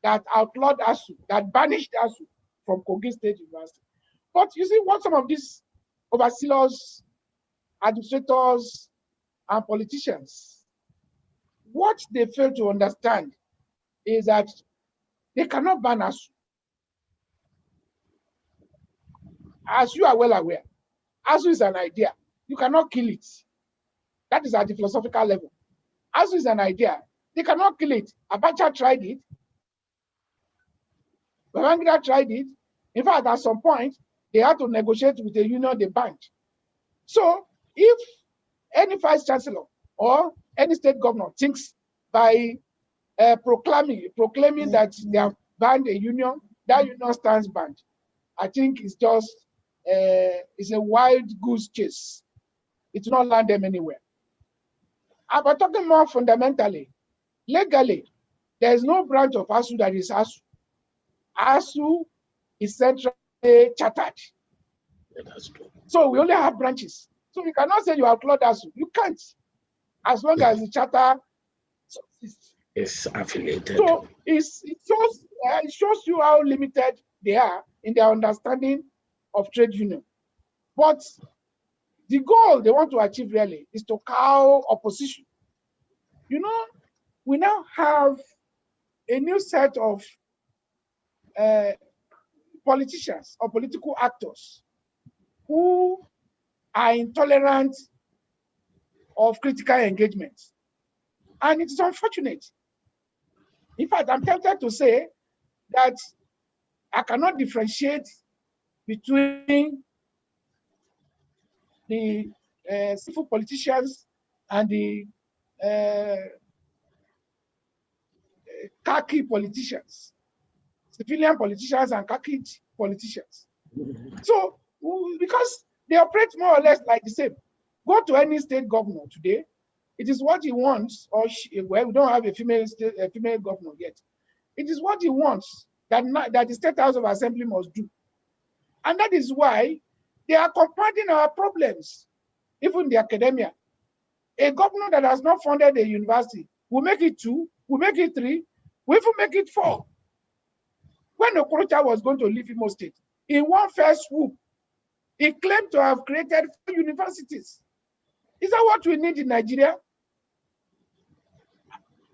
that outlawed ASUU, that banished ASUU from Kogi State University. But you see what some of these overseers, administrators, and politicians, what they fail to understand is that they cannot ban ASUU. As you are well aware, ASUU is an idea. You cannot kill it. That is at the philosophical level. ASUU is an idea. They cannot kill it. Abacha tried it. Babangida tried it. In fact, at some point, they had to negotiate with the union they banned. So if any vice chancellor or any state governor thinks by proclaiming that they have banned a union, that union stands banned, I think it's just it's a wild goose chase. It will not land them anywhere. But talking more fundamentally, legally, there is no branch of ASUU that is ASUU. ASUU is centrally chartered. So we only have branches. So you cannot say you outlawed ASUU. You can't, as long as the charter is affiliated. So it shows you how limited they are in their understanding of trade union. But the goal they want to achieve really is to cow opposition. You know, we now have a new set of politicians or political actors who are intolerant of critical engagement. And it's unfortunate. In fact, I'm tempted to say that I cannot differentiate between the civil politicians and the khaki politicians, civilian politicians and khaki politicians. So, because they operate more or less like the same. Go to any state governor today, it is what he wants, or well, we don't have a female governor yet. It is what he wants that the State House of Assembly must do. And that is why they are compounding our problems, even in the academia. A governor that has not funded a university will make it 2, will make it 3, will even make it 4. When Okorocha was going to leave Imo State, in one fell swoop, He claimed to have created 4 universities. Is that what we need in Nigeria?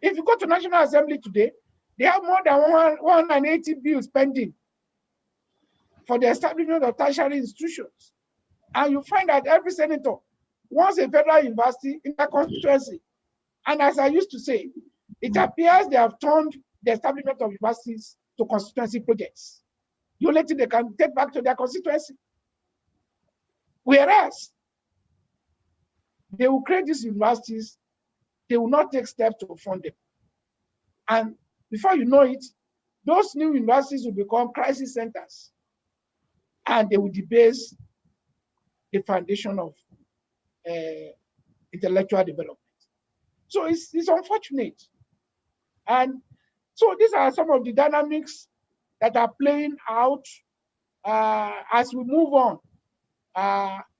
If you go to National Assembly today, they have more than 180 bills pending for the establishment of tertiary institutions. And you find that every senator wants a federal university in their constituency. And as I used to say, it appears they have turned the establishment of universities to constituency projects. The only thing they can take back to their constituency. Whereas they will create these universities, they will not take steps to fund them. And before you know it, those new universities will become crisis centers, and they will debase the foundation of intellectual development. So it's unfortunate. And so these are some of the dynamics that are playing out as we move on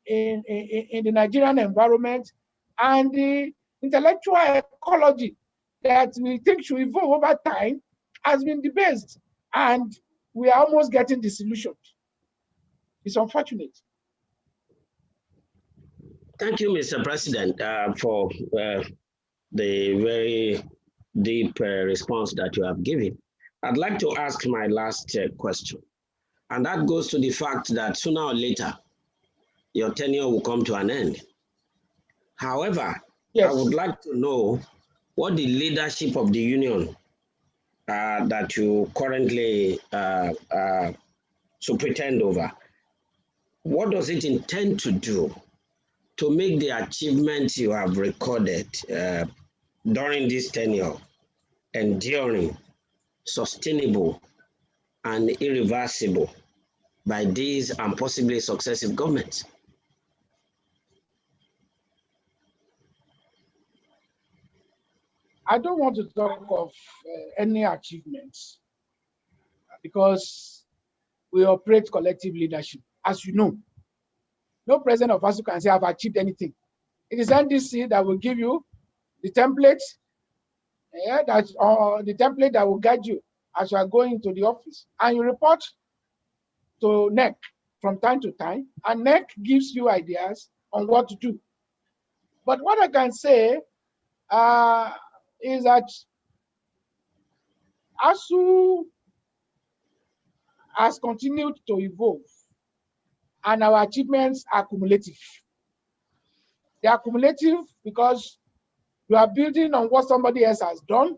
in the Nigerian environment, and the intellectual ecology that we think should evolve over time has been debased, and we are almost getting disillusioned. It's unfortunate. Thank you, Mr. President, for the very deep response that you have given. I'd like to ask my last question, and that goes to the fact that sooner or later, your tenure will come to an end. However, yes, I would like to know what the leadership of the union that you currently superintend over, what does it intend to do to make the achievements you have recorded during this tenure enduring, sustainable, and irreversible by these and possibly successive governments? I don't want to talk of any achievements because we operate collective leadership. As you know, no president of ASUU can say I've achieved anything. It is NDC that will give you the template, the template that will guide you as you are going to the office, and you report to NEC from time to time, and NEC gives you ideas on what to do. But what I can say is that ASUU has continued to evolve, and our achievements are cumulative. They are cumulative because you are building on what somebody else has done,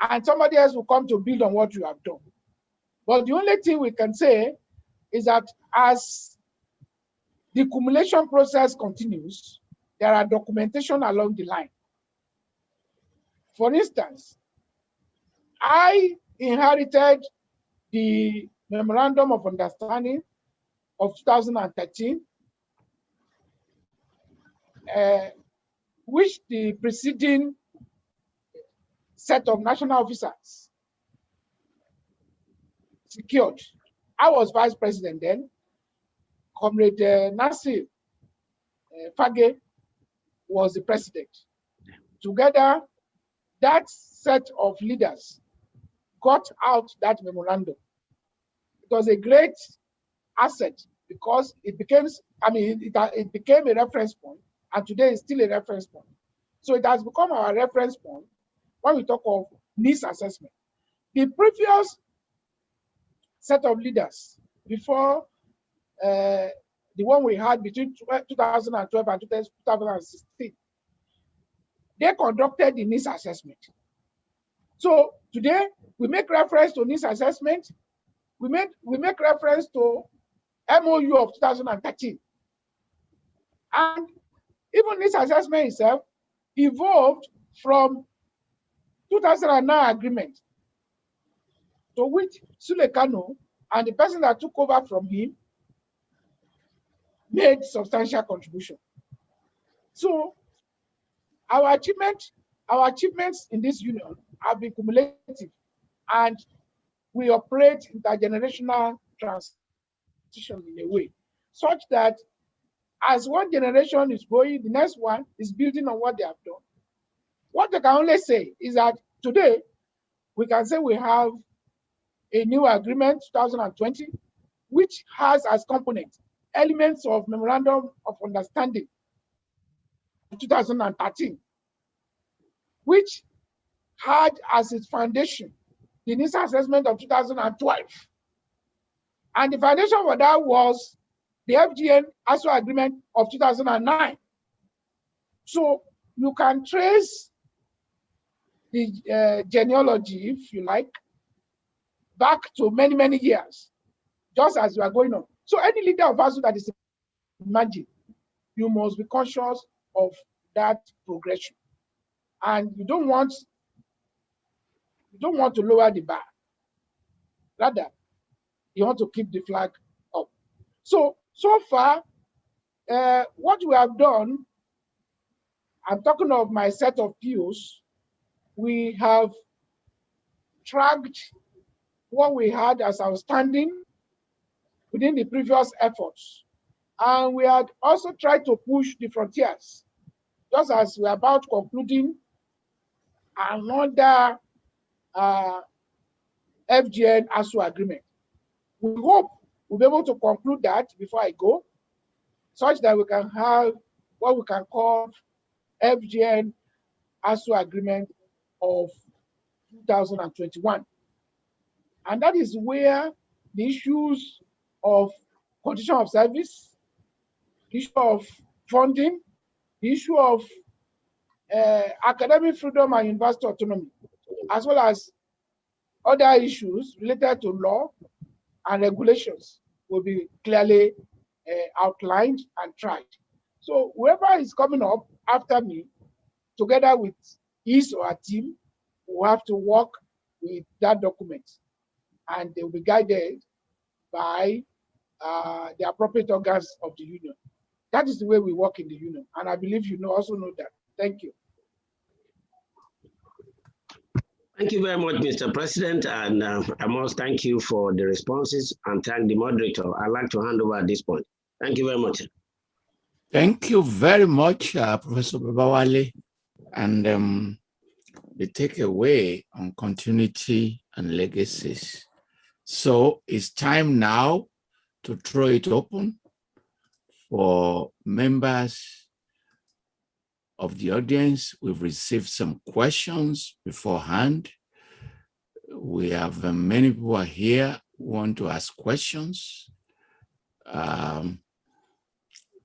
and somebody else will come to build on what you have done. But the only thing we can say is that as the accumulation process continues, there are documentation along the line. For instance, I inherited the Memorandum of Understanding of 2013, which the preceding set of national officers secured. I was vice president then. Comrade Nasir Fage was the president. Together, that set of leaders got out that memorandum. It was a great asset because it became, it became a reference point, and today it's still a reference point. So it has become our reference point when we talk of needs assessment. The previous set of leaders before the one we had between 2012 and 2016, they conducted the needs assessment. So today we make reference to needs assessment. We make reference to MOU of 2013. And even this assessment itself evolved from 2009 agreement, to which Sule Kano and the person that took over from him made substantial contribution. So our achievements in this union have been cumulative, and we operate intergenerational transition in a way such that as one generation is going, the next one is building on what they have done. What I can only say is that today we can say we have a new agreement, 2020, which has as component elements of Memorandum of Understanding of 2013, which had as its foundation the initial assessment of 2012. And the foundation for that was the FGN-ASUU agreement of 2009. So you can trace the genealogy, if you like, back to many, many years, just as you are going on. So any leader of ASUU that is emerging, you must be conscious of that progression. And you don't want to lower the bar. Rather, you want to keep the flag up. So far, what we have done, I'm talking of my set of POs, we have tracked what we had as outstanding within the previous efforts. And we had also tried to push the frontiers, just as we're about concluding another FGN-ASUU agreement. We hope we'll be able to conclude that before I go, such that we can have what we can call FGN-ASUU agreement of 2021. And that is where the issues of condition of service, the issue of funding, the issue of academic freedom and university autonomy, as well as other issues related to law and regulations will be clearly outlined and tried. So whoever is coming up after me, together with his or her team, will have to work with that document, and they will be guided by the appropriate organs of the union. That is the way we work in the union, and I believe you also know that. Thank you. Thank you very much, Mr. President, and I must thank you for the responses and thank the moderator. I'd like to hand over at this point. Thank you very much. Thank you very much, Professor Babawale. And the takeaway on continuity and legacies. So it's time now to throw it open for members of the audience. We've received some questions beforehand. We have many people are here who want to ask questions.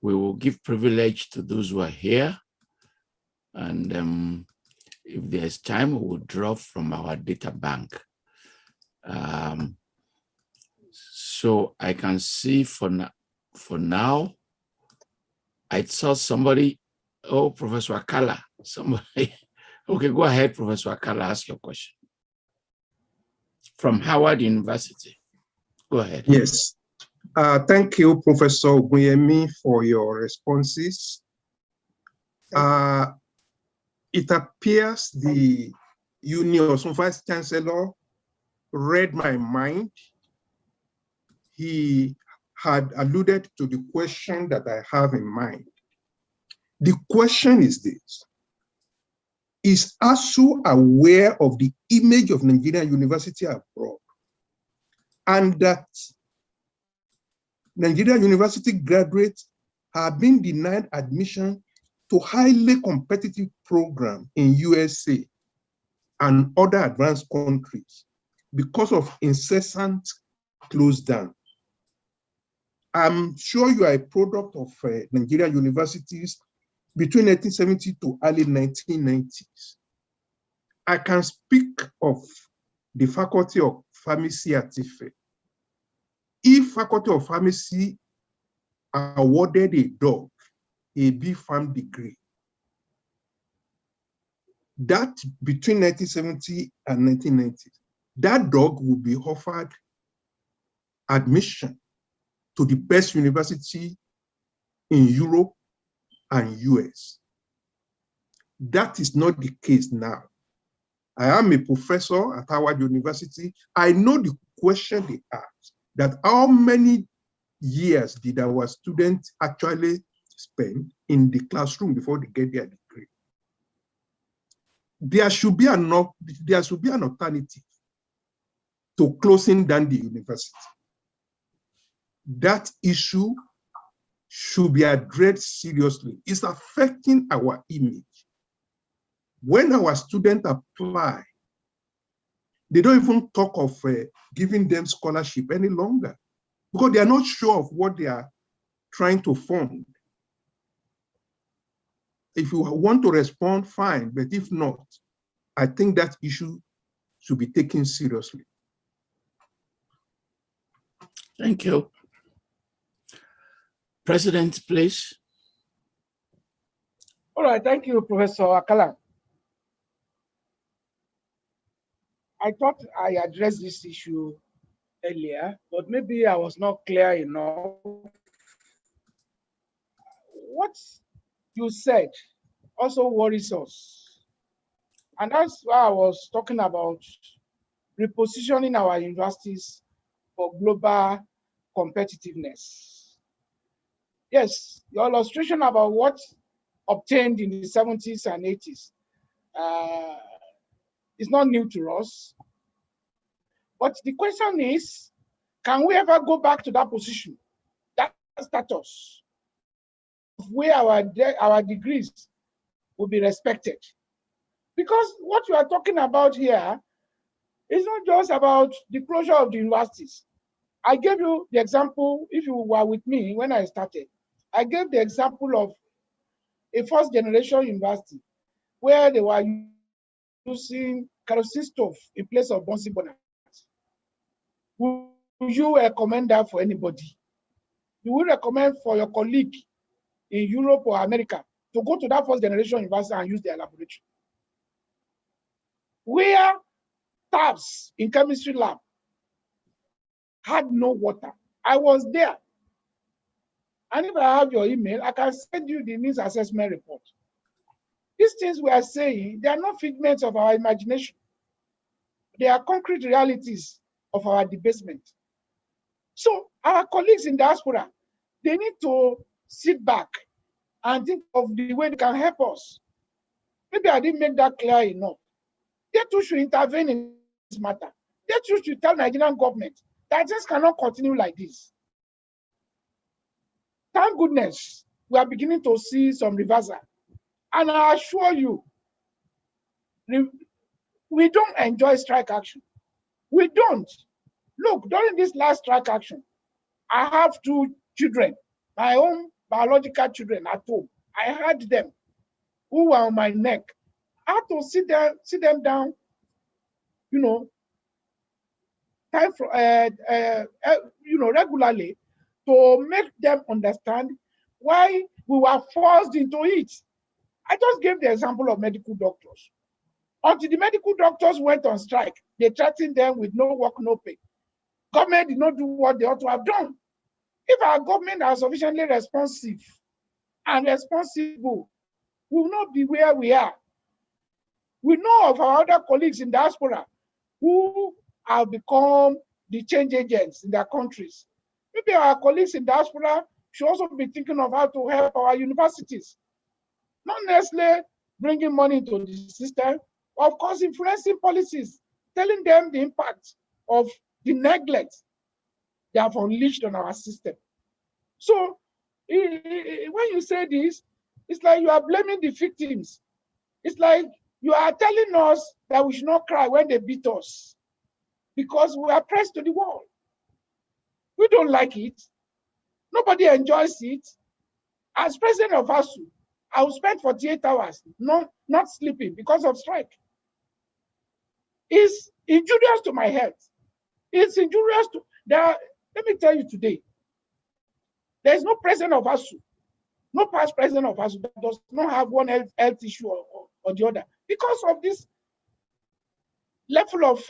We will give privilege to those who are here. And if there's time, we will draw from our data bank. So I can see for now, I saw somebody. Oh, Professor Akala, somebody. Okay, go ahead, Professor Akala, ask your question. From Howard University. Go ahead. Yes. Thank you, Professor Ogunyemi, for your responses. It appears the Union Vice Chancellor read my mind. He had alluded to the question that I have in mind. The question is this: is ASUU aware of the image of Nigerian University abroad, and that Nigerian University graduates have been denied admission to highly competitive programs in USA and other advanced countries because of incessant close down? I'm sure you are a product of Nigerian universities between 1970 to early 1990s. I can speak of the Faculty of Pharmacy at IFE. If Faculty of Pharmacy awarded a dog a B.Pharm degree, that between 1970 and 1990, that dog would be offered admission to the best university in Europe and US. That is not the case now. I am a professor at Howard University. I know the question they asked, that how many years did our students actually spend in the classroom before they get their degree? There should be an alternative to closing down the university. That issue should be addressed seriously. It's affecting our image. When our students apply, they don't even talk of giving them scholarship any longer because they are not sure of what they are trying to fund. If you want to respond, fine, but if not, I think that issue should be taken seriously. Thank you. President, please. All right, thank you, Professor Akala. I thought I addressed this issue earlier, but maybe I was not clear enough. What you said also worries us. And that's why I was talking about repositioning our universities for global competitiveness. Yes, your illustration about what obtained in the 70s and 80s is not new to us. But the question is, can we ever go back to that position, that status, where our degrees will be respected? Because what you are talking about here is not just about the closure of the universities. I gave you the example, if you were with me when I started, I gave the example of a first generation university where they were using kerosene stove in place of Bunsen burner. Would you recommend that for anybody? You would recommend for your colleague in Europe or America to go to that first generation university and use their laboratory? Where taps in chemistry lab had no water. I was there. And if I have your email, I can send you the needs assessment report. These things we are saying, they are not figments of our imagination. They are concrete realities of our debasement. So our colleagues in diaspora, they need to sit back and think of the way they can help us. Maybe I didn't make that clear enough. They too should intervene in this matter. They too should tell Nigerian government that this cannot continue like this. Thank goodness we are beginning to see some reversal. And I assure you, we don't enjoy strike action. We don't. Look, during this last strike action, I have 2 children, my own biological children at home. I had them who were on my neck. I had to sit them down, time for, regularly to make them understand why we were forced into it. I just gave the example of medical doctors. Until the medical doctors went on strike, they threatened them with no work, no pay. Government did not do what they ought to have done. If our government are sufficiently responsive and responsible, we will not be where we are. We know of our other colleagues in diaspora who have become the change agents in their countries. Maybe our colleagues in diaspora should also be thinking of how to help our universities. Not necessarily bringing money into the system, but of course influencing policies, telling them the impact of the neglect they have unleashed on our system. So when you say this, it's like you are blaming the victims. It's like you are telling us that we should not cry when they beat us because we are pressed to the wall. We don't like it. Nobody enjoys it. As president of ASUU, I will spend 48 hours not sleeping because of strike. It's injurious to my health. It's injurious to, let me tell you today, there is no president of ASUU, no past president of ASUU that does not have one health issue or the other because of this level of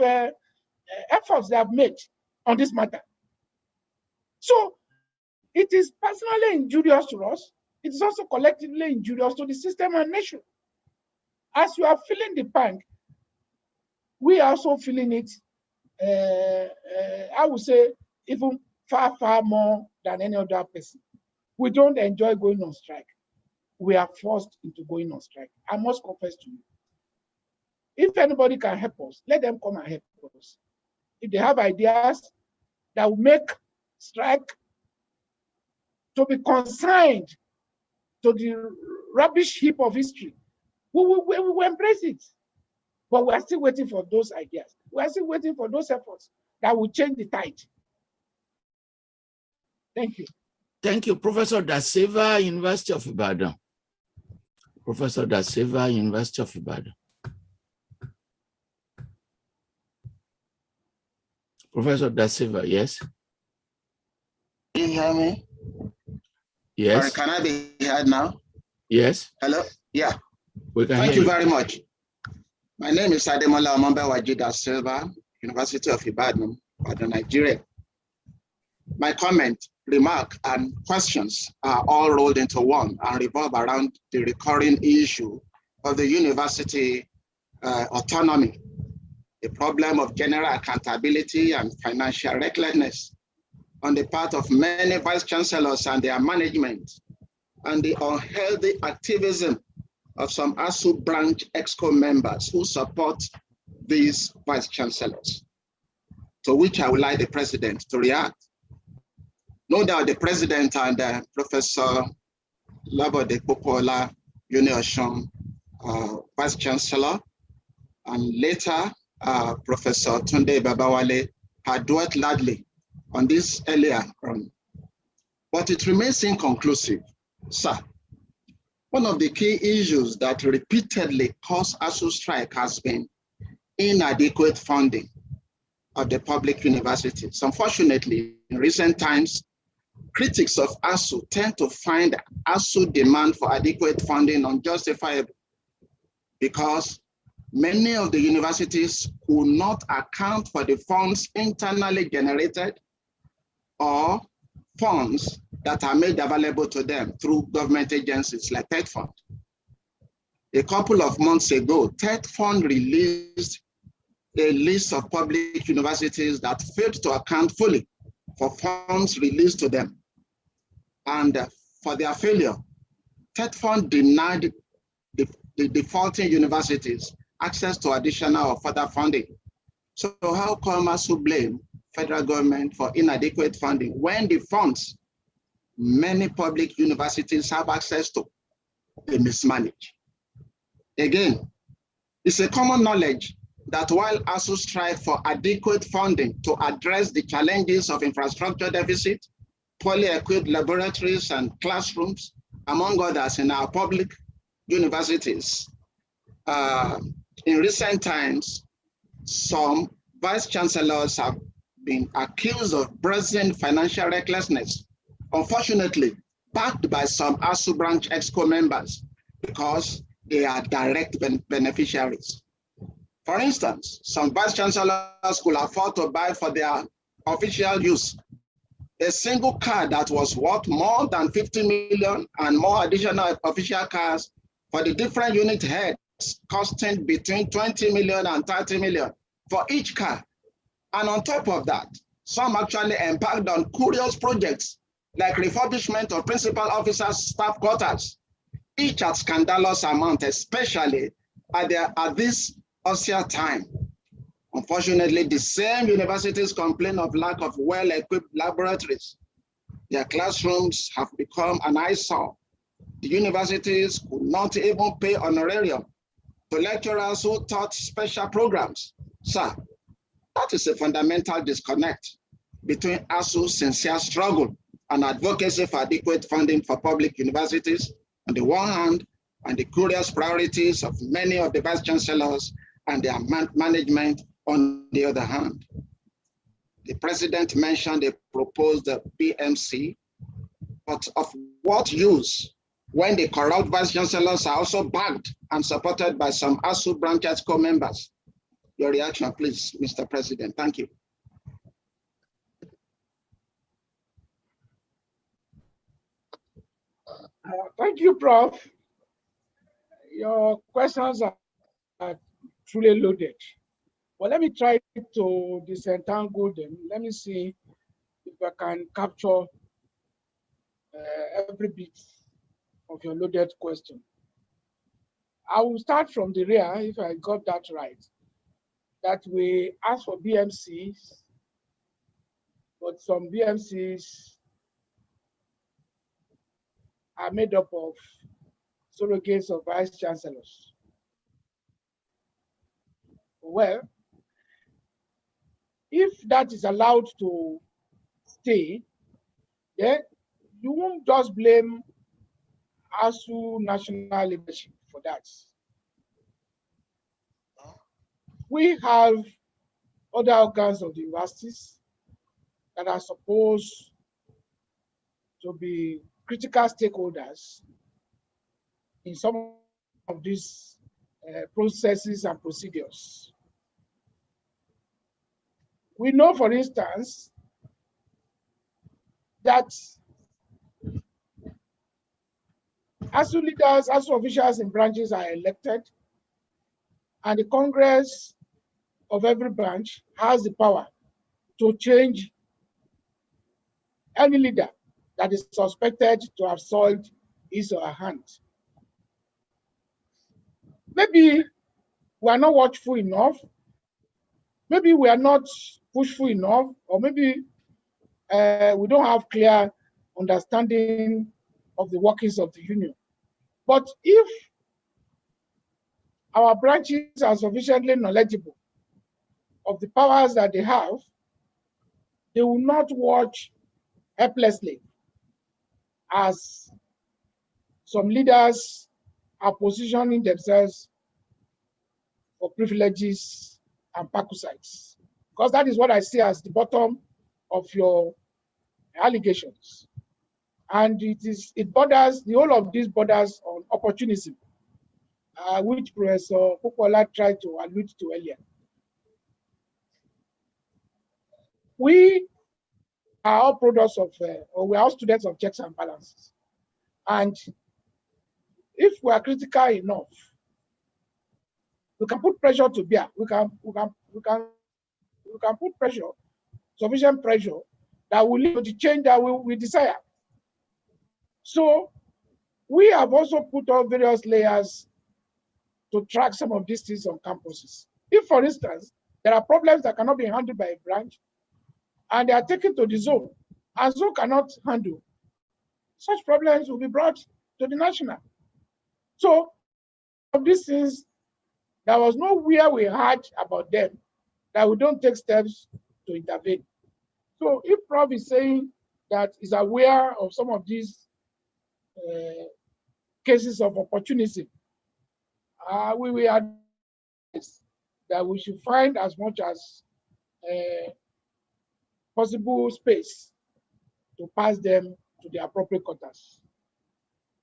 efforts they have made on this matter. So it is personally injurious to us. It is also collectively injurious to the system and nation. As you are feeling the pang, we are also feeling it, I would say, even far, far more than any other person. We don't enjoy going on strike. We are forced into going on strike. I must confess to you. If anybody can help us, let them come and help us. If they have ideas that will make strike to be consigned to the rubbish heap of history, we will embrace it. But we are still waiting for those ideas. We are still waiting for those efforts that will change the tide. Thank you. Thank you, Professor Da Silva, University of Ibadan. Professor Da Silva, University of Ibadan. Professor Da Silva, yes? Can you hear me? Yes. Or can I be heard now? Yes. Hello? Yeah. We can Thank hear you very much. My name is Ademola Omombewaji Da Silva, University of Ibadan, Nigeria. My comment, remark, and questions are all rolled into one and revolve around the recurring issue of the university autonomy, the problem of general accountability and financial recklessness on the part of many vice chancellors and their management, and the unhealthy activism of some ASUU branch EXCO members who support these vice chancellors, to which I would like the president to react. No doubt the president and Professor Labode Popola Unioshon, vice chancellor, and later Professor Tunde Babawale had dwelt largely on this earlier on. But it remains inconclusive. Sir, one of the key issues that repeatedly caused ASUU strike has been inadequate funding of the public universities. Unfortunately, in recent times, critics of ASUU tend to find ASUU demand for adequate funding unjustifiable because many of the universities could not account for the funds internally generated or funds that are made available to them through government agencies like TETFund. A couple of months ago, TETFund released a list of public universities that failed to account fully for funds released to them. And for their failure, TETFund denied the defaulting universities access to additional or further funding. So how come ASUU blame federal government for inadequate funding when the funds many public universities have access to, they mismanage? Again, it's a common knowledge that while ASUU strive for adequate funding to address the challenges of infrastructure deficit, poorly equipped laboratories and classrooms, among others in our public universities, in recent times, some vice chancellors have been accused of brazen financial recklessness, unfortunately, backed by some ASUU branch EXCO members because they are direct beneficiaries. For instance, some vice chancellors could afford to buy for their official use a single car that was worth more than 50 million and more additional official cars for the different unit heads costing between 20 million and 30 million for each car. And on top of that, some actually embarked on curious projects like refurbishment of principal officers' staff quarters, each at scandalous amount, especially at this austere time. Unfortunately, the same universities complain of lack of well-equipped laboratories. Their classrooms have become an eyesore. The universities could not even pay honorarium to lecturers who taught special programs. Sir, that is a fundamental disconnect between ASUU's sincere struggle and advocacy for adequate funding for public universities on the one hand, and the curious priorities of many of the vice chancellors and their management on the other hand. The president mentioned a proposed PMC, but of what use when the corrupt vice chancellors are also backed and supported by some ASUU branch EXCO members? Your reaction, please, Mr. President. Thank you. Thank you, Prof. Your questions are truly loaded. Well, let me try to disentangle them. Let me see if I can capture every bit of your loaded question. I will start from the rear, if I got that right, that we ask for BMCs, but some BMCs are made up of surrogates of vice chancellors. Well, if that is allowed to stay, then you won't just blame ASUU national leadership for that. We have other organs of the universities that are supposed to be critical stakeholders in some of these processes and procedures. We know, for instance, that ASUU leaders, ASUU officials in branches are elected, and the Congress of every branch has the power to change any leader that is suspected to have soiled his or her hand. Maybe we are not watchful enough, maybe we are not pushful enough, or maybe we don't have clear understanding of the workings of the union. But if our branches are sufficiently knowledgeable of the powers that they have, they will not watch helplessly as some leaders are positioning themselves for privileges and parasites. Because that is what I see as the bottom of your allegations. And it borders, the whole of this borders on opportunism, which Professor Popola tried to allude to earlier. We are all products of, or we are all students of checks and balances. And if we are critical enough, we can put pressure to bear. We can put pressure, sufficient pressure, that will lead to the change that we desire. So we have also put on various layers to track some of these things on campuses. If, for instance, there are problems that cannot be handled by a branch, and they are taken to the zone, and zone cannot handle, such problems will be brought to the national. So, of these things, there was nowhere we heard about them that we don't take steps to intervene. So, if Prof is saying that he's aware of some of these cases of opportunism, we will advise that we should find as much as possible space to pass them to the appropriate quarters.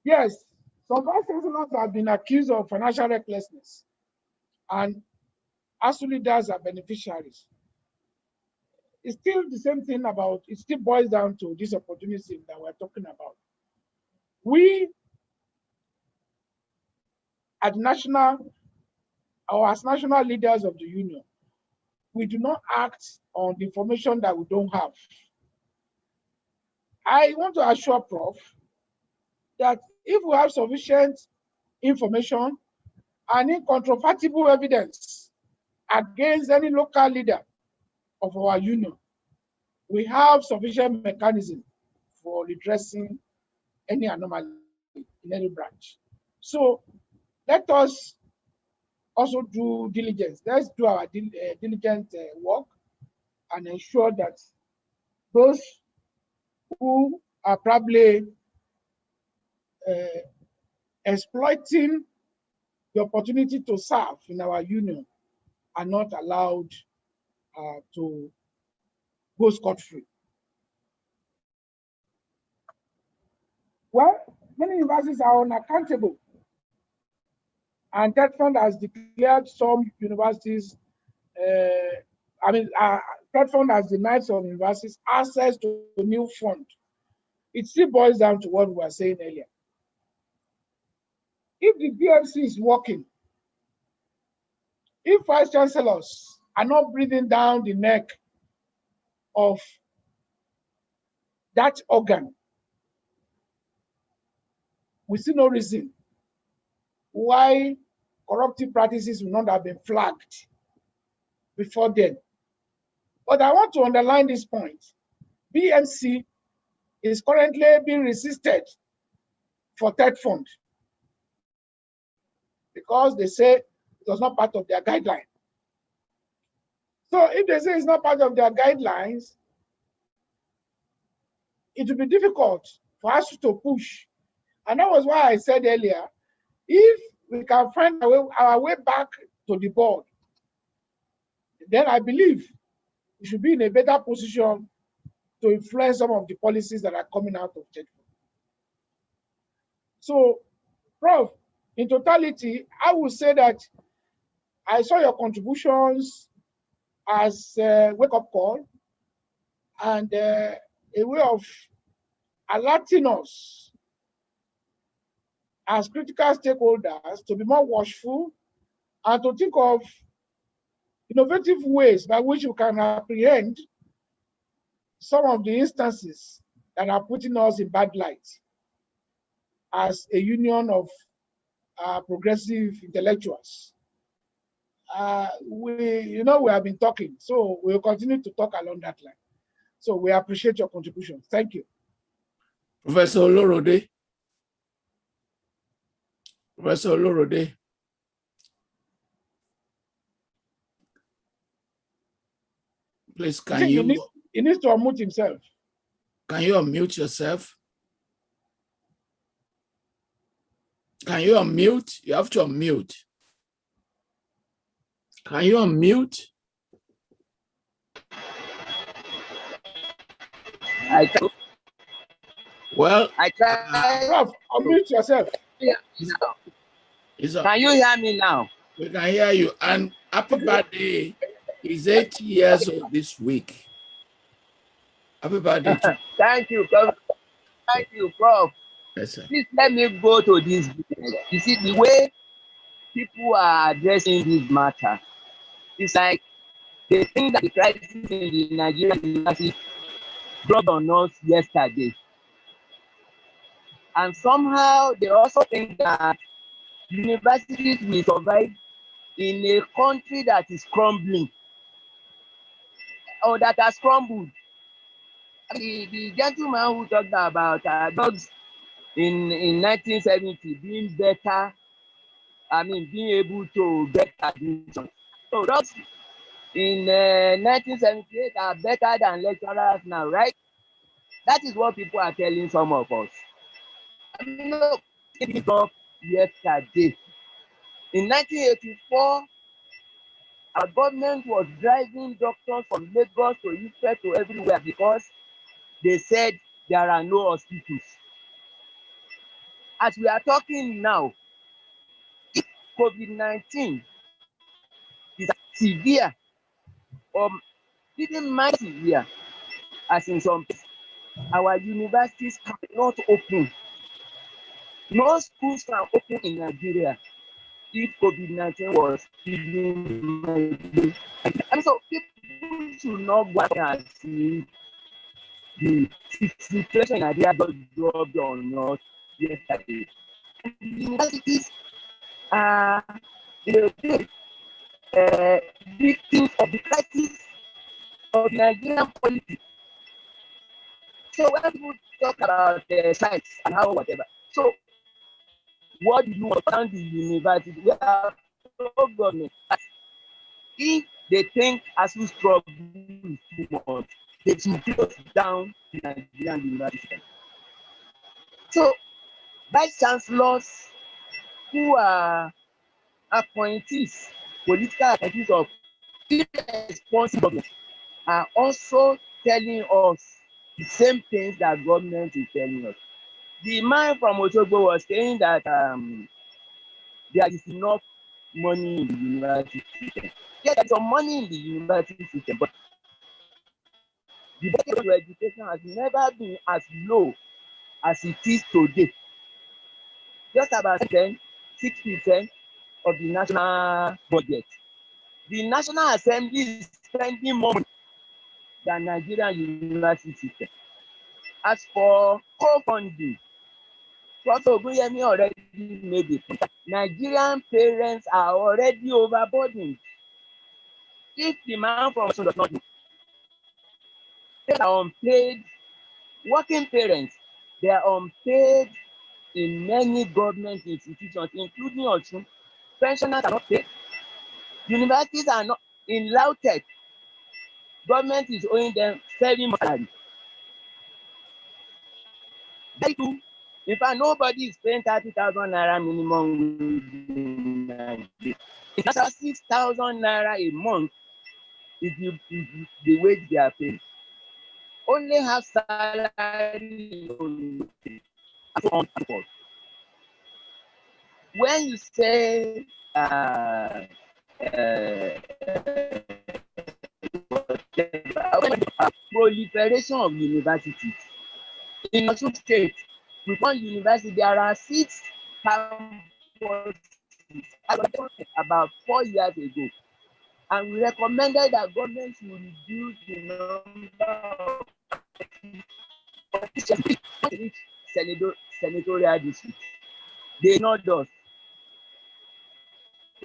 Yes, some vice chancellors have been accused of financial recklessness, and ASUU leaders are beneficiaries. It's still the same thing about, it still boils down to this opportunism that we're talking about. We, at national, or as national leaders of the union, we do not act on the information that we don't have. I want to assure Prof that if we have sufficient information and incontrovertible evidence against any local leader of our union, we have sufficient mechanism for redressing any anomaly in any branch. So let us also do diligence. Let's do our diligent work and ensure that those who are probably exploiting the opportunity to serve in our union are not allowed to go scot-free. Well, many universities are unaccountable, and TETFund has declared some universities, TETFund has denied some universities access to the new fund. It still boils down to what we were saying earlier. If the BMC is working, if vice chancellors are not breathing down the neck of that organ, we see no reason why corruptive practices will not have been flagged before then. But I want to underline this point. BMC is currently being resisted for TETFund because they say it was not part of their guideline. So if they say it's not part of their guidelines, it will be difficult for us to push. And that was why I said earlier, if we can find our way back to the board, then I believe we should be in a better position to influence some of the policies that are coming out of TETFund. So, Prof, in totality, I would say that I saw your contributions as a wake-up call and a way of alerting us as critical stakeholders to be more watchful and to think of innovative ways by which we can apprehend some of the instances that are putting us in bad light as a union of progressive intellectuals. We have been talking, so we'll continue to talk along that line. So we appreciate your contribution. Thank you. Professor Olorode. Professor Olorode. Please, can you? He needs to unmute himself. Can you unmute yourself? Can you unmute? You have to unmute. Can you unmute? I can. Well, I try. Prof, unmute yourself. Yeah. Can you hear me now? We can hear you. And happy birthday. He's 8 years old this week. Happy birthday. Thank you, Prof. Thank you, Prof. Yes, sir. Please let me go to this. You see, the way people are addressing this matter, it's like they think that the crisis in the Nigerian university dropped on us yesterday. And somehow they also think that universities will survive in a country that is crumbling or that has crumbled. The gentleman who talked about drugs in 1970 being better, being able to get admission. So drugs in 1978 are better than lecturers now, right? That is what people are telling some of us. Look, it up yesterday. In 1984, our government was driving doctors from Lagos to Ife to everywhere because they said there are no hospitals. As we are talking now, COVID-19 is severe, or even more severe, as in some places. Our universities cannot open. No schools can open in Nigeria if COVID-19 was even. And so people should not go and see the situation in Nigeria just dropped on us yesterday. Universities are victims of the crisis of Nigerian politics. So when people talk about science and how whatever, so what do you understand the university? We have no government. If they think ASUU struggle is too much, they should close down the Nigerian university. So vice chancellors who are appointees, political appointees of irresponsible government are also telling us the same things that government is telling us. The man from Osogbo was saying that there is enough money in the university system. Yes, there's some money in the university system, but the budget of education has never been as low as it is today. Just about 6% of the national budget. The National Assembly is spending more money than Nigerian university system. As for co-funding, Prof. Ogunyemi already made it. Nigerian parents are already overburdened. If the man from ASUU does not do, they are unpaid, working parents, they are unpaid in many government institutions, including ASUU. Pensioners are not paid. Universities are not in LAUTECH. Government is owing them 7 months salary. In fact, nobody is paying 30,000 naira minimum wage. It's just 6,000 naira a month is the wage they are paying. Only half salary. When you say proliferation of universities in ASUU state, with one university, there are 6 campuses about 4 years ago, and we recommended that government should reduce the number of senatorial districts. They not us.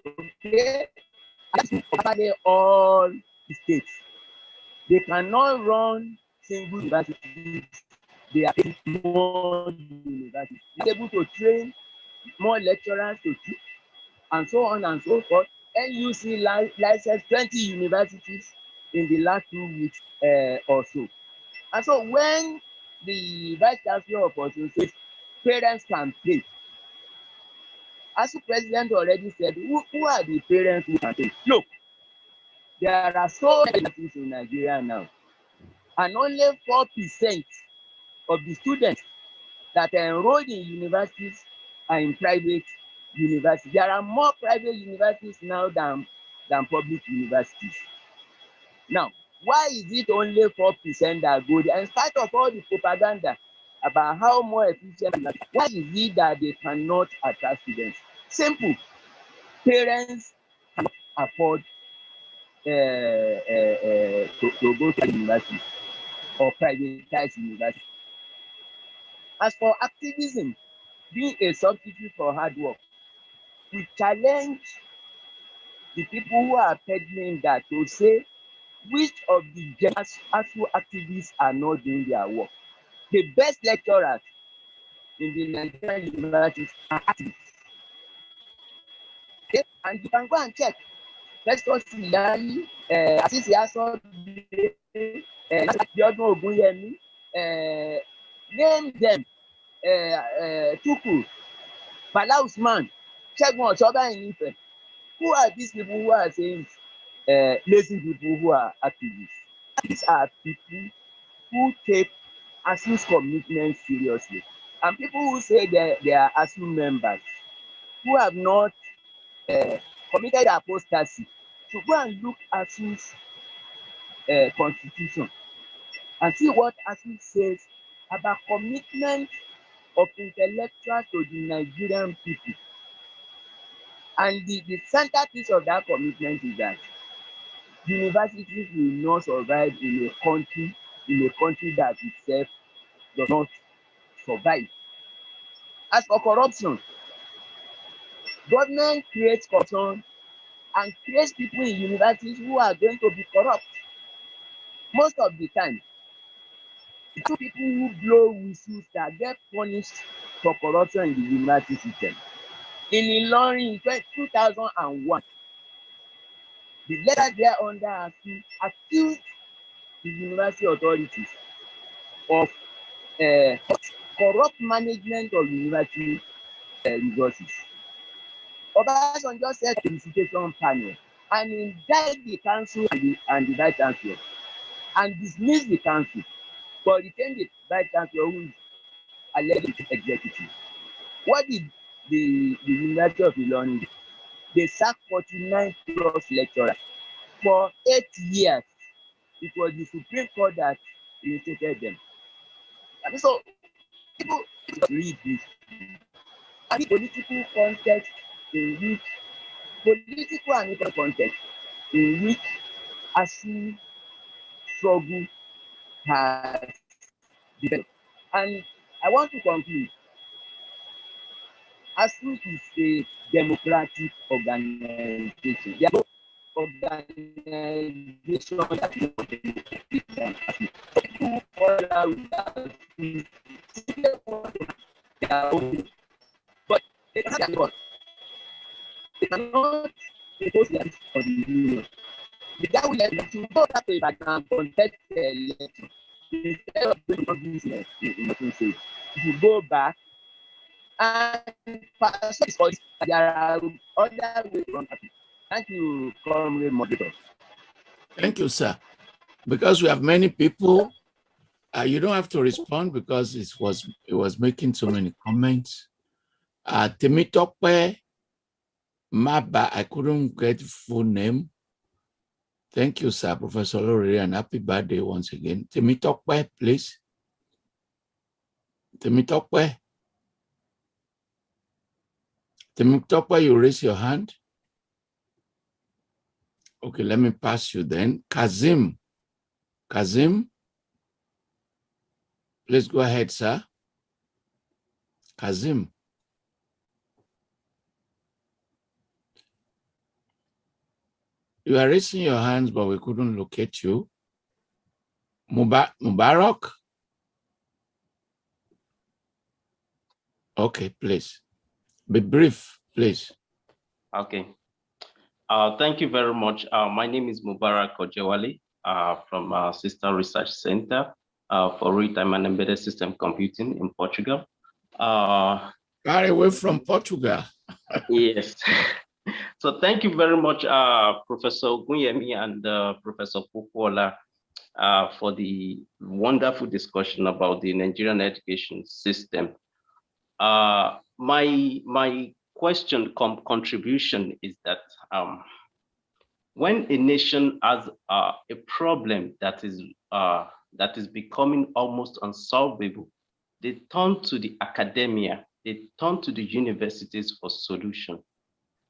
Okay, all the states. They cannot run single universities. They are more universities. They are able to train more lecturers to teach, and so on and so forth. NUC licensed 20 universities in the last 2 weeks or so. And so when the Vice Chancellor of ASUU says parents can pay, ASUU president already said, who are the parents who can pay? Look, there are so many universities in Nigeria now, and only 4% of the students that are enrolled in universities are in private universities. There are more private universities now than public universities. Now, why is it only 4% that go there? In spite of all the propaganda about how more efficient, why is it that they cannot attract students? Simple. Parents cannot afford to go to university or privatize university. As for activism, being a substitute for hard work, we challenge the people who are peddling that to say which of the ASUU activists are not doing their work. The best lecturers in the Nigerian universities are activists. Okay? And you can go and check. Let's go see Assisi Aso, Abiodun Ogunyemi, name them, Tuku, Bala Usman, Segun Osoba in Ife. Who are these people who are saying lazy people who are activists? These are people who take ASUU's commitment seriously. And people who say they are ASUU members who have not committed apostasy to go and look at ASUU's constitution and see what ASUU says about commitment of intellectuals to the Nigerian people. And the centerpiece of that commitment is that universities will not survive in a country that itself does not survive. As for corruption, government creates corruption and creates people in universities who are going to be corrupt. Most of the time, the 2 people who blow whistles that get punished for corruption in the university system. In Ilorin in 2001, the letter there under ASUU accused the university authorities of corrupt management of university resources. Obasanjo set a visitation panel and indicted the council and the vice chancellor and dismissed the council, but retained the vice chancellor who is alleged executive. What did the University of Ilorin do? They sacked 49 plus lecturers for 8 years. It was the Supreme Court that reinstated them. And so people read this. And the political context in which political and economic context in which ASUU struggle has developed. And I want to conclude. ASUU is a democratic organization. There are no organization that is not democratic. People follow their own you go back to Ibadan contest the election, instead of doing business in Osun State, if you go back and persist, there are other ways around it. Thank you, Comrade Moderator. Thank you, sir. Because we have many people, you don't have to respond because it was making so many comments. Temitope Maba, I couldn't get full name. Thank you, sir, Professor Lori, and happy birthday once again. Temitope, please. Temitope. Temitope, you raise your hand. Okay, let me pass you then. Kazim. Kazim. Please go ahead, sir. Kazim. You are raising your hands, but we couldn't locate you. Mubarak? Okay, please. Be brief, please. Okay. Thank you very much. My name is Mubarak Ojewale from Sister Research Center for Real-Time and Embedded System Computing in Portugal. Far away from Portugal. Yes. So thank you very much, Professor Ogunyemi and Professor Popola, for the wonderful discussion about the Nigerian education system. My question contribution is that when a nation has a problem that is becoming almost unsolvable, they turn to the academia, they turn to the universities for solution.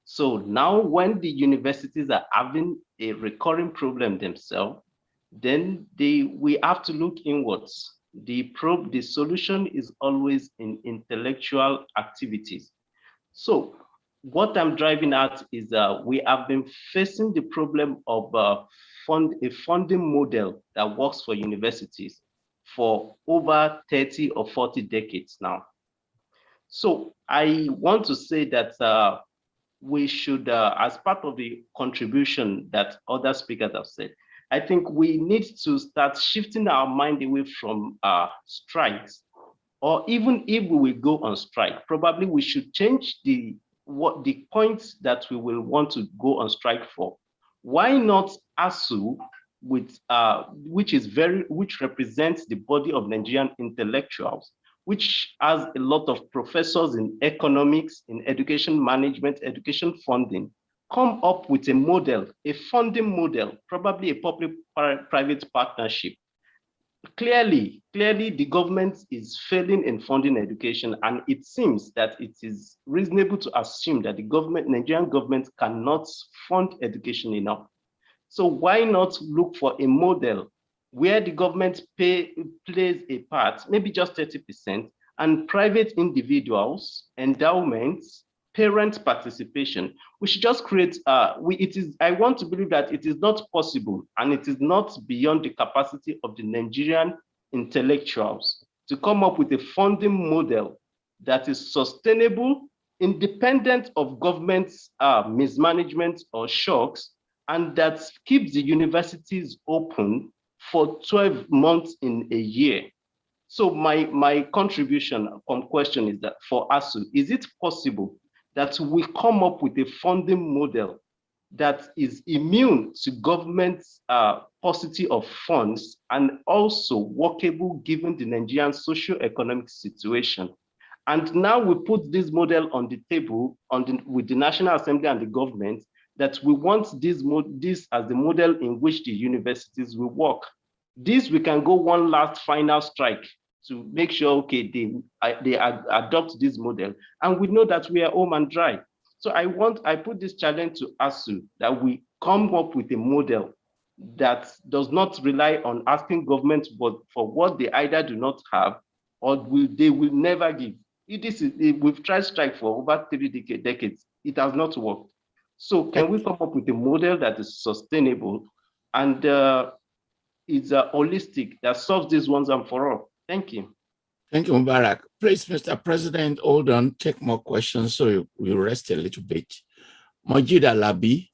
So now when the universities are having a recurring problem themselves, then we have to look inwards. The solution is always in intellectual activities. So what I'm driving at is we have been facing the problem of a funding model that works for universities for over 30 or 40 decades now. So I want to say that we should, as part of the contribution that other speakers have said, I think we need to start shifting our mind away from strikes, or even if we will go on strike, probably we should change the points that we will want to go on strike for. Why not ASUU, which represents the body of Nigerian intellectuals, which has a lot of professors in economics, in education management, education funding, come up with a model, a funding model, probably a public-private partnership. Clearly, the government is failing in funding education, and it seems that it is reasonable to assume that the Nigerian government cannot fund education enough. So why not look for a model where the government plays a part, maybe just 30%, and private individuals, endowments, parent participation. We should just create, I want to believe that it is not possible and it is not beyond the capacity of the Nigerian intellectuals to come up with a funding model that is sustainable, independent of government's mismanagement or shocks, and that keeps the universities open for 12 months in a year. So my contribution question is that for ASUU, is it possible that we come up with a funding model that is immune to government's paucity of funds and also workable given the Nigerian socio-economic situation? And now we put this model on the table with the National Assembly and the government, that we want this as the model in which the universities will work. This, we can go one last final strike to make sure, okay, they adopt this model, and we know that we are home and dry. So I put this challenge to ASUU, that we come up with a model that does not rely on asking government for what they either do not have or they will never give. We've tried strike for over 3 decades. It has not worked. So can we come up with a model that is sustainable and is holistic, that solves this once and for all? Thank you. Thank you, Mubarak. Please, Mr. President, hold on, take more questions so you rest a little bit. Majid Alabi,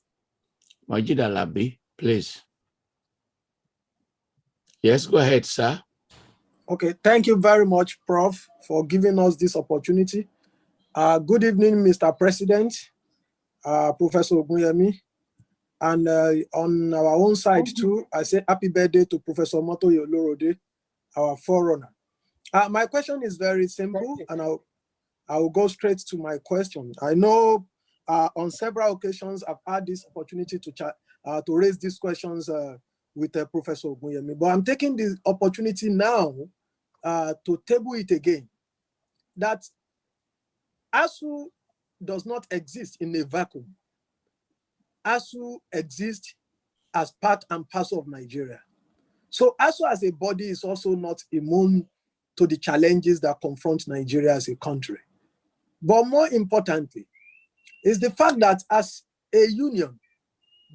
please. Yes, go ahead, sir. Okay, thank you very much, Prof, for giving us this opportunity. Good evening, Mr. President, Professor Ogunyemi. And on our own side too, I say happy birthday to Professor Motoyo Olorode, our forerunner. My question is very simple, and I'll go straight to my question. I know on several occasions I've had this opportunity to raise these questions with Professor Ogunyemi, but I'm taking the opportunity now to table it again, that ASUU does not exist in a vacuum. ASUU exists as part and parcel of Nigeria. So ASUU as a body is also not immune to the challenges that confront Nigeria as a country. But more importantly, is the fact that as a union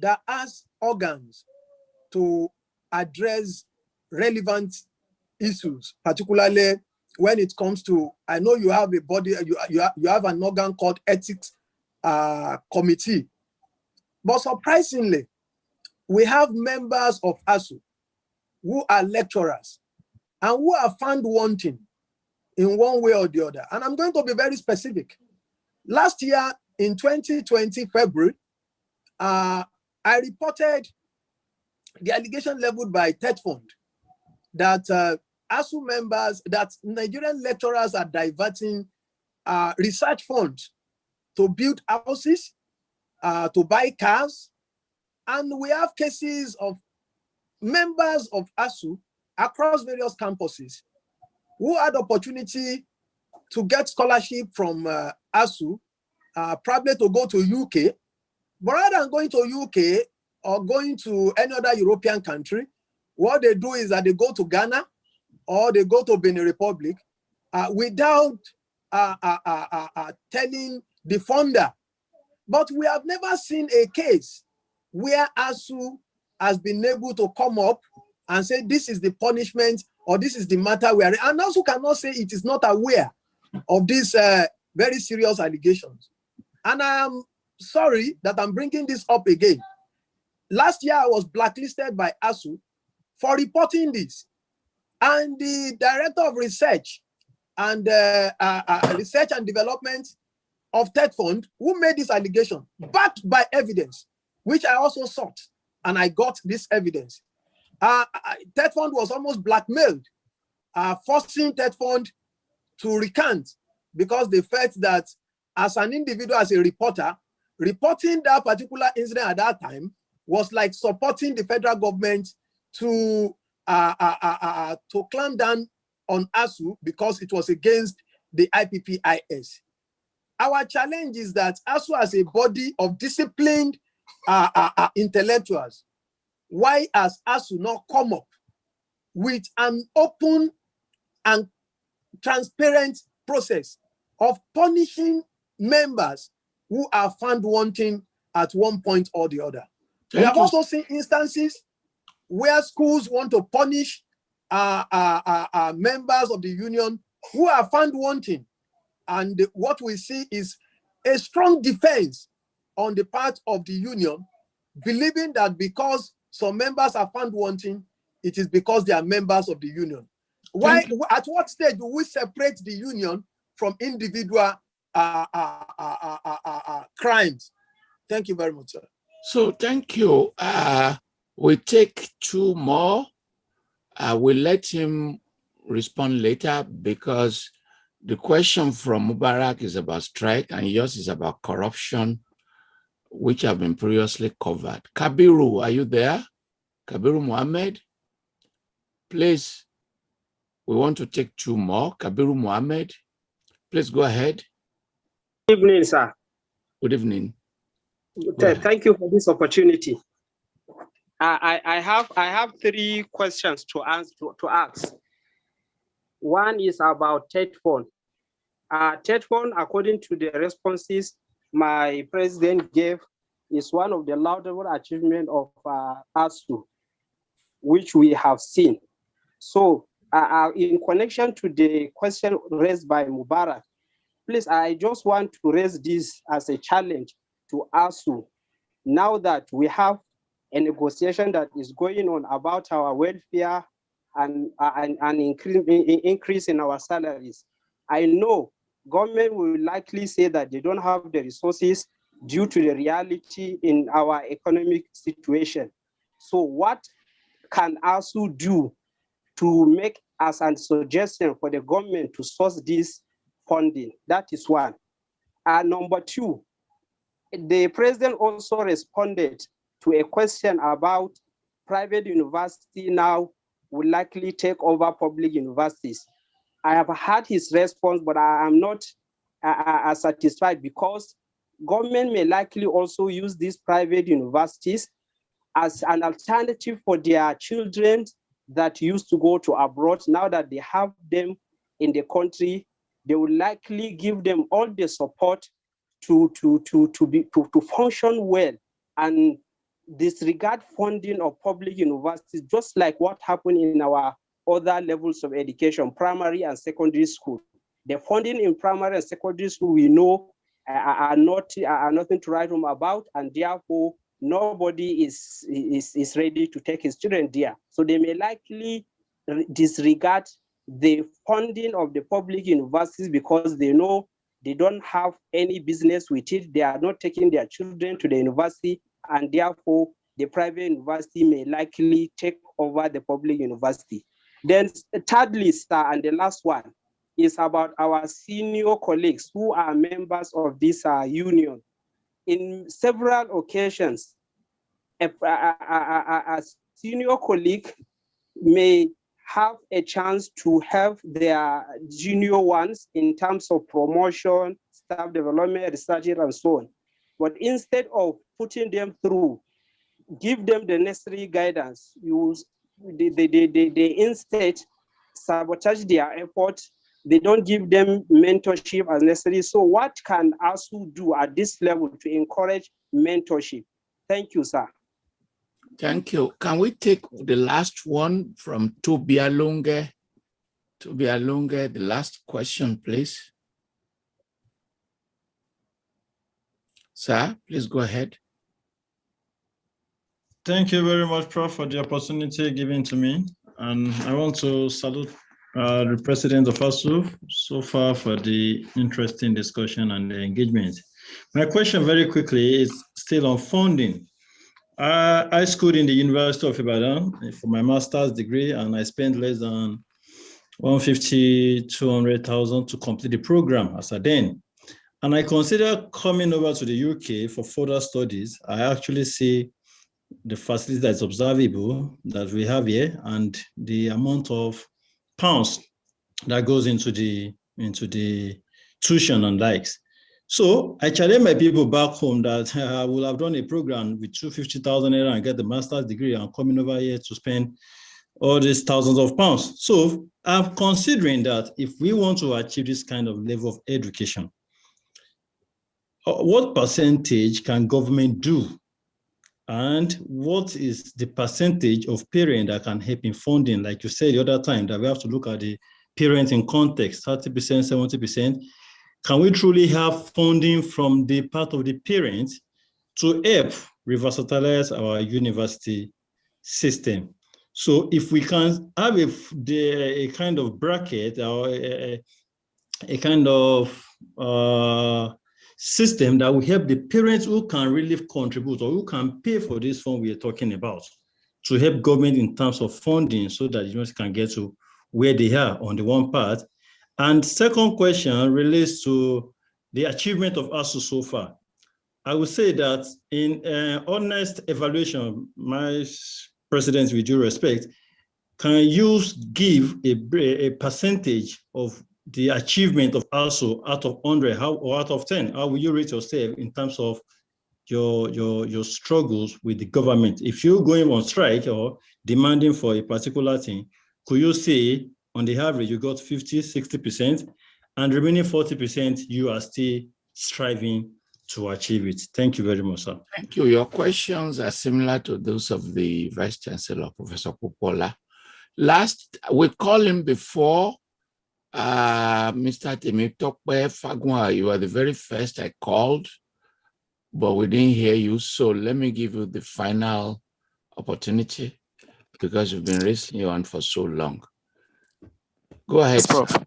that has organs to address relevant issues, particularly when it comes to, I know you have a body, you have an organ called ethics committee, but surprisingly, we have members of ASUU who are lecturers and who are found wanting in one way or the other. And I'm going to be very specific. Last year in 2020, February, I reported the allegation leveled by TETFund that ASUU members, that Nigerian lecturers are diverting research funds to build houses, to buy cars. And we have cases of members of ASUU across various campuses who had opportunity to get scholarship from ASUU, probably to go to UK. But rather than going to UK or going to any other European country, what they do is that they go to Ghana or they go to Benin Republic without telling the funder. But we have never seen a case where ASUU has been able to come up and say, this is the punishment or this is the matter we are in. And ASUU cannot say it is not aware of these very serious allegations. And I am sorry that I'm bringing this up again. Last year, I was blacklisted by ASUU for reporting this. And the director of research and development of TETFund, who made this allegation, backed by evidence, which I also sought, and I got this evidence. TETFund was almost blackmailed, forcing TETFund to recant because they felt that as an individual, as a reporter, reporting that particular incident at that time was like supporting the federal government to clamp down on ASUU because it was against the IPPIS. Our challenge is that ASUU as a body of disciplined intellectuals, why has ASUU not come up with an open and transparent process of punishing members who are found wanting at one point or the other? We have also seen instances where schools want to punish members of the union who are found wanting. And what we see is a strong defense on the part of the union, believing that because some members are found wanting, it is because they are members of the union. Why? At what stage do we separate the union from individual crimes? Thank you very much, sir. So thank you. We take two more. We'll let him respond later because the question from Mubarak is about strike and yours is about corruption, which have been previously covered. Kabiru, are you there? Kabiru Mohammed, please. We want to take two more. Kabiru Mohammed, please go ahead. Good evening, sir. Good evening. Thank you for this opportunity. I have three questions to ask. One is about TETFund. TETFund, according to the responses my president gave, is one of the laudable achievements of ASUU, which we have seen. So, in connection to the question raised by Mubarak, please, I just want to raise this as a challenge to ASUU. Now that we have a negotiation that is going on about our welfare and increase in our salaries. I know government will likely say that they don't have the resources due to the reality in our economic situation. So what can ASUU do to make as a suggestion for the government to source this funding? That is one. Number two, the president also responded to a question about private university now will likely take over public universities. I have had his response, but I am not satisfied because government may likely also use these private universities as an alternative for their children that used to go to abroad. Now that they have them in the country, they will likely give them all the support to function well and disregard funding of public universities, just like what happened in our other levels of education, primary and secondary school. The funding in primary and secondary school we know are nothing to write home about, and therefore nobody is ready to take his children there. So they may likely disregard the funding of the public universities because they know they don't have any business with it. They are not taking their children to the university, and therefore the private university may likely take over the public university. Then thirdly, sir, and the last one is about our senior colleagues who are members of this union. In several occasions, a senior colleague may have a chance to have their junior ones in terms of promotion, staff development, research, and so on. But instead of putting them through, give them the necessary guidance, they instead sabotage their effort. They don't give them mentorship as necessary. So what can ASUU do at this level to encourage mentorship? Thank you, sir. Thank you. Can we take the last one from Tobialunge? Tobialunge, the last question, please. Sir, please go ahead. Thank you very much, Prof, for the opportunity given to me. And I want to salute the president of ASUU so far for the interesting discussion and the engagement. My question very quickly is still on funding. I schooled in the University of Ibadan for my master's degree, and I spent less than 150,000–200,000 to complete the program as a then. And I consider coming over to the UK for further studies. I actually see the facility that's observable that we have here and the amount of pounds that goes into the tuition and likes. So I challenge my people back home that I will have done a program with 250,000 naira and get the master's degree and coming over here to spend all these thousands of pounds. So I'm considering that if we want to achieve this kind of level of education, what percentage can government do? And what is the percentage of parents that can help in funding? Like you said the other time, that we have to look at the parents in context, 30%, 70%. Can we truly have funding from the part of the parents to help revitalize our university system? So if we can have a kind of bracket or a kind of system that will help the parents who can really contribute or who can pay for this fund we are talking about to help government in terms of funding so that universities can get to where they are on the one part. And second question relates to the achievement of ASUU so far. I would say that in honest evaluation, my president, with due respect, can you give a percentage of the achievement of ASUU out of 100 or out of 10? How will you rate yourself in terms of your struggles with the government? If you're going on strike or demanding for a particular thing, could you say on the average you got 50, 60%, and remaining 40% you are still striving to achieve it? Thank you very much, sir. Thank you. Your questions are similar to those of the Vice Chancellor, Professor Popola. Last, we called him before, Mr. Temitope Fagwa. You are the very first I called, but we didn't hear you. So let me give you the final opportunity. because you've been raising your hand for so long. Go ahead, Yes, Prof. sir.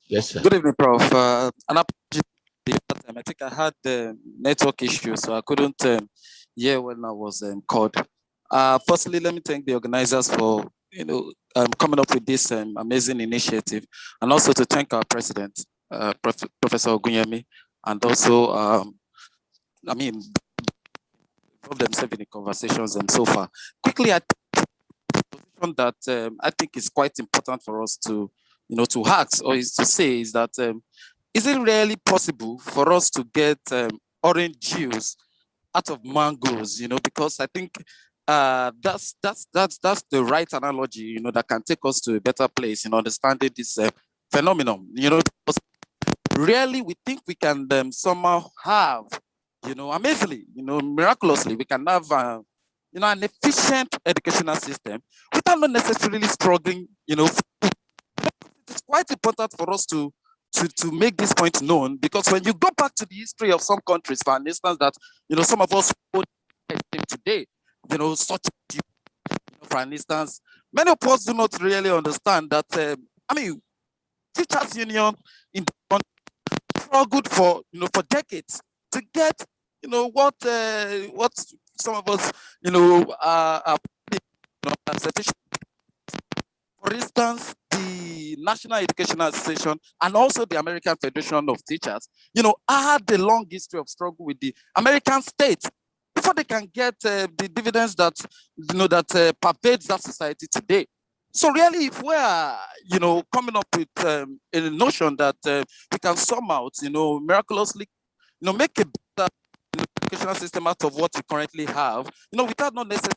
Yes, sir. Good evening, Prof. An apology. I think I had network issues, so I couldn't hear when I was called. Firstly, let me thank the organizers for coming up with this amazing initiative, and also to thank our president, Professor Ogunyemi, and also I mean, involved themselves in the conversations and so far. Quickly, I position that I think is quite important for us to to ask or is to say is that is it really possible for us to get orange juice out of mangoes? Because I think that's the right analogy, that can take us to a better place in understanding this phenomenon. Because really we think we can somehow have, amazingly, miraculously, we can have an efficient educational system without not necessarily struggling. It's quite important for us to make this point known, because when you go back to the history of some countries, for instance, that some of us today, such for instance, many of us do not really understand that teachers union in the country struggled for for decades to get what some of us are for instance, the National Educational Association and also the American Federation of Teachers, had a long history of struggle with the American state before they can get the dividends that that pervades that society today. So really, if we are coming up with a notion that we can somehow miraculously make a better educational system out of what we currently have, without not necessarily.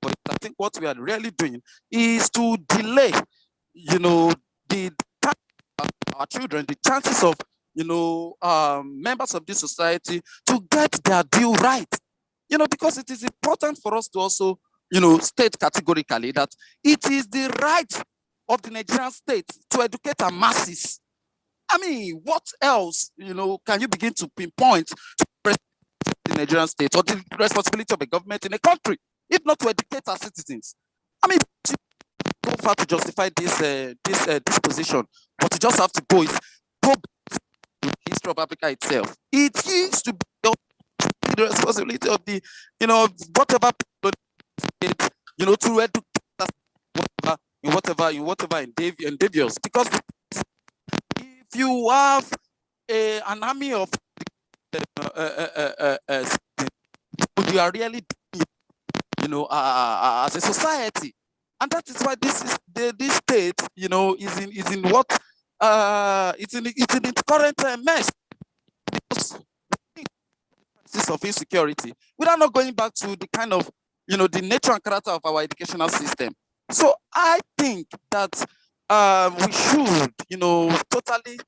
But I think what we are really doing is to delay, the our children, the chances of, members of this society to get their due right, because it is important for us to also, state categorically that it is the right of the Nigerian state to educate our masses. I mean, what else, can you begin to pinpoint to the Nigerian state or the responsibility of the government in a country, if not to educate our citizens? I mean, go far to justify this position, but you just have to go back to the history of Africa itself. It used to be the responsibility of the, whatever state, to educate in whatever endeavors. Because if you have an army of you are really, as a society, and that is why this state, is in what it's in its current mess, because of insecurity, without not going back to the kind of the nature and character of our educational system. So I think that we should totally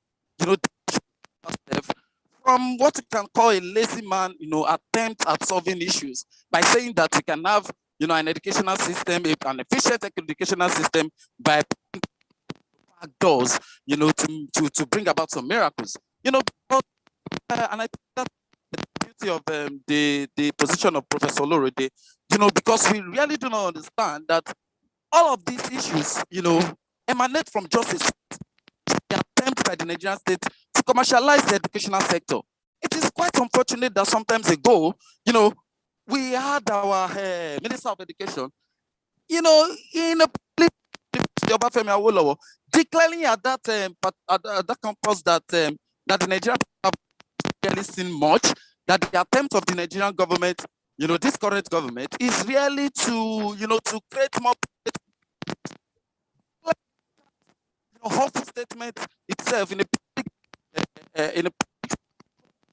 from what we can call a lazy man attempt at solving issues by saying that we can have an educational system, an efficient educational system, by doors to bring about some miracles, and I think that's the beauty of the position of Professor Olorode, because we really do not understand that all of these issues emanate from justice, the attempt by the Nigerian state to commercialize the educational sector. It is quite unfortunate that sometimes ago, we had our Minister of Education, in a Obafemi Awolowo, declaring at that campus that the Nigerian have really seen much, that the attempt of the Nigerian government, this current government, is really to to create more. Hostile statement itself in a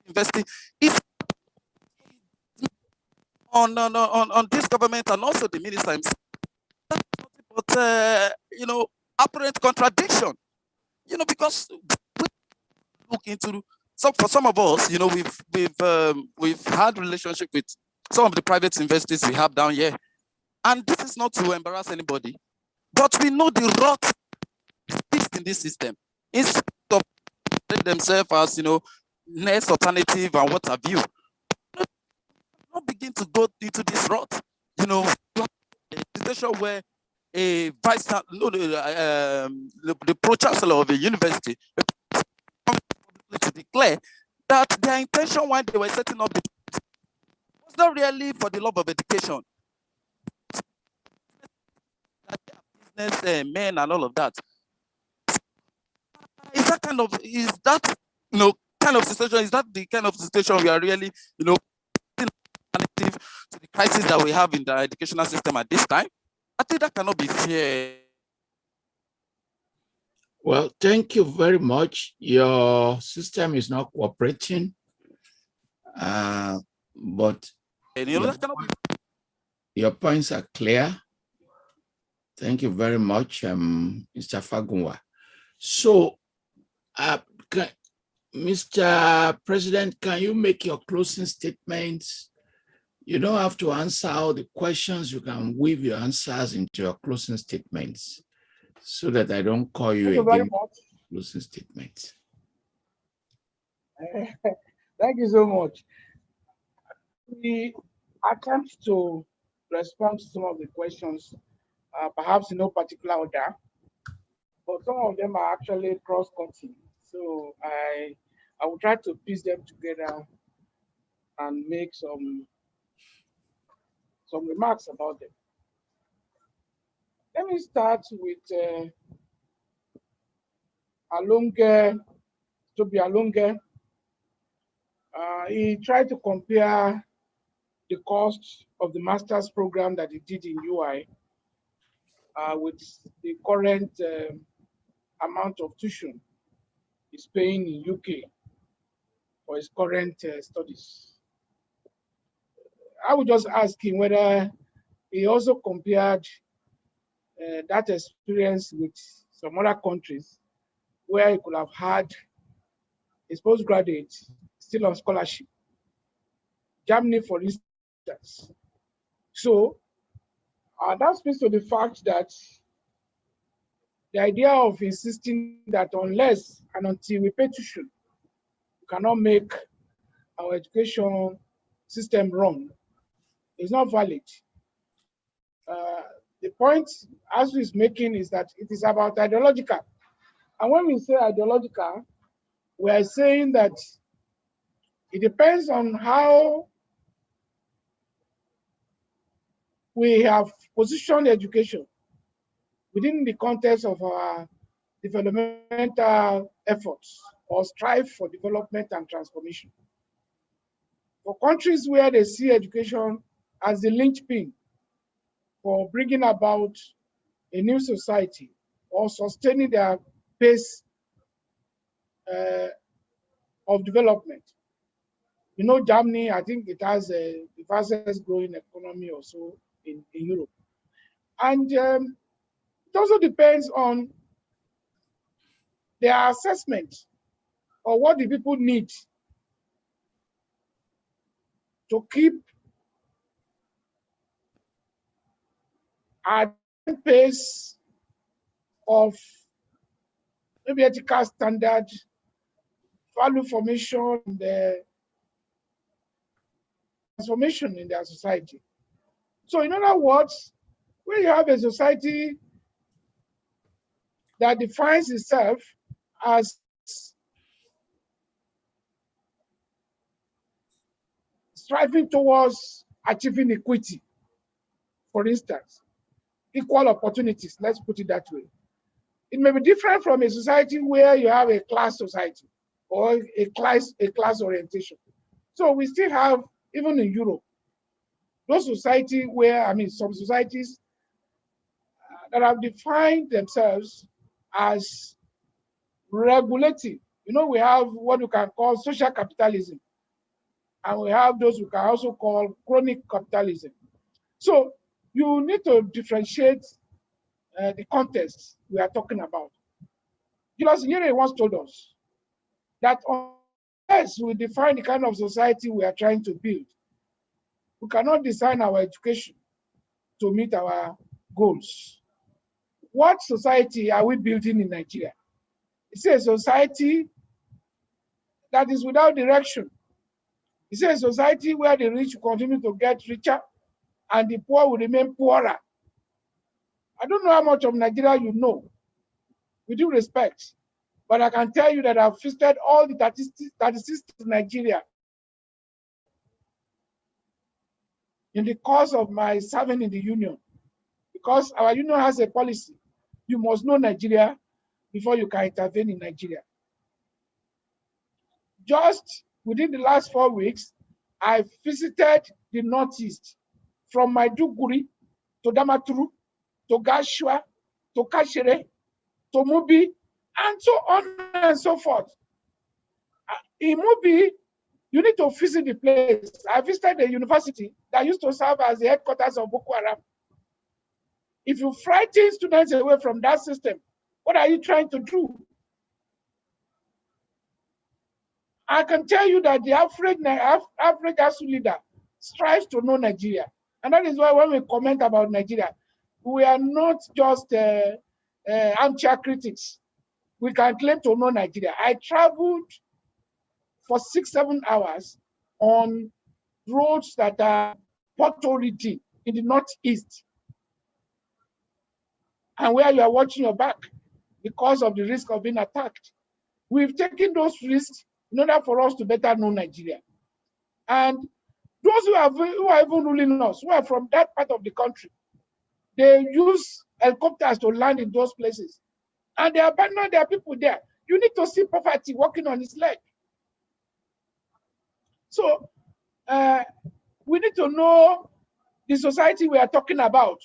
university is on this government and also the minister himself. But apparent contradiction, because we look into for some of us, we've had relationship with some of the private universities we have down here, and this is not to embarrass anybody, but we know the rot exists in this system. Instead of themselves as next alternative and what have you, not begin to go into this rot. A situation where a the pro-chancellor of the university to declare that their intention when they were setting up the was not really for the love of education. Business men and all of that. Is that kind of kind of situation? Is that the kind of situation we are really alternative to the crisis that we have in the educational system at this time? I think that cannot be fair. Well, thank you very much. Your system is not cooperating, but your points are clear. Thank you very much, Mr. Fagunwa. So, Mr. President, can you make your closing statements? You don't have to answer all the questions. You can weave your answers into your closing statements so that I don't call you again. Very much. Closing statements. Thank you so much. We attempt to respond to some of the questions, perhaps in no particular order, but some of them are actually cross-cutting. So I will try to piece them together and make some remarks about them. Let me start with Toby Alonge. He tried to compare the cost of the master's program that he did in UI with the current amount of tuition he's paying in UK for his current studies. I would just ask him whether he also compared that experience with some other countries where he could have had his postgraduate still on scholarship. Germany, for instance. So that speaks to the fact that the idea of insisting that unless and until we pay tuition, we cannot make our education system run is not valid. The point ASUU is making is that it is about ideological. And when we say ideological, we are saying that it depends on how we have positioned education within the context of our developmental efforts or strive for development and transformation. For countries where they see education as the linchpin for bringing about a new society or sustaining their pace of development. You know, Germany, I think it has the fastest growing economy also in Europe. And it also depends on their assessment of what the people need to keep at the pace of maybe ethical standard, value formation, the transformation in their society. So in other words, when you have a society that defines itself as striving towards achieving equity, for instance, equal opportunities, let's put it that way. It may be different from a society where you have a class society or a class orientation. So we still have, even in Europe, those societies where, I mean, some societies that have defined themselves as regulative. You know, we have what we can call social capitalism, and we have those we can also call chronic capitalism. So you need to differentiate the context we are talking about. Julius Nyerere once told us that unless we define the kind of society we are trying to build, we cannot design our education to meet our goals. What society are we building in Nigeria? It's a society that is without direction. It's a society where the rich will continue to get richer and the poor will remain poorer. I don't know how much of Nigeria you know, with due respect, but I can tell you that I've visited all the 36 in Nigeria in the course of my serving in the union, because our union has a policy. You must know Nigeria before you can intervene in Nigeria. Just within the last 4 weeks, I visited the Northeast, from Maiduguri to Damaturu, to Gashua, to Kashere, to Mubi, and so on and so forth. In Mubi, you need to visit the place. I visited the university that used to serve as the headquarters of Boko Haram. If you frighten students away from that system, what are you trying to do? I can tell you that the average ASUU leader strives to know Nigeria. And that is why when we comment about Nigeria, we are not just armchair critics. We can claim to know Nigeria. I traveled for 6-7 hours on roads that are potholed in the Northeast, and where you are watching your back because of the risk of being attacked. We've taken those risks in order for us to better know Nigeria. And those who are even ruling us, who are from that part of the country, they use helicopters to land in those places. And they abandon their people there. You need to see poverty walking on its leg. So we need to know the society we are talking about.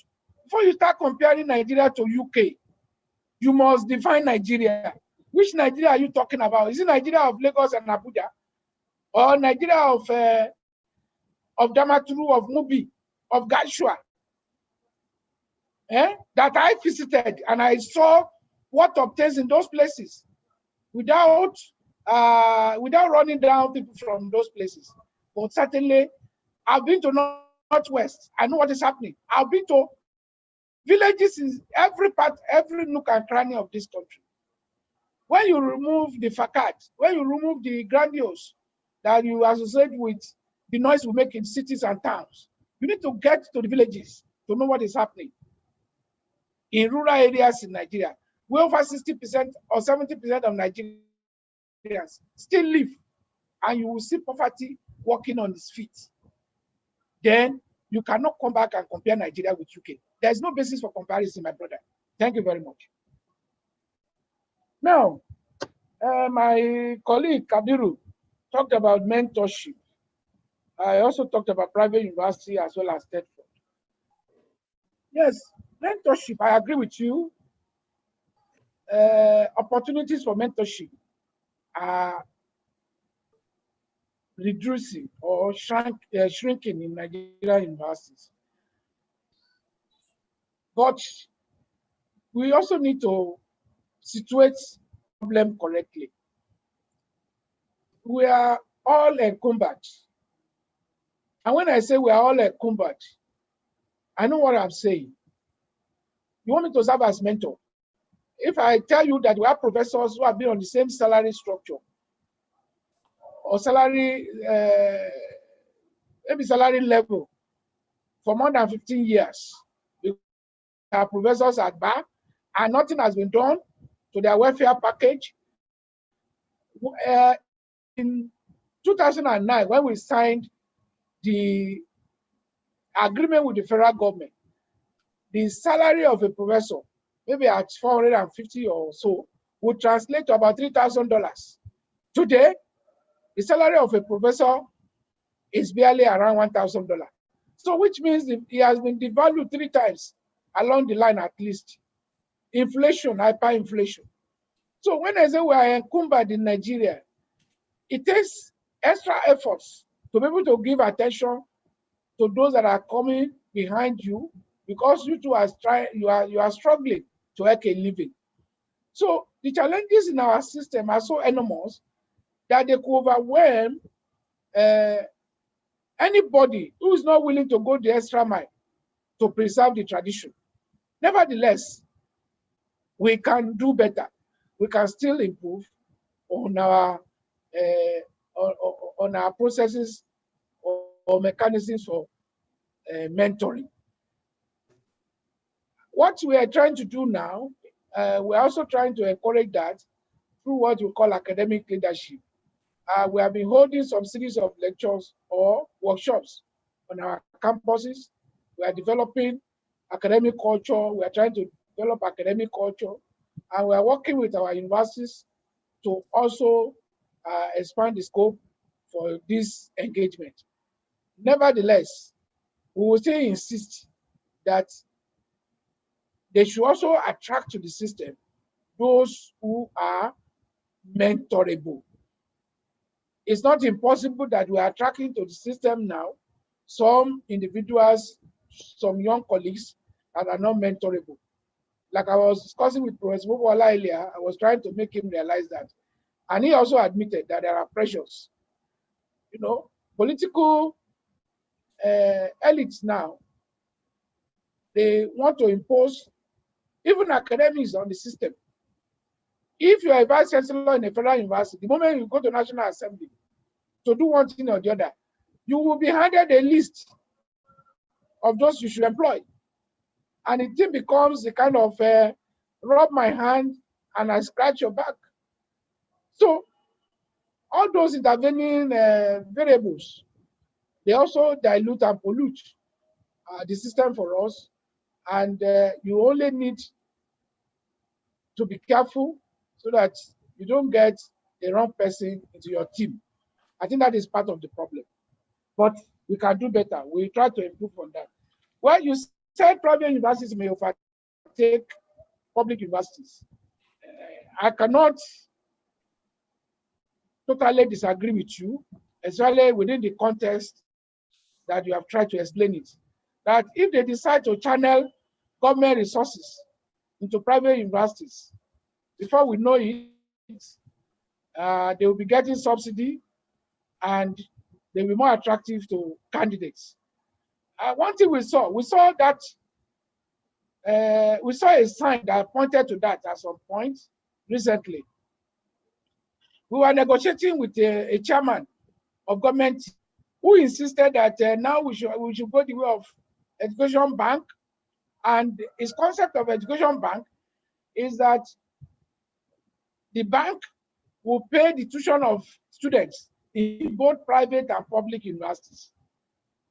Before you start comparing Nigeria to UK, you must define Nigeria. Which Nigeria are you talking about? Is it Nigeria of Lagos and Abuja? Or Nigeria of Damaturu, of Mubi, of Gashua? That I visited and I saw what obtains in those places without running down people from those places. But certainly, I've been to Northwest. I know what is happening. I've been to villages in every part, every nook and cranny of this country. When you remove the facade, when you remove the grandiose that you associate with the noise we make in cities and towns, you need to get to the villages to know what is happening. In rural areas in Nigeria, where over 60% or 70% of Nigerians still live, and you will see poverty walking on its feet. Then you cannot come back and compare Nigeria with UK. There's no basis for comparison, my brother. Thank you very much. Now, my colleague Kabiru talked about mentorship. I also talked about private university as well as TETFund. Yes, mentorship, I agree with you. Opportunities for mentorship are reducing or shrinking in Nigerian universities. But we also need to situate the problem correctly. We are all encumbered. And when I say we are all encumbered, I know what I'm saying. You want me to serve as mentor? If I tell you that we have professors who have been on the same salary structure or salary, maybe salary level for more than 15 years, our professors at bar, and nothing has been done to their welfare package. In 2009, when we signed the agreement with the federal government, the salary of a professor, maybe at 450 or so, would translate to about $3,000. Today, the salary of a professor is barely around $1,000. So which means he has been devalued 3 times along the line at least. Inflation, hyperinflation. So when I say we are encumbered in Nigeria, it takes extra efforts to be able to give attention to those that are coming behind you, because you two are struggling to make a living. So the challenges in our system are so enormous that they could overwhelm anybody who is not willing to go the extra mile to preserve the tradition. Nevertheless, we can do better. We can still improve on our processes or mechanisms for mentoring. What we are trying to do now, we're also trying to encourage that through what we call academic leadership. We have been holding some series of lectures or workshops on our campuses. We are developing academic culture. We are trying to develop academic culture. And we are working with our universities to also expand the scope for this engagement. Nevertheless, we will still insist that they should also attract to the system those who are mentorable. It's not impossible that we are attracting to the system now some individuals, some young colleagues that are not mentorable. Like I was discussing with Professor Bobola earlier, I was trying to make him realize that. And he also admitted that there are pressures. You know, political elites now, they want to impose even academics on the system. If you are a vice chancellor in a federal university, the moment you go to National Assembly to do one thing or the other, you will be handed a list of those you should employ. And it then becomes a kind of rub my hand and I scratch your back. So all those intervening variables, they also dilute and pollute the system for us. And you only need to be careful so that you don't get the wrong person into your team. I think that is part of the problem. But we can do better. We try to improve on that. Well, you said private universities may overtake public universities. I cannot totally disagree with you, especially within the context that you have tried to explain it. That if they decide to channel government resources into private universities, before we know it, they will be getting subsidy and they will be more attractive to candidates. One thing we saw that we saw a sign that pointed to that at some point recently. We were negotiating with a chairman of government who insisted that now we should go the way of education bank. And his concept of education bank is that the bank will pay the tuition of students in both private and public universities.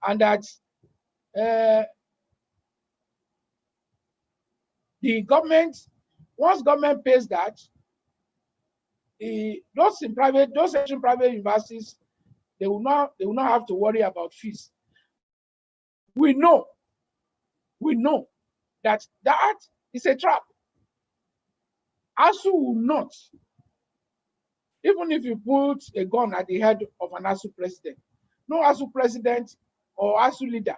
And that the government, once government pays that, those in private universities, they will not have to worry about fees. We know that is a trap. ASUU will not, even if you put a gun at the head of an ASUU president, no ASUU president or ASUU leader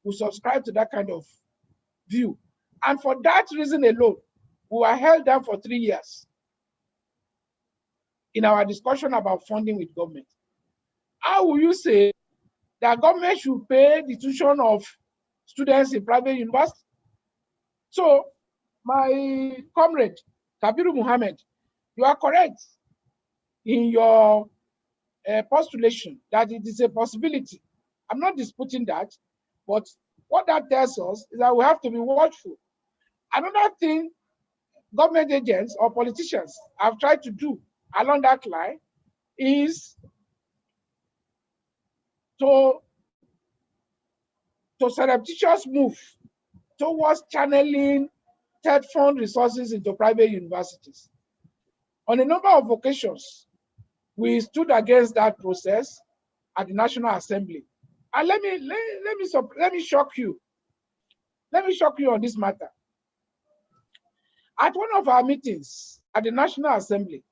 will subscribe to that kind of view. And for that reason alone, we were held down for 3 years in our discussion about funding with government. How will you say that government should pay the tuition of students in private university? So, my comrade, Kabiru Muhammad, you are correct in your postulation that it is a possibility. I'm not disputing that, but what that tells us is that we have to be watchful. Another thing government agents or politicians have tried to do along that line is to surreptitious move towards channeling TETFund resources into private universities. On a number of occasions, we stood against that process at the National Assembly. And let me shock you. Let me shock you on this matter. At one of our meetings at the National Assembly,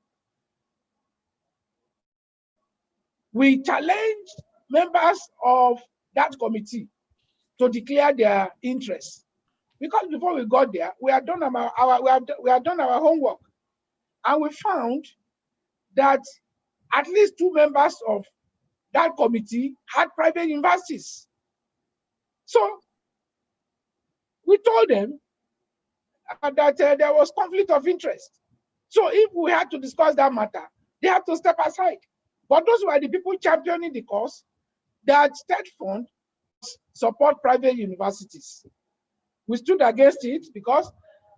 we challenged members of that committee to declare their interest. Because before we got there, we had done our homework, and we found that at least 2 members of that committee had private universities. So we told them that there was conflict of interest. So if we had to discuss that matter, they had to step aside. But those were the people championing the cause that TETFund support private universities. We stood against it because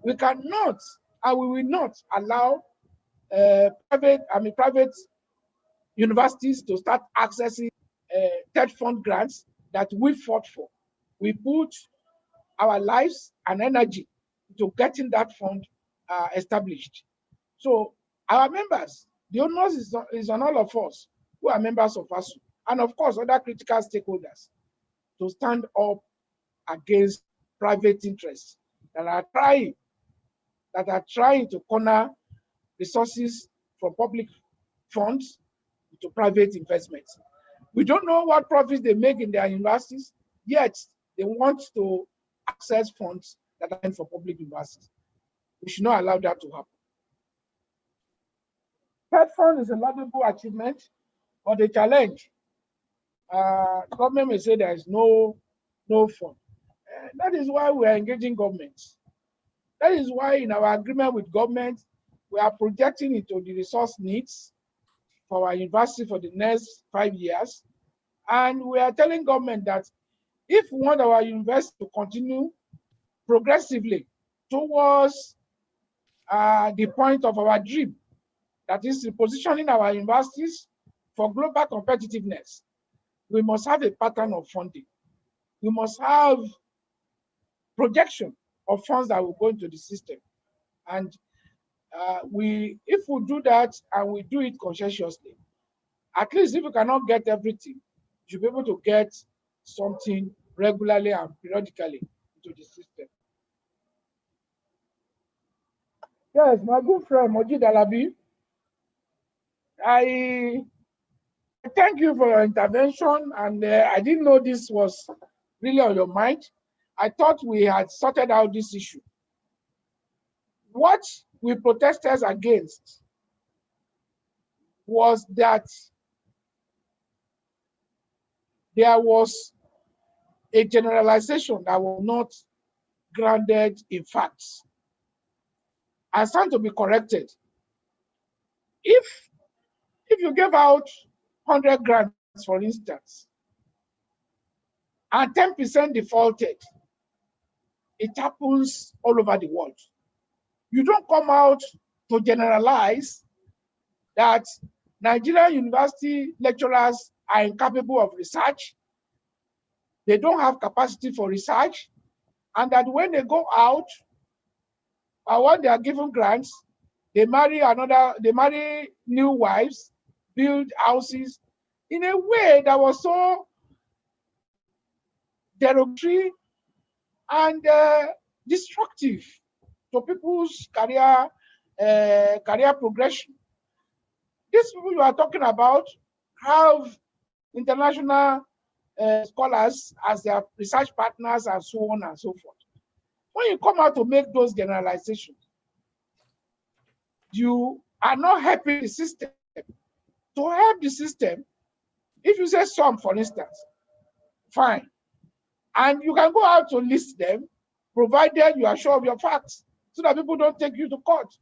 we cannot and we will not allow private universities to start accessing TETFund grants that we fought for. We put our lives and energy to getting that fund established. So our members, the onus is on all of us who are members of ASUU, and of course other critical stakeholders, to stand up against private interests that are trying to corner resources from public funds to private investments. We don't know what profits they make in their universities, yet they want to access funds that are meant for public universities. We should not allow that to happen. TETFund is a laudable achievement, but the challenge, government may say there is no fund. That is why we are engaging governments. That is why in our agreement with government, we are projecting into the resource needs for our university for the next 5 years. And we are telling government that if we want our university to continue progressively towards the point of our dream, that is repositioning our universities for global competitiveness, we must have a pattern of funding. We must have projection of funds that will go into the system. And if we do that and we do it conscientiously, at least if we cannot get everything, you should be able to get something regularly and periodically into the system. Yes, my good friend Moji Dalabi, I thank you for your intervention, and I didn't know this was really on your mind. I thought we had sorted out this issue. What we protested against was that there was a generalization that was not grounded in facts. I stand to be corrected. If you give out 100 grants, for instance, and 10% defaulted, it happens all over the world. You don't come out to generalize that Nigerian university lecturers are incapable of research, they don't have capacity for research, and that when they go out, or when they are given grants, they marry new wives, build houses in a way that was so derogatory and destructive to people's career progression. These people you are talking about have international scholars as their research partners and so on and so forth. When you come out to make those generalizations, you are not helping the system. To help the system, if you say some, for instance, fine. And you can go out to list them, provided you are sure of your facts, so that people don't take you to court.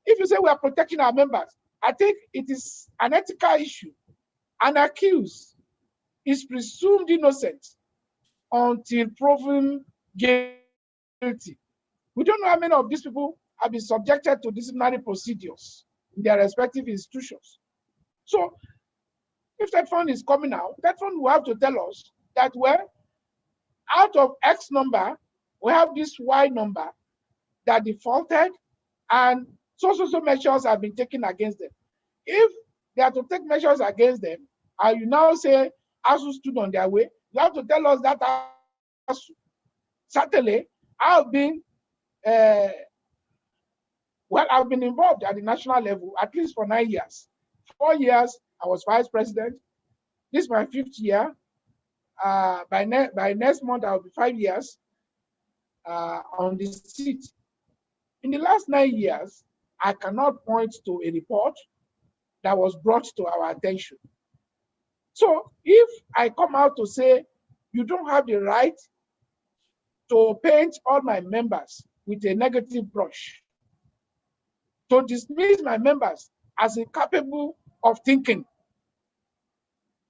If you say we are protecting our members, I think it is an ethical issue. An accused is presumed innocent until proven guilty. We don't know how many of these people have been subjected to disciplinary procedures in their respective institutions. So if TETFund is coming out, TETFund will have to tell us that, well, out of X number, we have this Y number that defaulted, and so measures have been taken against them. If they are to take measures against them, and you now say ASUU stood on their way, you have to tell us that ASUU. Certainly, I've been involved at the national level at least for 9 years. 4 years, I was vice president. This is my 5th year. By next month, I'll be 5 years on the seat. In the last 9 years, I cannot point to a report that was brought to our attention. So if I come out to say, you don't have the right to paint all my members with a negative brush, to dismiss my members as incapable of thinking,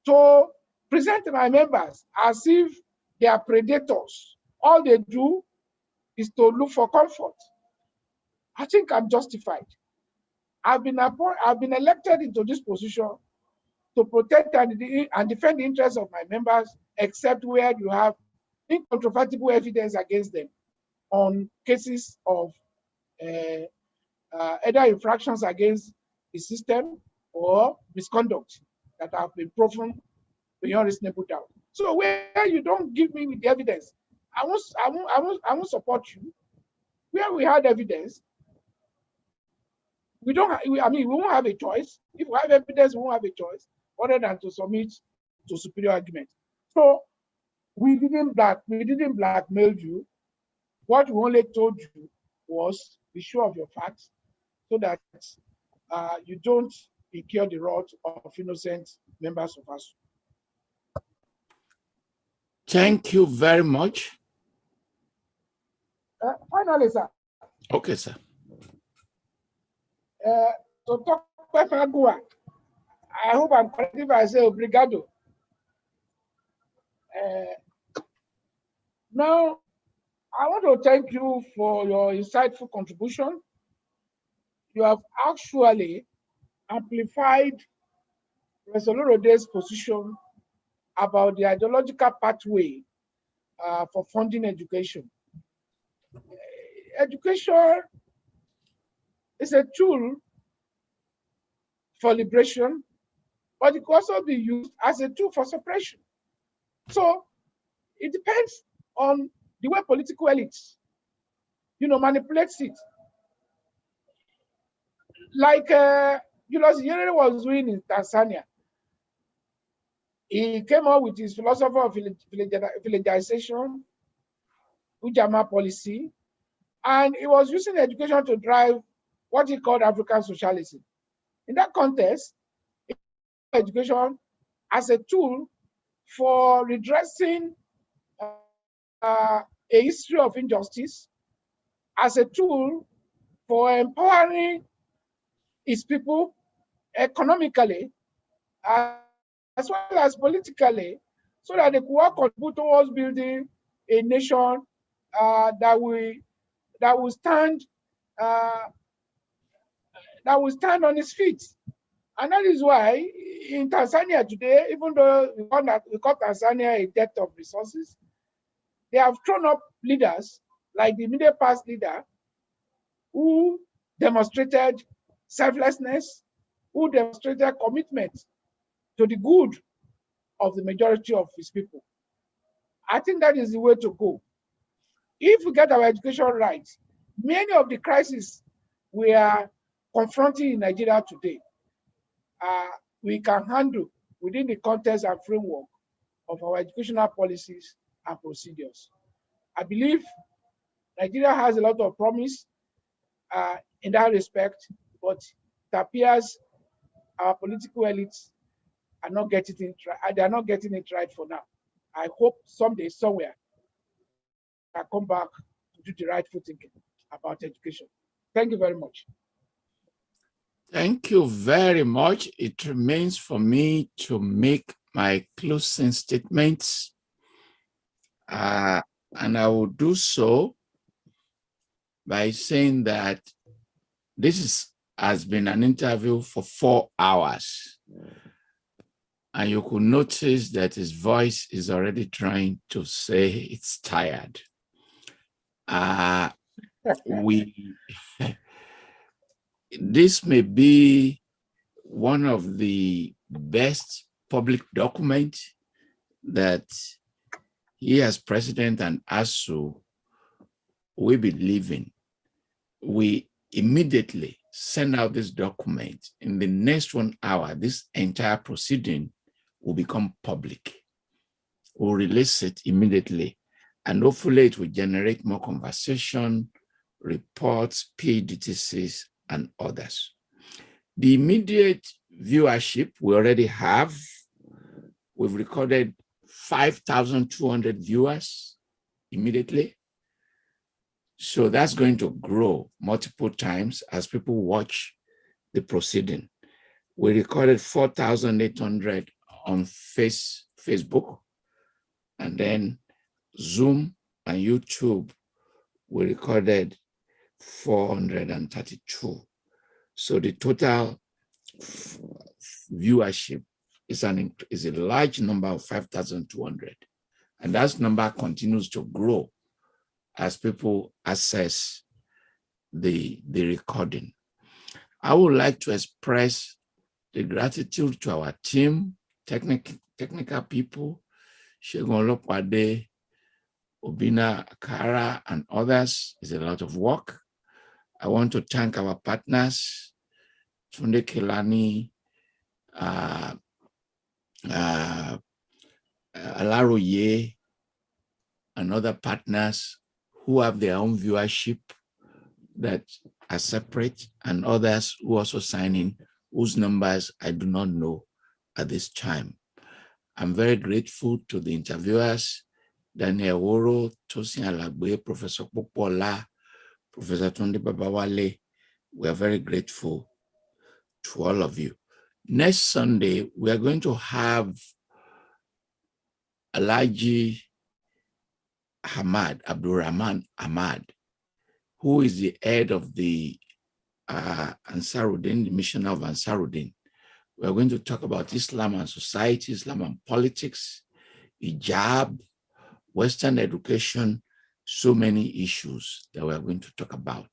to present my members as if they are predators. All they do is to look for comfort. I think I'm justified. I've been elected into this position to protect and defend the interests of my members, except where you have incontrovertible evidence against them on cases of either infractions against the system or misconduct that have been proven beyond reasonable doubt. So where you don't give me with the evidence, I won't support you. Where we had evidence, we won't have a choice. If we have evidence, we won't have a choice other than to submit to superior argument. So we didn't blackmail you. What we only told you was be sure of your facts so that you don't incur the wrath of innocent members of us. Thank you very much. Finally, sir. Okay, sir. To talk about Agua, I hope I'm correct if I say obrigado. Now, I want to thank you for your insightful contribution. You have actually amplified Professor Olode's position about the ideological pathway for funding education. Education is a tool for liberation, but it can also be used as a tool for suppression. So it depends on the way political elites, manipulates it. Like Julius Nyerere was doing in Tanzania. He came up with his philosophy of villagization, Ujamaa policy, and he was using education to drive what he called African socialism. In that context, education as a tool for redressing a history of injustice, as a tool for empowering its people economically, as well as politically, so that they could all contribute towards building a nation that will stand on its feet. And that is why in Tanzania today, even though we call Tanzania a debt of resources, they have thrown up leaders like the immediate past leader who demonstrated selflessness, who demonstrated commitment to the good of the majority of his people. I think that is the way to go. If we get our education right, many of the crises we are confronting in Nigeria today, we can handle within the context and framework of our educational policies and procedures. I believe Nigeria has a lot of promise in that respect, but it appears our political elites are not getting it right. They are not getting it right for now. I hope someday, somewhere, I come back to do the rightful thinking about education. Thank you very much. Thank you very much. It remains for me to make my closing statements, and I will do so by saying that this has been an interview for 4 hours, and you could notice that his voice is already trying to say it's tired. This may be one of the best public documents that he as president and ASUU will be leaving. We immediately send out this document. In the next 1 hour, this entire proceeding will become public. We'll release it immediately, and hopefully it will generate more conversation, reports, PDTCs, and others. The immediate viewership we already have. We've recorded 5,200 viewers immediately. So that's going to grow multiple times as people watch the proceeding. We recorded 4,800 on Facebook, and then Zoom and YouTube we recorded 432. So the total viewership is a large number of 5,200. And that number continues to grow as people access the recording. I would like to express the gratitude to our team, technical people, Shegun Olopade, Obina Akara, and others. It's a lot of work. I want to thank our partners, Tunde Kelani, Alaroye, and other partners who have their own viewership that are separate, and others who also sign in, whose numbers I do not know at this time. I'm very grateful to the interviewers, Daniel Woro, Tosin Alagbe, Professor Popola, Professor Tunde Babawale. We are very grateful to all of you. Next Sunday, we are going to have Alhaji Abdurrahman Ahmad, who is the head of the Ansarudin, the mission of Ansarudin. We are going to talk about Islam and society, Islam and politics, hijab, Western education, so many issues that we are going to talk about.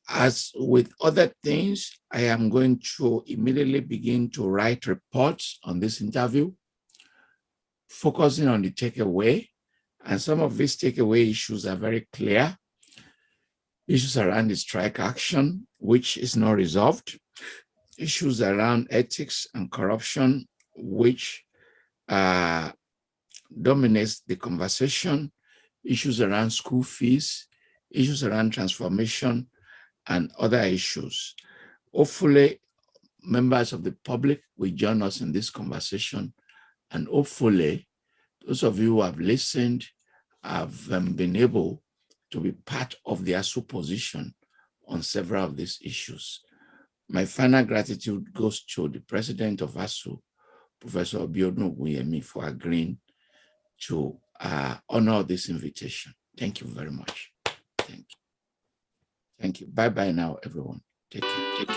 As with other things, I am going to immediately begin to write reports on this interview, focusing on the takeaway. And some of these takeaway issues are very clear. Issues around the strike action, which is not resolved. Issues around ethics and corruption, which dominates the conversation. Issues around school fees, issues around transformation, and other issues. Hopefully, members of the public will join us in this conversation. And hopefully, those of you who have listened have been able to be part of the ASUU position on several of these issues. My final gratitude goes to the president of ASUU, Professor Abiodun Ogunyemi, for agreeing to honor this invitation. Thank you very much. Thank you. Thank you. Bye-bye now, everyone. Take care. Take care.